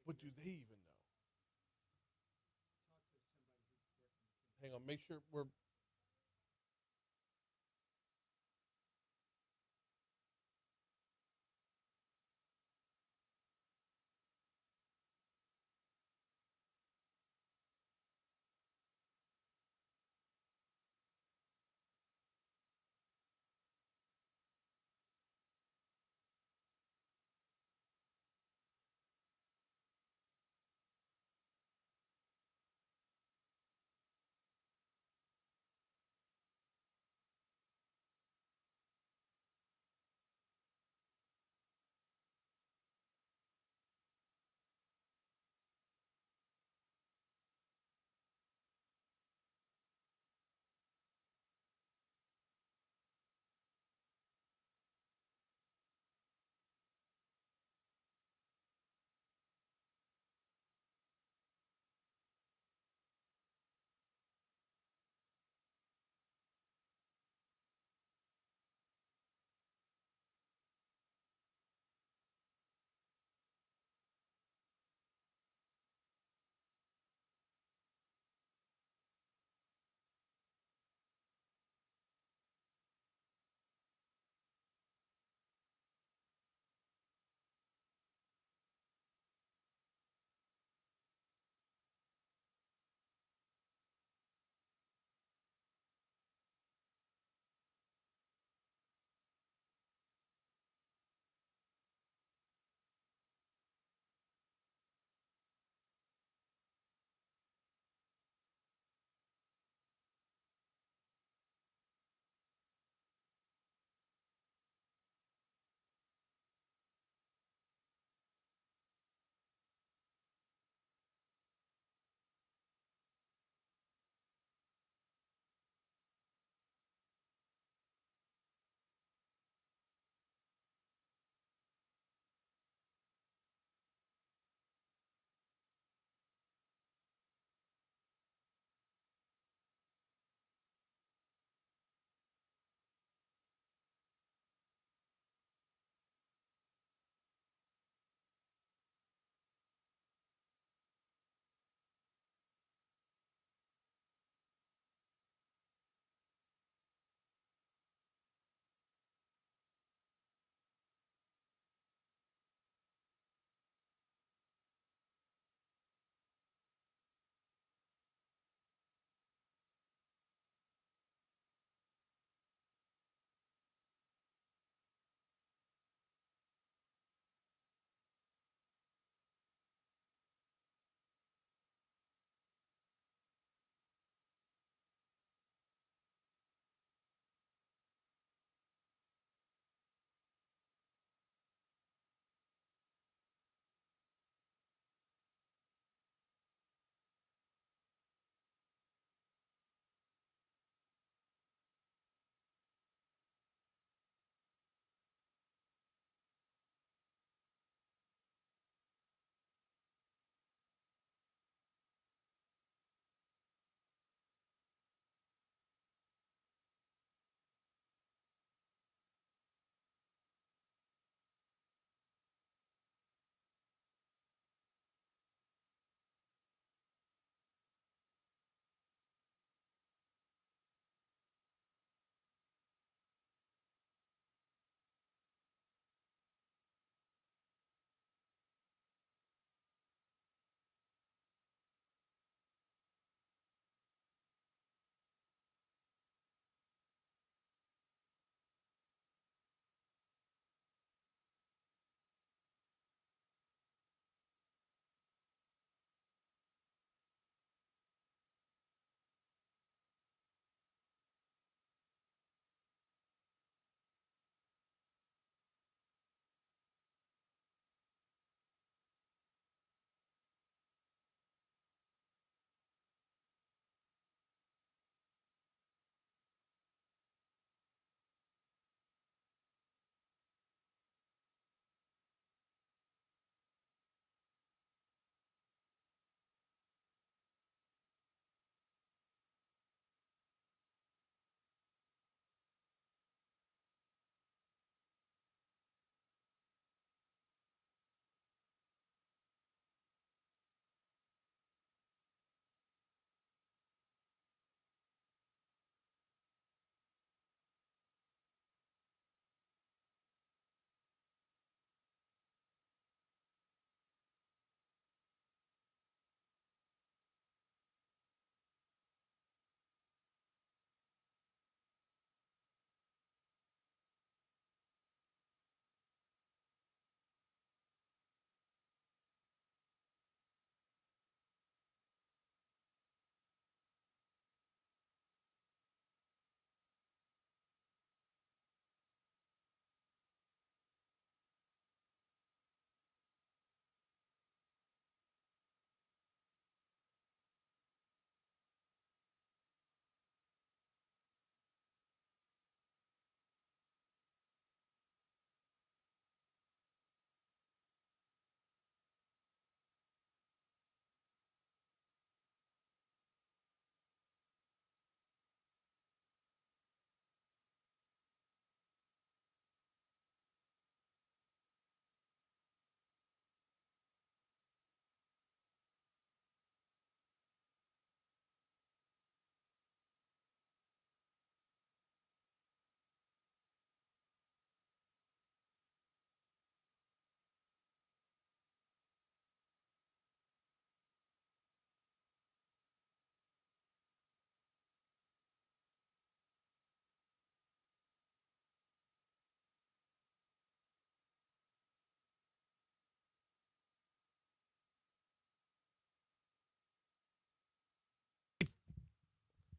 What do they even know? hang on. Make sure we're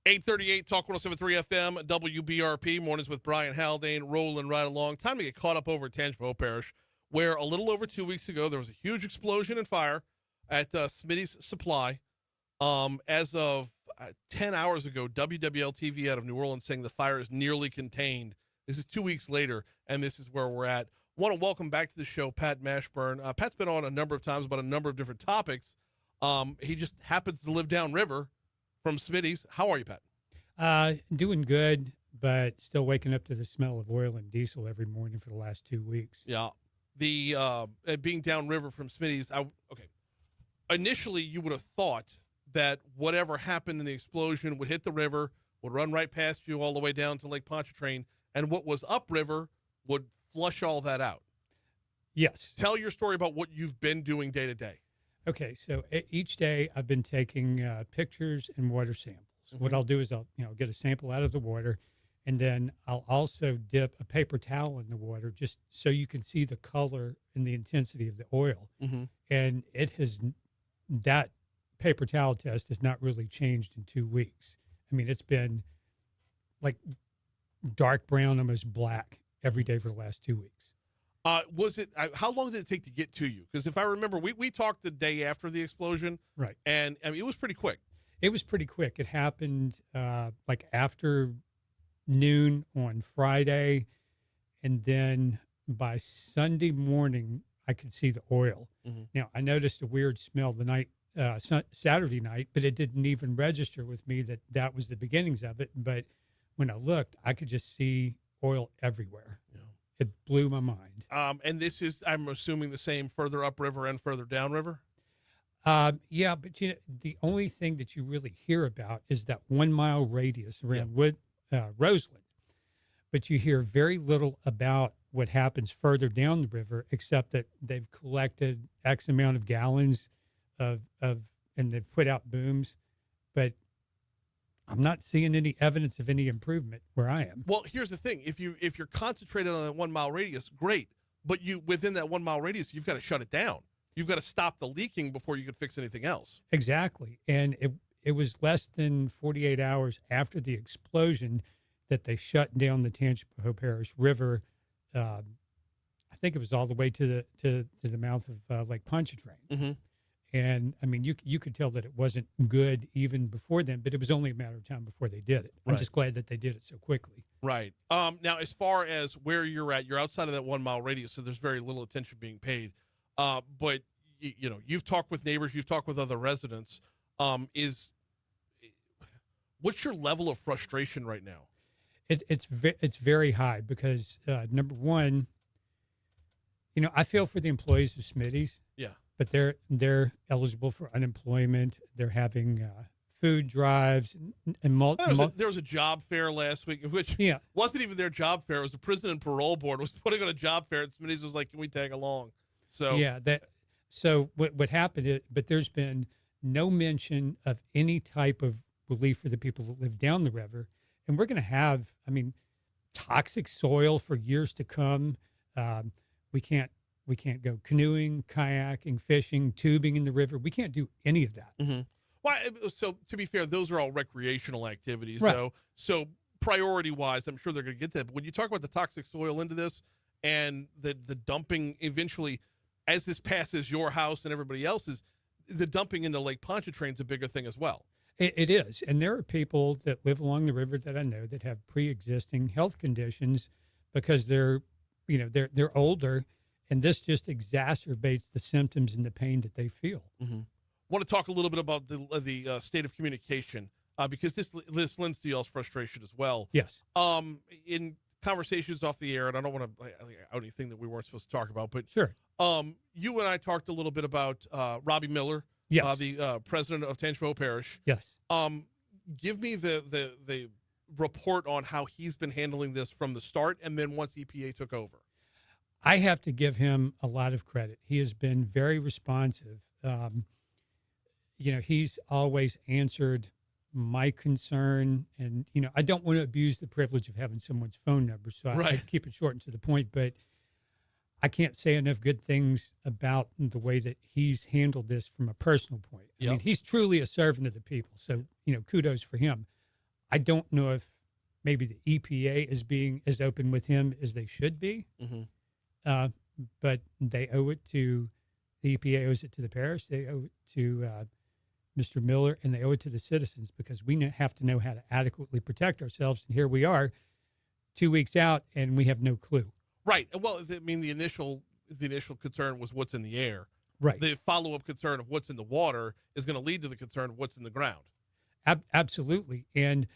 838 Talk 107.3 FM, WBRP, mornings with Brian Haldane, rolling right along. Time to get caught up over at Tangipahoa Parish, where a little over 2 weeks ago, there was a huge explosion and fire at Smitty's Supply. As of 10 hours ago, WWL-TV out of New Orleans saying the fire is nearly contained. This is 2 weeks later, and this is where we're at. Want to welcome back to the show Pat Mashburn. Pat's been on a number of times about a number of different topics. He just happens to live downriver from Smitty's. How are you, Pat? Doing good, but still waking up to the smell of oil and diesel every morning for the last 2 weeks. Yeah. The being downriver from Smitty's, okay. Initially, you would have thought that whatever happened in the explosion would hit the river, would run right past you all the way down to Lake Pontchartrain, and what was upriver would flush all that out. Yes. Tell your story about what you've been doing day to day. Okay, so each day I've been taking pictures and water samples. Mm-hmm. What I'll do is I'll get a sample out of the water, and then I'll also dip a paper towel in the water just so you can see the color and the intensity of the oil. Mm-hmm. And that paper towel test has not really changed in 2 weeks. I mean, it's been like dark brown, almost black every day for the last 2 weeks. How long did it take to get to you? Because if I remember, we talked the day after the explosion. Right. And I mean, it was pretty quick. It was pretty quick. It happened like after noon on Friday. And then by Sunday morning, I could see the oil. Mm-hmm. Now, I noticed a weird smell the night, Saturday night, but it didn't even register with me that was the beginnings of it. But when I looked, I could just see oil everywhere. Yeah. It blew my mind. And this is, I'm assuming, the same further upriver and further downriver? Yeah, but the only thing that you really hear about is that 1 mile radius around Roseland. But you hear very little about what happens further down the river, except that they've collected X amount of gallons and they've put out booms. But I'm not seeing any evidence of any improvement where I am. Well, here's the thing. If you're concentrated on that 1 mile radius, great. But within that 1 mile radius, you've got to shut it down. You've got to stop the leaking before you can fix anything else. Exactly. And it was less than 48 hours after the explosion that they shut down the Tangipahoa Parish River. I think it was all the way to the mouth of Lake Pontchartrain. Mm-hmm. And I mean, you could tell that it wasn't good even before then, but it was only a matter of time before they did it. I'm just glad that they did it so quickly. Right. Now, as far as where you're at, you're outside of that 1 mile radius, so there's very little attention being paid. But you've talked with neighbors, you've talked with other residents. What's your level of frustration right now? It's very high because number one, I feel for the employees of Smitty's. Yeah. But they're eligible for unemployment. They're having food drives and there was a job fair last week, which wasn't even their job fair. It was the prison and parole board was putting on a job fair, and Smitty's was like, "Can we tag along?" So So what happened is, but there's been no mention of any type of relief for the people that live down the river, and we're going to have, toxic soil for years to come. We can't go canoeing, kayaking, fishing, tubing in the river. We can't do any of that. Mm-hmm. Well, so to be fair, those are all recreational activities. Right. So priority-wise, I'm sure they're going to get that. But when you talk about the toxic soil into this and the dumping eventually, as this passes your house and everybody else's, the dumping into Lake Pontchartrain is a bigger thing as well. It is. And there are people that live along the river that I know that have pre-existing health conditions because they're older. And this just exacerbates the symptoms and the pain that they feel. Mm-hmm. I want to talk a little bit about the state of communication because this lends to y'all's frustration as well. Yes. In conversations off the air, and I don't want to out anything that we weren't supposed to talk about, but sure. You and I talked a little bit about Robbie Miller, yes, the president of Tangipahoa Parish. Yes. Give me the report on how he's been handling this from the start, and then once EPA took over. I have to give him a lot of credit. He has been very responsive. He's always answered my concern, and I don't want to abuse the privilege of having someone's phone number, so I keep it short and to the point. But I can't say enough good things about the way that he's handled this from a personal point. I mean, he's truly a servant of the people. So kudos for him. I don't know if maybe the EPA is being as open with him as they should be. But they owe it to the EPA, owes it to the parish, they owe it to Mr. Miller, and they owe it to the citizens, because we have to know how to adequately protect ourselves. And here we are 2 weeks out and we have no clue. Right. Well, I mean, the initial concern was what's in the air. Right. The follow-up concern of what's in the water is going to lead to the concern of what's in the ground. Absolutely. And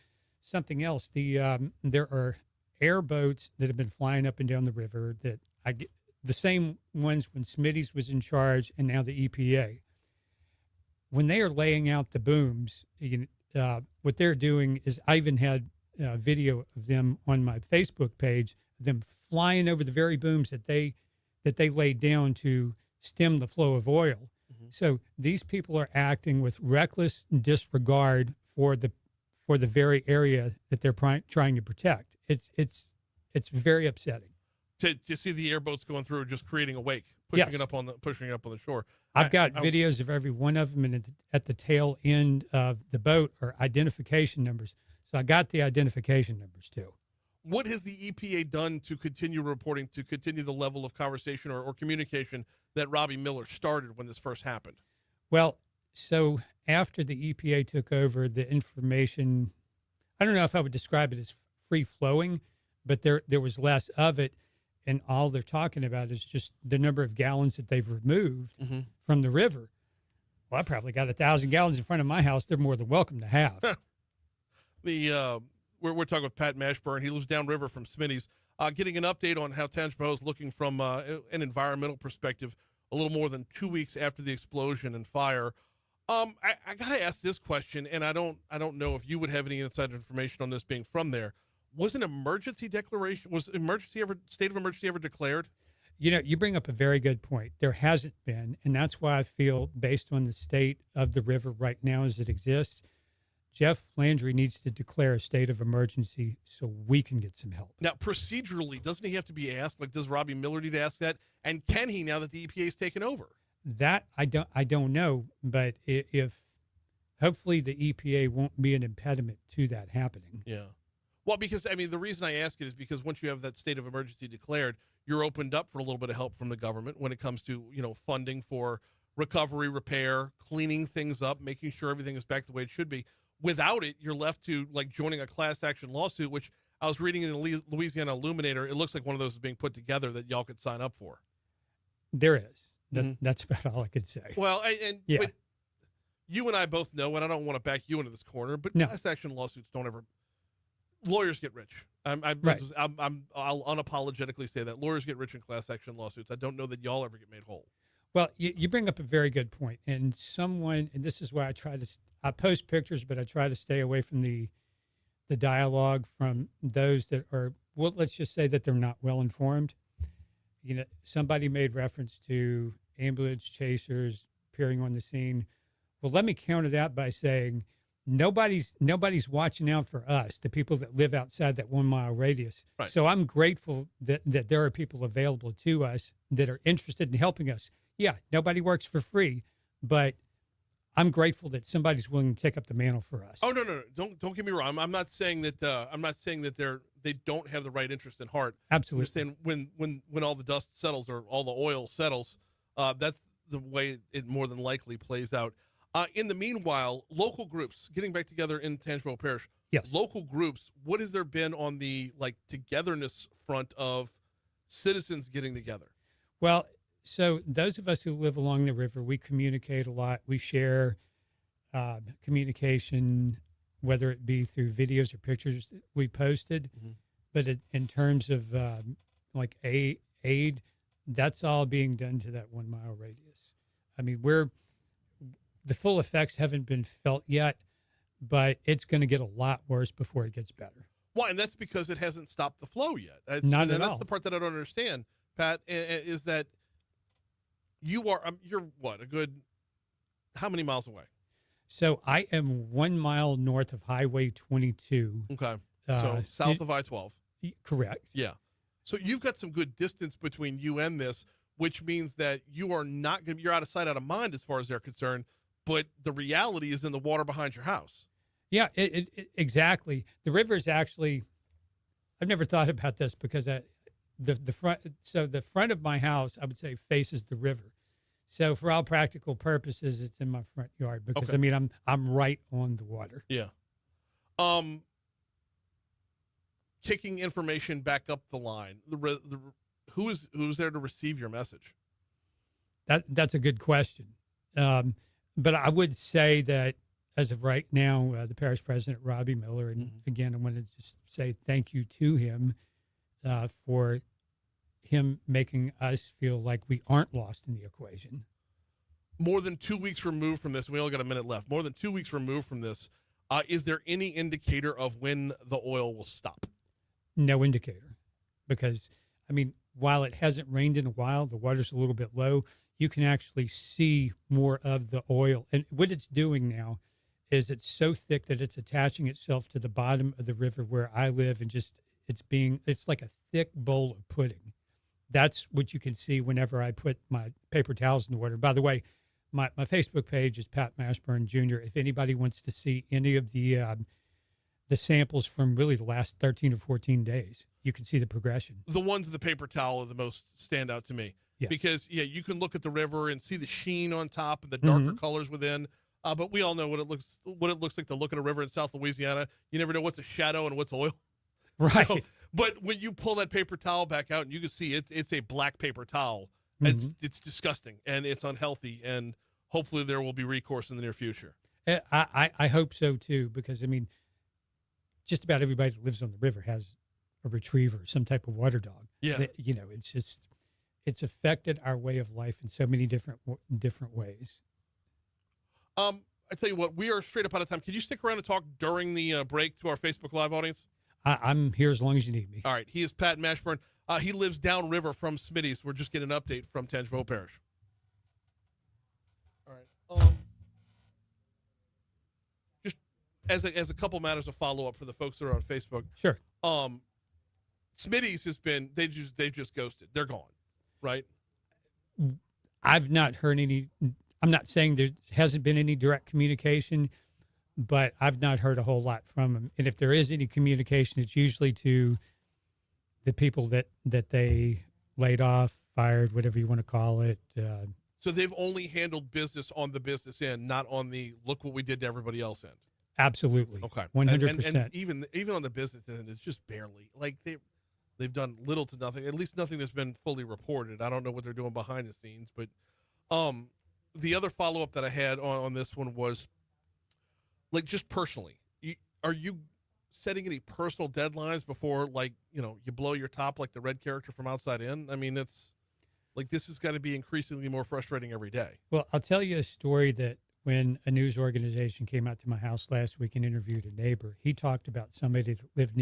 something else, there are airboats that have been flying up and down the river that I get, the same ones when Smitty's was in charge and now the EPA. When they are laying out the booms, what they're doing is, I even had a video of them on my Facebook page, them flying over the very booms that they laid down to stem the flow of oil. So these people are acting with reckless disregard for the very area that they're trying to protect. It's very upsetting to see the airboats going through and just creating a wake, pushing it up on the shore. I've got videos of every one of them, and at the tail end of the boat are identification numbers. So I got the identification numbers too. What has the EPA done to continue reporting, to continue the level of conversation or communication that Robbie Miller started when this first happened? Well, so after the EPA took over, the information, I don't know if I would describe it as free flowing, but there was less of it. And all they're talking about is just the number of gallons that they've removed from the river. Well, I probably got 1,000 gallons in front of my house. They're more than welcome to have. We're talking with Pat Mashburn. He lives downriver from Smitty's. Getting an update on how Tangipahoa is looking from an environmental perspective a little more than 2 weeks after the explosion and fire. I got to ask this question, and I don't know if you would have any inside information on this being from there. Was an emergency declaration, state of emergency ever declared? You bring up a very good point. There hasn't been, and that's why I feel, based on the state of the river right now as it exists, Jeff Landry needs to declare a state of emergency so we can get some help. Now, procedurally, doesn't he have to be asked? Like, does Robbie Miller need to ask that? And can he, now that the EPA has taken over? That I don't know, but if hopefully the EPA won't be an impediment to that happening. Yeah. Well, because, I mean, the reason I ask it is because once you have that state of emergency declared, you're opened up for a little bit of help from the government when it comes to, funding for recovery, repair, cleaning things up, making sure everything is back the way it should be. Without it, you're left to, like, joining a class action lawsuit, which I was reading in the Louisiana Illuminator. It looks like one of those is being put together that y'all could sign up for. There is. That's about all I could say. Well, but you and I both know, and I don't want to back you into this corner, but class action lawsuits don't ever. Lawyers get rich. I'll unapologetically say that lawyers get rich in class action lawsuits. I don't know that y'all ever get made whole. Well, you bring up a very good point, and this is why I post pictures, but I try to stay away from the dialogue from those that are, well, let's just say that they're not well informed. Somebody made reference to ambulance chasers appearing on the scene. Well, let me counter that by saying nobody's watching out for us, the people that live outside that 1 mile radius. Right. So I'm grateful that there are people available to us that are interested in helping us. Yeah, nobody works for free, but I'm grateful that somebody's willing to take up the mantle for us. Oh, no. Don't get me wrong. I'm not saying that they don't have the right interest in heart. Absolutely. I'm saying when all the dust settles or all the oil settles, that's the way it more than likely plays out. In the meanwhile, local groups getting back together in Tangipahoa Parish. Yes. Local groups. What has there been on the togetherness front of citizens getting together? Well, so those of us who live along the river, we communicate a lot. We share communication, whether it be through videos or pictures that we posted. But in terms of aid, that's all being done to that 1 mile radius. I mean, the full effects haven't been felt yet, but it's going to get a lot worse before it gets better. Well, and that's because it hasn't stopped the flow yet. Not at all. That's the part that I don't understand, Pat, is that you're what, a good, how many miles away? So I am 1 mile north of Highway 22. Okay. So south of I-12. Correct. Yeah. So you've got some good distance between you and this, which means that you are not going to, you're out of sight, out of mind as far as they're concerned, but the reality is in the water behind your house. Yeah, exactly. The river is actually, I've never thought about this because the front of my house, I would say, faces the river. So for all practical purposes, it's in my front yard because Okay. I'm right on the water. Yeah. Kicking information back up the line. Who's there to receive your message? That's a good question. But I would say that as of right now, the parish president, Robbie Miller, and again, I want to just say thank you to him for him making us feel like we aren't lost in the equation. More than 2 weeks removed from this, we only got a minute left. More than 2 weeks removed from this, is there any indicator of when the oil will stop? No indicator, because I mean, while it hasn't rained in a while, the water's a little bit low. You can actually see more of the oil, and what it's doing now is it's so thick that it's attaching itself to the bottom of the river where I live, and just it's like a thick bowl of pudding. That's what you can see whenever I put my paper towels in the water. By the way, my Facebook page is Pat Mashburn Jr. If anybody wants to see any of the samples from really the last 13 or 14 days, you can see the progression. The ones in the paper towel are the most stand out to me. Yes. Because, you can look at the river and see the sheen on top and the darker colors within. But we all know what it looks like to look at a river in South Louisiana. You never know what's a shadow and what's oil. Right. So, but when you pull that paper towel back out and you can see it's a black paper towel, it's disgusting and it's unhealthy. And hopefully there will be recourse in the near future. I hope so too, because I mean, just about everybody that lives on the river has a retriever, some type of water dog. Yeah. It's affected our way of life in so many different ways. I tell you what, we are straight up out of time. Can you stick around and talk during the break to our Facebook Live audience? I'm here as long as you need me. All right. He is Pat Mashburn. He lives downriver from Smitty's. We're just getting an update from Tangipahoa Parish. All right. Just as a couple matters of follow up for the folks that are on Facebook. Sure. Smitty's they've just ghosted. They're gone, right? I've not heard any. I'm not saying there hasn't been any direct communication, but I've not heard a whole lot from them. And if there is any communication, it's usually to the people that they laid off, fired, whatever you want to call it. So they've only handled business on the business end, not on the look what we did to everybody else end. Absolutely. Okay. 100%. And even on the business end, it's just barely. Like they've done little to nothing. At least nothing that's been fully reported. I don't know what they're doing behind the scenes, but the other follow up that I had on this one was, like, just personally, are you setting any personal deadlines before, like, you blow your top like the red character from Outside In? I mean, it's like this has got to be increasingly more frustrating every day. Well, I'll tell you a story that when a news organization came out to my house last week and interviewed a neighbor, he talked about somebody that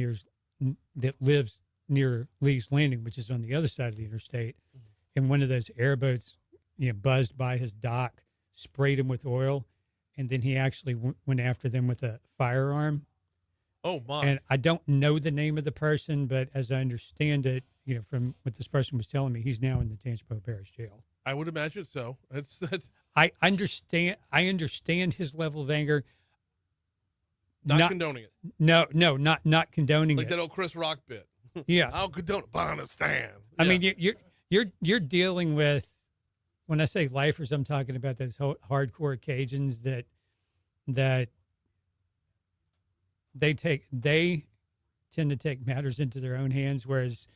lives near Lee's Landing, which is on the other side of the interstate, and one of those airboats, buzzed by his dock, sprayed him with oil, and then he actually went after them with a firearm. Oh, my. And I don't know the name of the person, but as I understand it, from what this person was telling me, he's now in the Tangipahoa Parish Jail. I would imagine so. That's I understand his level of anger. not condoning it. No, not condoning Like it. that old Chris Rock bit. Yeah. I'll condone it, but I understand. I Yeah. mean, you're dealing with, when I say lifers, I'm talking about those hardcore Cajuns that they tend to take matters into their own hands, whereas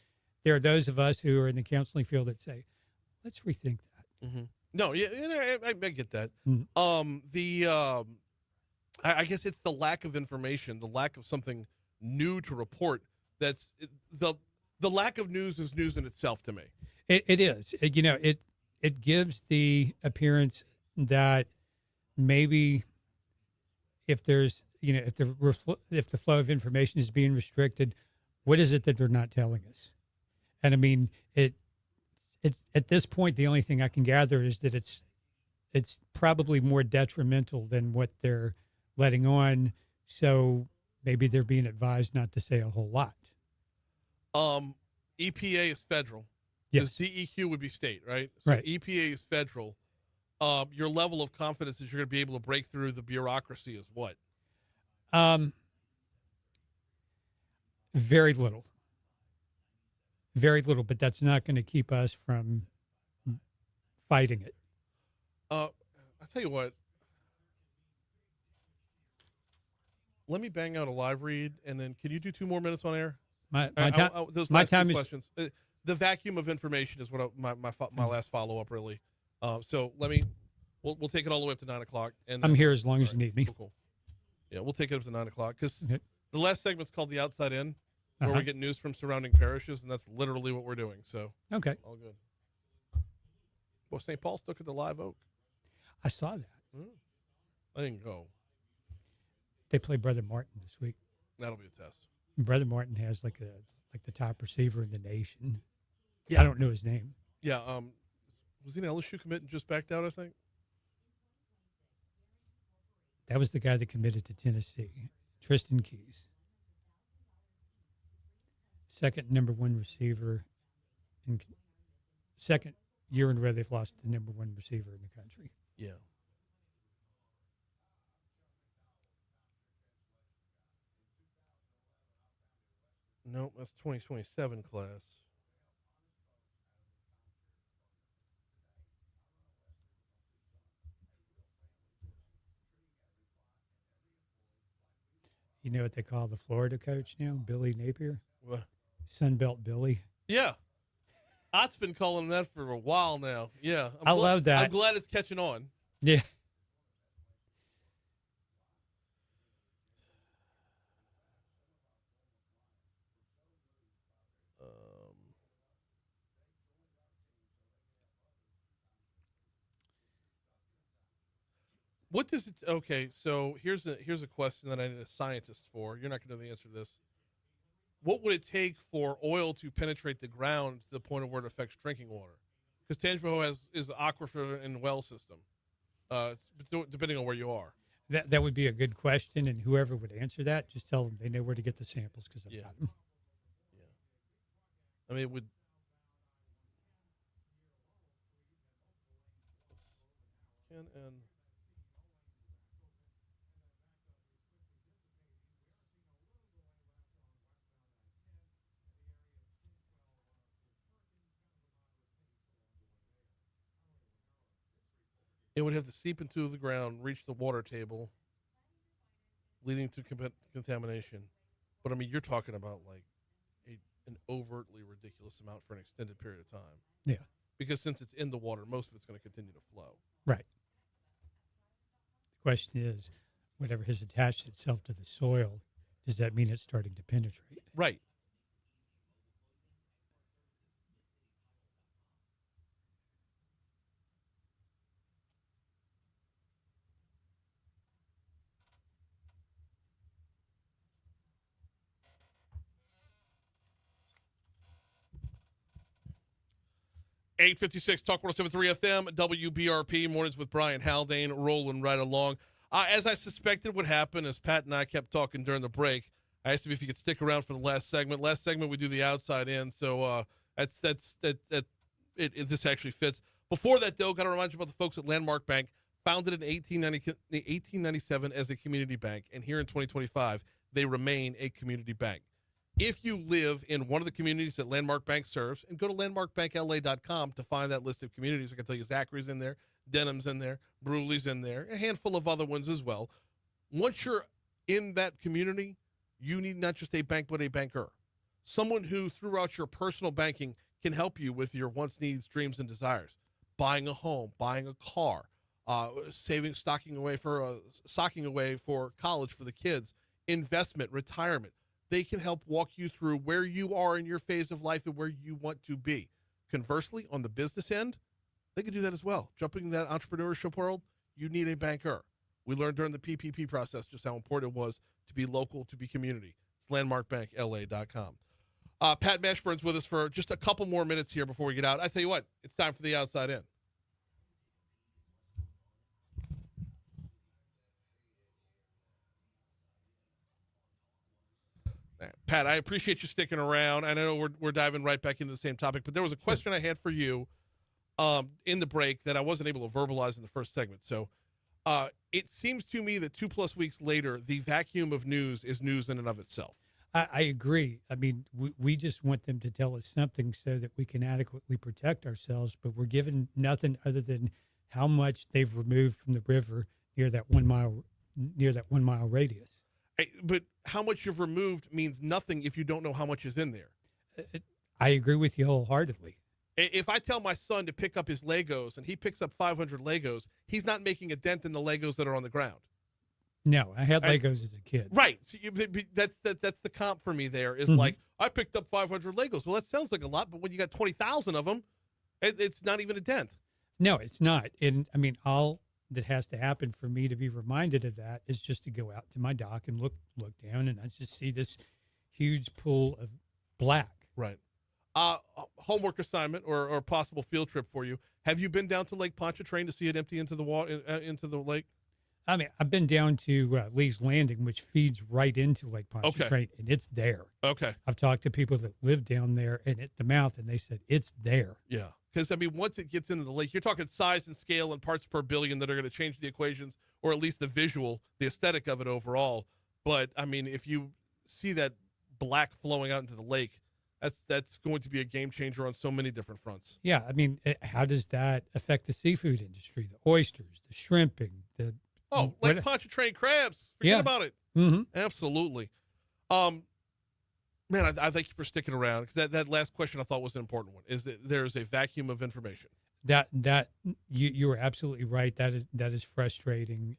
there are those of us who are in the counseling field that say, let's rethink that. Mm-hmm. No, yeah, I get that. Mm. I guess it's the lack of information, the lack of something new to report. That's the lack of news is news in itself to me. It is. It gives the appearance that maybe if there's, if the flow of information is being restricted, what is it that they're not telling us? And I mean, it's at this point, the only thing I can gather is that it's probably more detrimental than what they're letting on. So maybe they're being advised not to say a whole lot. EPA is federal. Yes. The DEQ would be state, right? So Right. EPA is federal. Your level of confidence that you're going to be able to break through the bureaucracy is what? Very little. Very little, but that's not going to keep us from fighting it. I'll tell you what. Let me bang out a live read, and then can you do 2 more minutes on air? My Those my last two time is questions. The vacuum of information is what my last follow up really. So we'll take it all the way up to 9 o'clock. And I'm here as long as you need me. Cool. Yeah, we'll take it up to 9 o'clock because the last segment's called the Outside In, where we get news from surrounding parishes, and that's literally what we're doing. So okay, all good. Well, St. Paul's took it to Live Oak. I saw that. I didn't go. They play Brother Martin this week. That'll be a test. Brother Martin has like the top receiver in the nation. Yeah. I don't know his name. Yeah. Was he an LSU commit and just backed out? I think That was the guy that committed to Tennessee, Tristan Keys. Second number 1 receiver, and second year in a row they've lost the number 1 receiver in the country. Yeah. Nope, that's 2027 class. You know what they call the Florida coach now? Billy Napier? What? Sunbelt Billy. Yeah. Ott's been calling him that for a while now. Yeah. I love that. I'm glad it's catching on. Yeah. What does it? Okay, so here's a question that I need a scientist for. You're not going to know the answer to this. What would it take for oil to penetrate the ground to the point of where it affects drinking water? Because Tangipahoa is an aquifer and well system, depending on where you are. That would be a good question, and whoever would answer that, just tell them they know where to get the samples because I've got them. I mean, it would. It would have to seep into the ground, reach the water table, leading to contamination. But I mean, you're talking about like an overtly ridiculous amount for an extended period of time. Yeah. Because since it's in the water, most of it's going to continue to flow. Right. The question is, whatever has attached itself to the soil, does that mean it's starting to penetrate? Right. .856 Talk 107.3 FM, WBRP, mornings with Brian Haldane, rolling right along. As I suspected would happen, as Pat and I kept talking during the break, I asked him if he could stick around for the last segment. Last segment, we do the outside in, so this actually fits. Before that, though, got to remind you about the folks at Landmark Bank, founded in 1897 as a community bank, and here in 2025, they remain a community bank. If you live in one of the communities that Landmark Bank serves, and go to landmarkbankla.com to find that list of communities. I can tell you Zachary's in there, Denham's in there, Brewley's in there, a handful of other ones as well. Once you're in that community, you need not just a bank, but a banker. Someone who, throughout your personal banking, can help you with your wants, needs, dreams, and desires. Buying a home, buying a car, stocking away for college for the kids, investment, retirement. They can help walk you through where you are in your phase of life and where you want to be. Conversely, on the business end, they can do that as well. Jumping in that entrepreneurship world, you need a banker. We learned during the PPP process just how important it was to be local, to be community. It's landmarkbankla.com. Pat Mashburn's with us for just a couple more minutes here before we get out. I tell you what, it's time for the outside in. Pat, I appreciate you sticking around. I know we're diving right back into the same topic, but there was a question I had for you in the break that I wasn't able to verbalize in the first segment. So It seems to me that 2+ weeks later, the vacuum of news is news in and of itself. I agree. I mean, we just want them to tell us something so that we can adequately protect ourselves, but we're given nothing other than how much they've removed from the river near that 1 mile radius. But how much you've removed means nothing if you don't know how much is in there. I agree with you wholeheartedly. If I tell my son to pick up his Legos and he picks up 500 Legos, he's not making a dent in the Legos that are on the ground. No, I had Legos as a kid. Right. So that's the comp for me there is like, I picked up 500 Legos. Well, that sounds like a lot, but when you got 20,000 of them, it's not even a dent. No, it's not. And I mean, all that has to happen for me to be reminded of that is just to go out to my dock and look down, and I just see this huge pool of black. Right. Homework assignment or possible field trip for you. Have you been down to Lake Pontchartrain to see it empty into the water, into the lake? I mean, I've been down to Lee's Landing, which feeds right into Lake Pontchartrain, and it's there. Okay. I've talked to people that live down there and at the mouth, and they said it's there. Yeah. Because, I mean, once it gets into the lake, you're talking size and scale and parts per billion that are going to change the equations, or at least the visual, the aesthetic of it overall. But, I mean, if you see that black flowing out into the lake, that's going to be a game changer on so many different fronts. Yeah. I mean, how does that affect the seafood industry, the oysters, the shrimping, the... Oh, Lake Pontchartrain crabs. Forget about it. Mm-hmm. Absolutely. Man, I thank you for sticking around, because that last question I thought was an important one, is that there is a vacuum of information. That you are absolutely right. That is frustrating.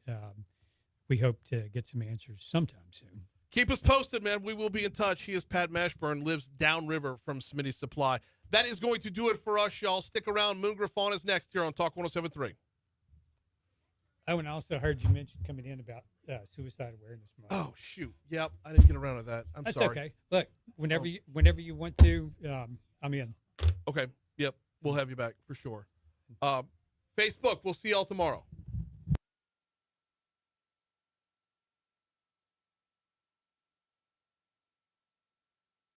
We hope to get some answers sometime soon. Keep us posted, man. We will be in touch. He is Pat Mashburn, lives downriver from Smitty Supply. That is going to do it for us, y'all. Stick around. Moon Griffon is next here on Talk 107.3. Oh, and I also heard you mention coming in about Suicide Awareness Month. Oh, shoot. Yep. I didn't get around to that. I'm That's sorry. okay. Look, whenever you want to, I'm in. Okay. Yep. We'll have you back for sure. Facebook, we'll see y'all tomorrow.